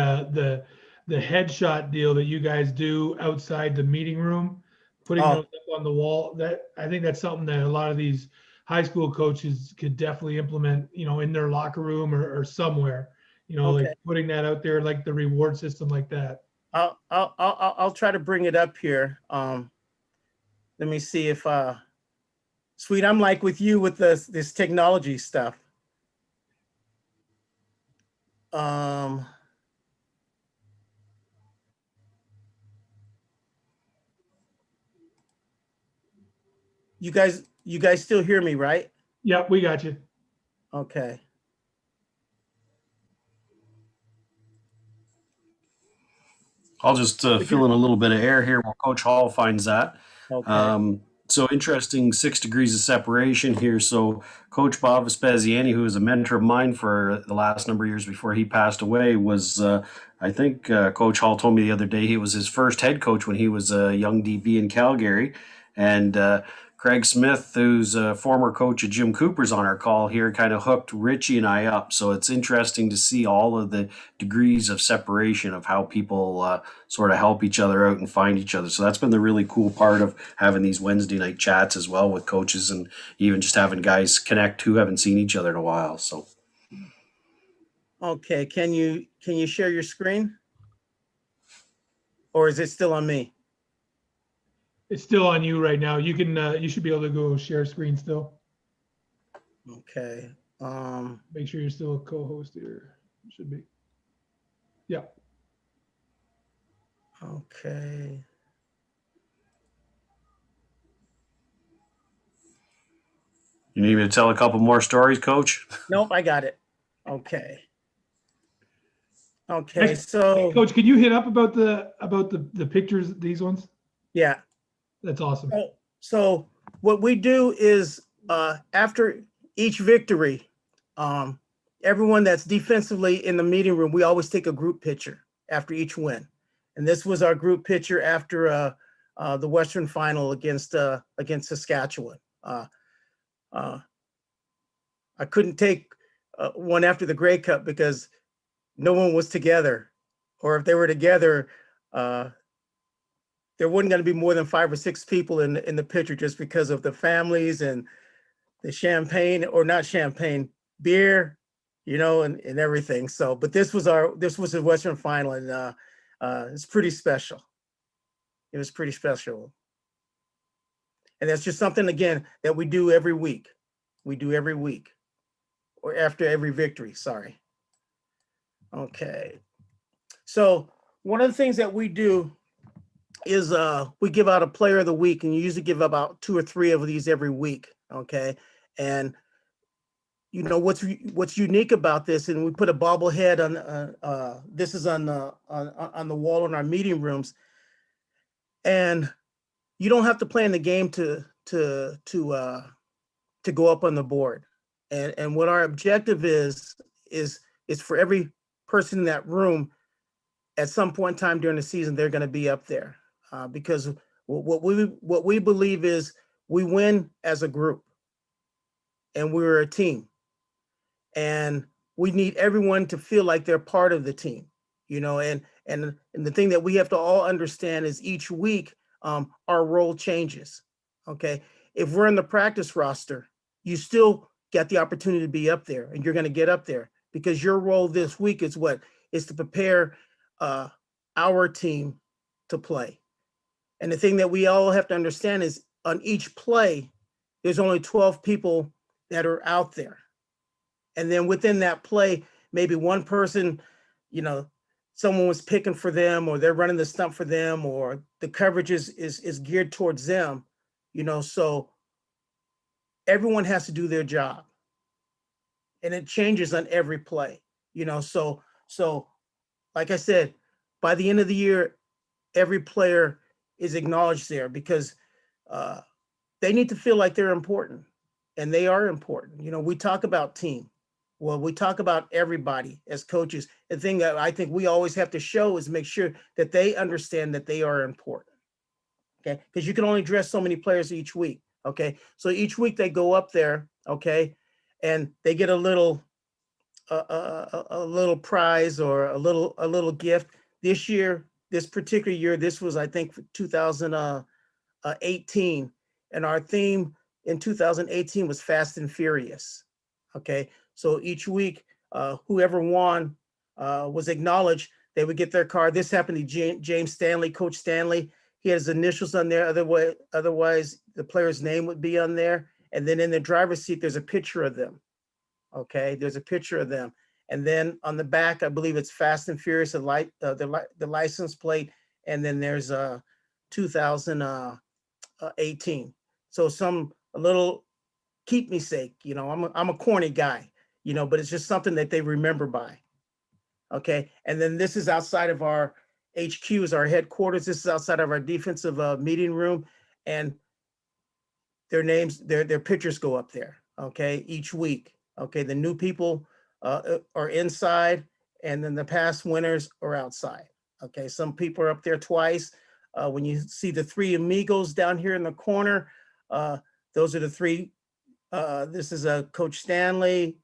headshot deal that you guys do outside the meeting room, putting those up on the wall, that I think that's something that a lot of these high school coaches could definitely implement, in their locker room or somewhere, Okay. like putting that out there, like the reward system like that. I'll try to bring it up here. Let me see if Sweet, I'm like with you with this technology stuff. You guys still hear me, right? Yep, we got you. Okay. I'll just fill in a little bit of air here while Coach Hall finds that. Okay. So interesting 6 degrees of separation here. So Coach Bob Vespasiani, who was a mentor of mine for the last number of years before he passed away, was, I think Coach Hall told me the other day, he was his first head coach when he was a young DB in Calgary. And Craig Smith, who's a former coach of Jim Cooper's on our call here, kind of hooked Richie and I up. So it's interesting to see all of the degrees of separation of how people sort of help each other out and find each other. So that's been the really cool part of having these Wednesday night chats as well with coaches, and even just having guys connect who haven't seen each other in a while. So. Okay. Can you share your screen? Or is it still on me? It's still on you right now. You can you should be able to go share screen still. Okay. Make sure you're still a co-host here. Should be. Yeah. Okay. You need me to tell a couple more stories, Coach? Nope, I got it. Okay. Okay, Hey, so Coach, could you hit up about the pictures, these ones? yeah. That's awesome. So what we do is after each victory, everyone that's defensively in the meeting room, we always take a group picture after each win. And this was our group picture after the Western Final against Saskatchewan. I couldn't take one after the Grey Cup because no one was together, or if they were together, there wasn't going to be more than 5 or 6 people in the picture just because of the families and the champagne, or not champagne, beer, and everything. So, but this was the Western Final, and it's pretty special. It was pretty special. And that's just something, again, that we do every week. We do every week, or after every victory, sorry. Okay. So one of the things that we do is we give out a player of the week, and you usually give about 2 or 3 of these every week. Okay. And what's unique about this, and we put a bobblehead on this is on the wall in our meeting rooms, and you don't have to play in the game to go up on the board. And what our objective is for every person in that room at some point in time during the season, they're going to be up there because what we believe is we win as a group, and we're a team, and we need everyone to feel like they're part of the team, and the thing that we have to all understand is each week our role changes. Okay, if we're in the practice roster, you still got the opportunity to be up there, and you're going to get up there because your role this week is to prepare our team to play. And the thing that we all have to understand is on each play, there's only 12 people that are out there. And then within that play, maybe one person, someone was picking for them, or they're running the stump for them, or the coverage is geared towards them, so everyone has to do their job. And it changes on every play, so like I said, by the end of the year, every player is acknowledged there because they need to feel like they're important, and they are important. We talk about team. Well, we talk about everybody as coaches. The thing that I think we always have to show is make sure that they understand that they are important. Okay, because you can only dress so many players each week. Okay, so each week they go up there. Okay, and they get a little prize or a little gift. This particular year, this was, I think, 2018, and our theme in 2018 was Fast and Furious. Okay, so each week, whoever won was acknowledged. They would get their card. This happened to James Stanley, Coach Stanley. He had his initials on there. Otherwise, the player's name would be on there. And then in the driver's seat, there's a picture of them. Okay, there's a picture of them. And then on the back, I believe it's Fast and Furious, the license plate. And then there's 2018. So a little keep me sake, I'm a corny guy, but it's just something that they remember by. Okay, and then this is outside of our HQs, our headquarters. This is outside of our defensive meeting room, and their names, their pictures go up there. Okay, each week. Okay, the new people are inside, and then the past winners are outside. Okay, some people are up there twice. When you see the 3 amigos down here in the corner, those are the 3. This is Coach Stanley,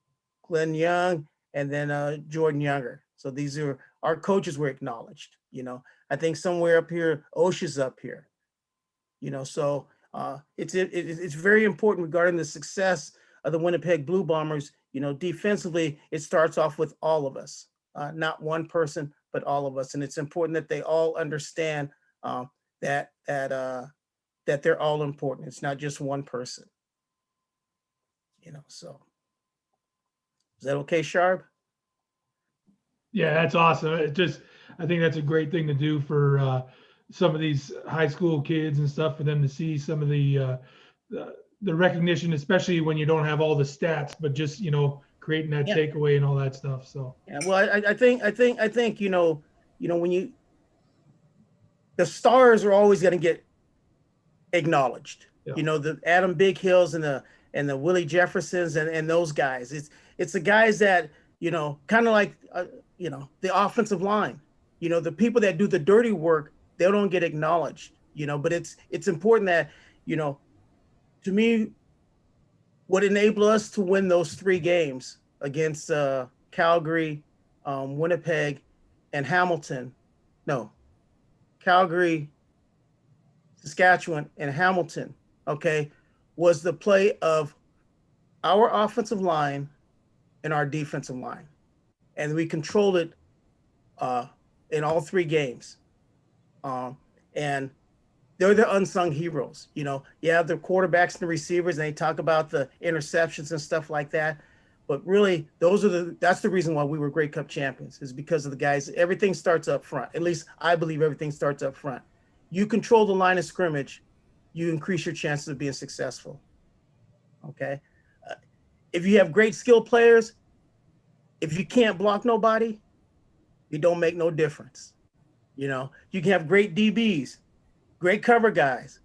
Glenn Young, and then Jordan Younger. So these are our coaches were acknowledged. I think somewhere up here, OSHA's up here. So it's very important regarding the success of the Winnipeg Blue Bombers. Defensively, it starts off with all of us, not one person, but all of us, and it's important that they all understand that they're all important. It's not just one person. So is that okay, Sharp? Yeah, that's awesome. I think that's a great thing to do for some of these high school kids and stuff, for them to see some of the recognition, especially when you don't have all the stats, but just, creating that Yeah. takeaway and all that stuff. So Yeah, well, I think when the stars are always going to get acknowledged. Yeah. The Adam Big Hills and the Willie Jeffersons and those guys. It's the guys that kind of like the offensive line. The people that do the dirty work, they don't get acknowledged. But it's important that to me, what enabled us to win those 3 games against Calgary, Winnipeg, and Hamilton. No, Calgary, Saskatchewan, and Hamilton, okay, was the play of our offensive line and our defensive line. And we controlled it in all 3 games. And they're the unsung heroes. You have the quarterbacks and the receivers, and they talk about the interceptions and stuff like that. But really, that's the reason why we were Grey Cup champions, is because of the guys. Everything starts up front. At least I believe everything starts up front. You control the line of scrimmage, you increase your chances of being successful. Okay. If you have great skill players, if you can't block nobody, it don't make no difference. You can have great DBs, great cover guys,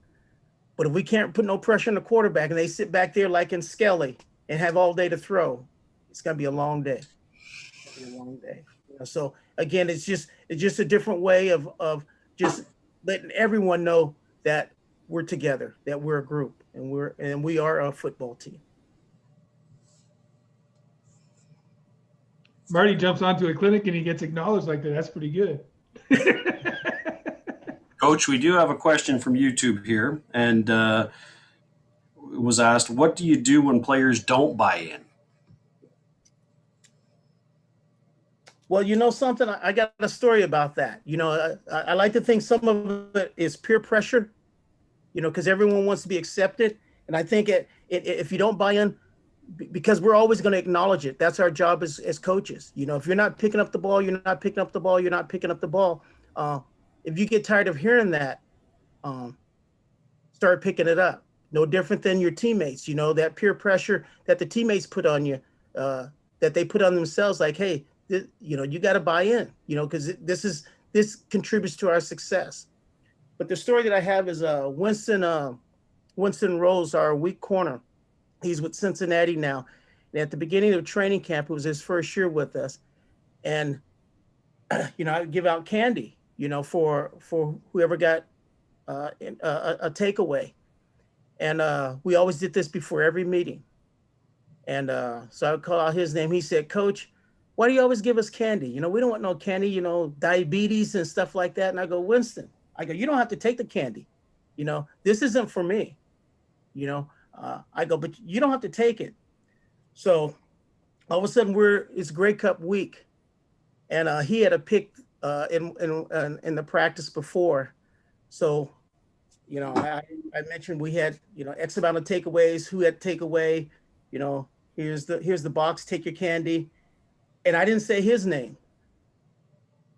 but if we can't put no pressure on the quarterback and they sit back there like in Skelly and have all day to throw, it's gonna be a long day. It's gonna be a long day. So again, it's just a different way of just letting everyone know that we're together, that we're a group, and we are a football team. Marty jumps onto a clinic and he gets acknowledged like that. That's pretty good. Coach, we do have a question from YouTube here, and it was asked, what do you do when players don't buy in? Well, something, I got a story about that. I like to think some of it is peer pressure, because everyone wants to be accepted. And I think if you don't buy in, because we're always going to acknowledge it. That's our job as coaches. If you're not picking up the ball, you're not picking up the ball, you're not picking up the ball. If you get tired of hearing that, start picking it up. No different than your teammates, that peer pressure that the teammates put on you, that they put on themselves, like, hey, you got to buy in, because this contributes to our success. But the story that I have is Winston Rose, our weak corner. He's with Cincinnati now. And at the beginning of training camp, it was his first year with us. And, I would give out candy, for whoever got a takeaway. And we always did this before every meeting. And so I would call out his name. He said, Coach, why do you always give us candy? We don't want no candy, diabetes and stuff like that. And I go, Winston, you don't have to take the candy. This isn't for me. I go, but you don't have to take it. So all of a sudden it's Grey Cup week. And he had a pick in the practice before. So, I mentioned we had, X amount of takeaways, who had takeaway, here's the box, take your candy. And I didn't say his name.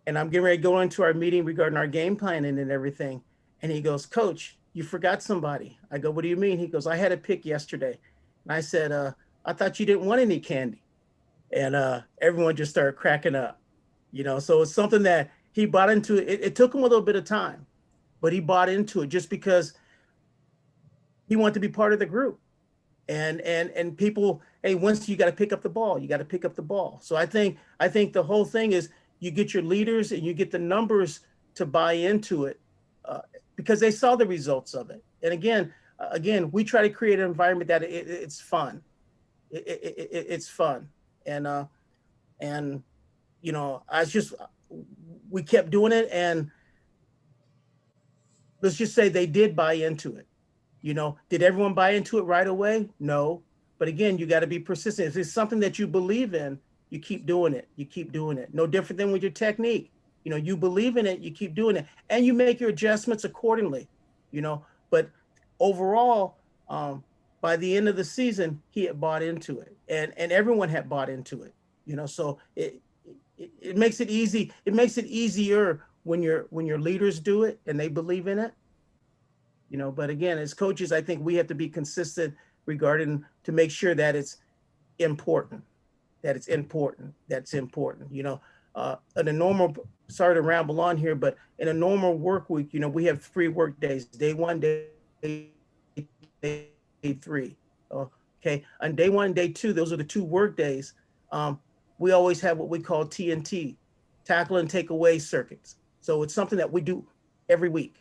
And I'm getting ready to go into our meeting regarding our game planning and everything. And he goes, Coach, you forgot somebody. I go, what do you mean? He goes, I had a pick yesterday. And I said, I thought you didn't want any candy. And everyone just started cracking up, so it's something that he bought into. It took him a little bit of time, but he bought into it just because he wanted to be part of the group. And people, hey, once you got to pick up the ball, you got to pick up the ball. So I think the whole thing is you get your leaders and you get the numbers to buy into it because they saw the results of it. And again, we try to create an environment that it's fun. It's fun. And we kept doing it, and let's just say they did buy into it. Did everyone buy into it right away? No. But again, you got to be persistent. If it's something that you believe in, you keep doing it. You keep doing it. No different than with your technique. You believe in it, you keep doing it, and you make your adjustments accordingly. But overall, by the end of the season, he had bought into it, and everyone had bought into it. So it makes it easy. It makes it easier when your leaders do it and they believe in it. But again, as coaches, I think we have to be consistent regarding to make sure that it's important. that it's important. That's important. In a normal, sorry to ramble on here, but in a normal work week, we have 3 work days: day 1, day 3. Okay, on day 1, day 2, those are the 2 work days. We always have what we call TNT, tackle and take away circuits. So it's something that we do every week.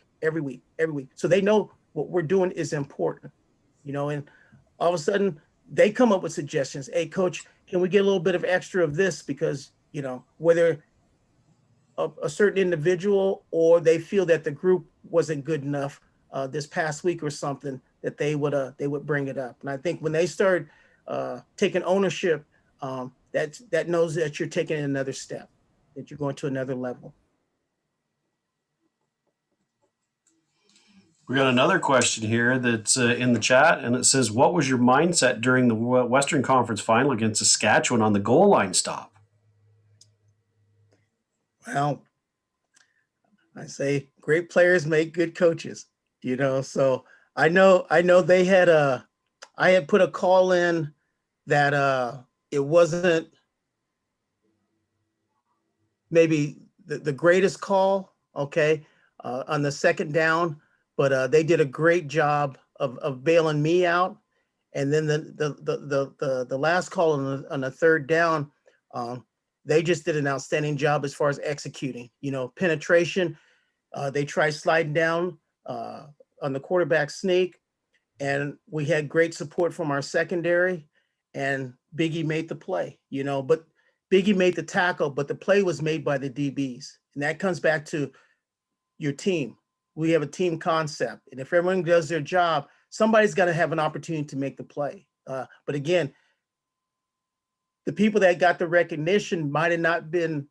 So they know what we're doing is important, and all of a sudden they come up with suggestions. Hey, coach, can we get a little bit of extra of this? Because, whether a certain individual or they feel that the group wasn't good enough this past week or something, that they would bring it up. And I think when they start taking ownership, that knows that you're taking another step, that you're going to another level. We got another question here that's in the chat, and it says, what was your mindset during the Western Conference Final against Saskatchewan on the goal line stop? Well, I say great players make good coaches, so I know they had I had put a call in that it wasn't maybe the greatest call, okay, on the second down, but they did a great job of bailing me out. And then the last call on the third down, they just did an outstanding job as far as executing. Penetration. They tried sliding down on the quarterback sneak, and we had great support from our secondary, and Biggie made the play. But Biggie made the tackle, but the play was made by the DBs, and that comes back to your team. We have a team concept, and if everyone does their job, somebody's got to have an opportunity to make the play. But again, the people that got the recognition might have been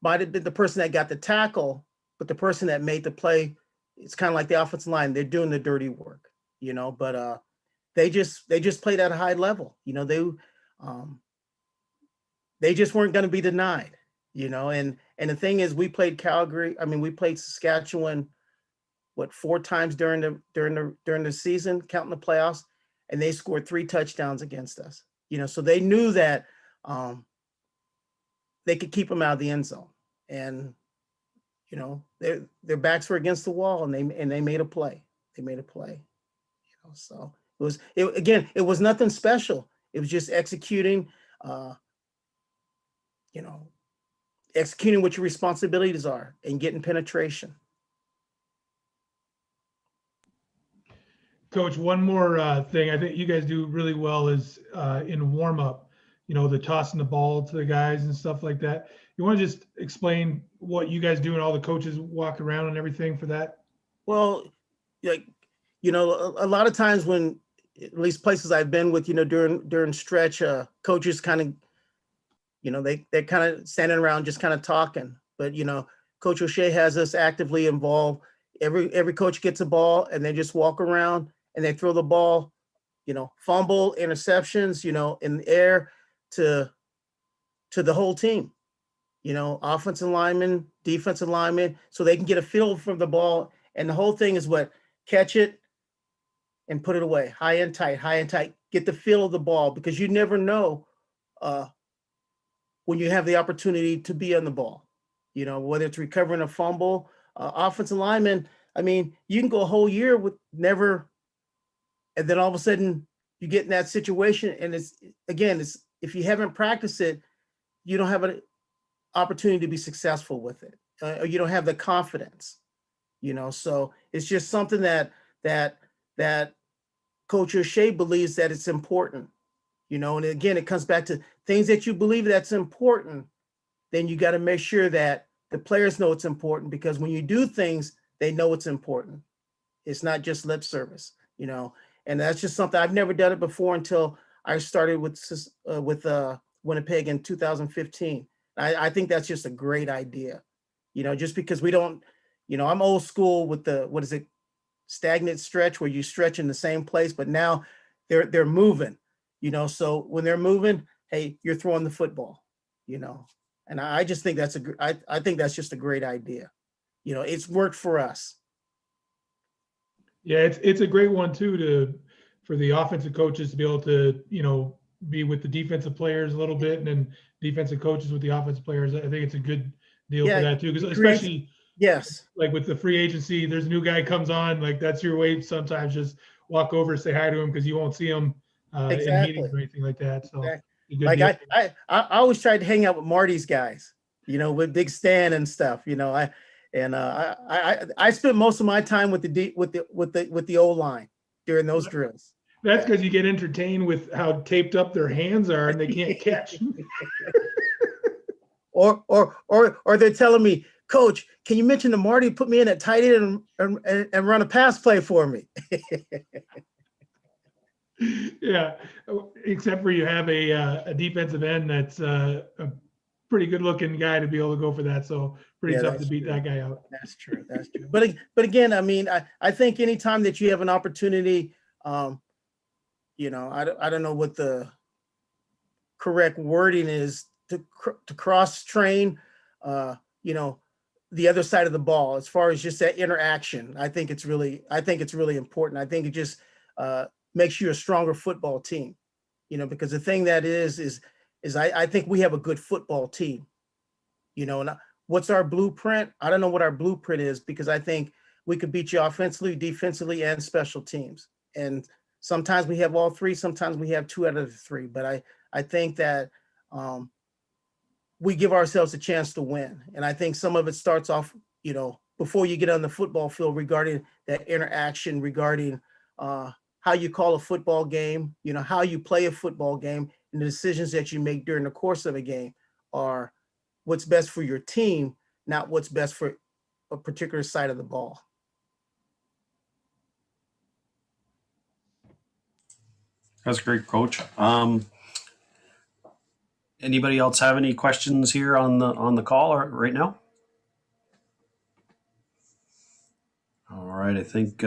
the person that got the tackle, but the person that made the play, it's kind of like the offensive line. They're doing the dirty work, but they just played at a high level. They just weren't going to be denied, and the thing is, we played Saskatchewan, 4 times during the season, counting the playoffs, and they scored 3 touchdowns against us. So they knew that they could keep them out of the end zone, and their backs were against the wall, and they made a play. So it was nothing special. It was just executing. Executing what your responsibilities are and getting penetration. Coach, one more thing I think you guys do really well is in warm up, the tossing the ball to the guys and stuff like that. You want to just explain what you guys do and all the coaches walk around and everything for that? Well, a lot of times when, at least places I've been with, during stretch, coaches kind of, they're kind of standing around just kind of talking. But, Coach O'Shea has us actively involved. Every coach gets a ball and they just walk around and they throw the ball, fumble, interceptions, in the air to the whole team, offensive linemen, defensive linemen, so they can get a feel from the ball. And the whole thing is catch it and put it away, high and tight, get the feel of the ball, because you never know when you have the opportunity to be on the ball, whether it's recovering a fumble, offensive lineman. I mean, you can go a whole year with never, and then all of a sudden you get in that situation, and it's if you haven't practiced it, you don't have an opportunity to be successful with it, or you don't have the confidence, So it's just something that Coach O'Shea believes that it's important, and again, it comes back to things that you believe that's important. Then you got to make sure that the players know it's important, because when you do things, they know it's important. It's not just lip service, and that's just something I've never done it before until I started with Winnipeg in 2015. I think that's just a great idea, just because we don't, I'm old school with the, stagnant stretch, where you stretch in the same place, but now they're moving, so when they're moving, hey, you're throwing the football, and I just think I think that's just a great idea. It's worked for us. Yeah, it's a great one too, for the offensive coaches to be able to, be with the defensive players a little bit, and then defensive coaches with the offensive players. I think it's a good deal for that too, because especially yes, like with the free agency, there's a new guy comes on, like that's your way sometimes just walk over, say hi to him because you won't see him in exactly. meetings or anything like that. So Exactly. a good Like deal. I always tried to hang out with Marty's guys, with Big Stan and stuff. I spent most of my time with the O line during those drills. That's because you get entertained with how taped up their hands are and they can't catch. or they're telling me, Coach, can you mention to Marty put me in at tight end and run a pass play for me? Yeah, except for you have a defensive end that's a pretty good looking guy to be able to go for that. So pretty tough to beat that guy out. That's true. That's true. But again, I mean, I think anytime that you have an opportunity, I don't know what the correct wording is to cross train, the other side of the ball as far as just that interaction. I think it's really important. I think it just makes you a stronger football team, because the thing that is I think we have a good football team, and what's our blueprint? I don't know what our blueprint is, because I think we could beat you offensively, defensively, and special teams. And sometimes we have all three, sometimes we have two out of the three, but I think that we give ourselves a chance to win. And I think some of it starts off, before you get on the football field, regarding that interaction, regarding how you call a football game, how you play a football game, and the decisions that you make during the course of a game are what's best for your team, not what's best for a particular side of the ball. That's great, Coach. Anybody else have any questions here on the call right now? All right, I think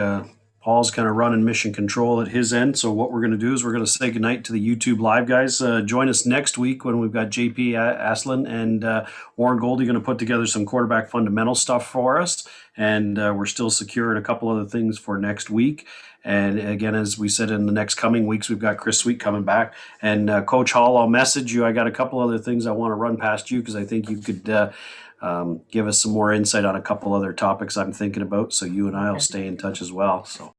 Paul's kind of running mission control at his end. So what we're going to do is we're going to say goodnight to the YouTube live guys. Join us next week when we've got JP Aslan and Warren Goldie going to put together some quarterback fundamental stuff for us. And we're still securing a couple other things for next week. And again, as we said, in the next coming weeks, we've got Kris Sweet coming back. And Coach Hall, I'll message you. I got a couple other things I want to run past you, because I think you could give us some more insight on a couple other topics I'm thinking about. So you and I will stay in touch as well. So.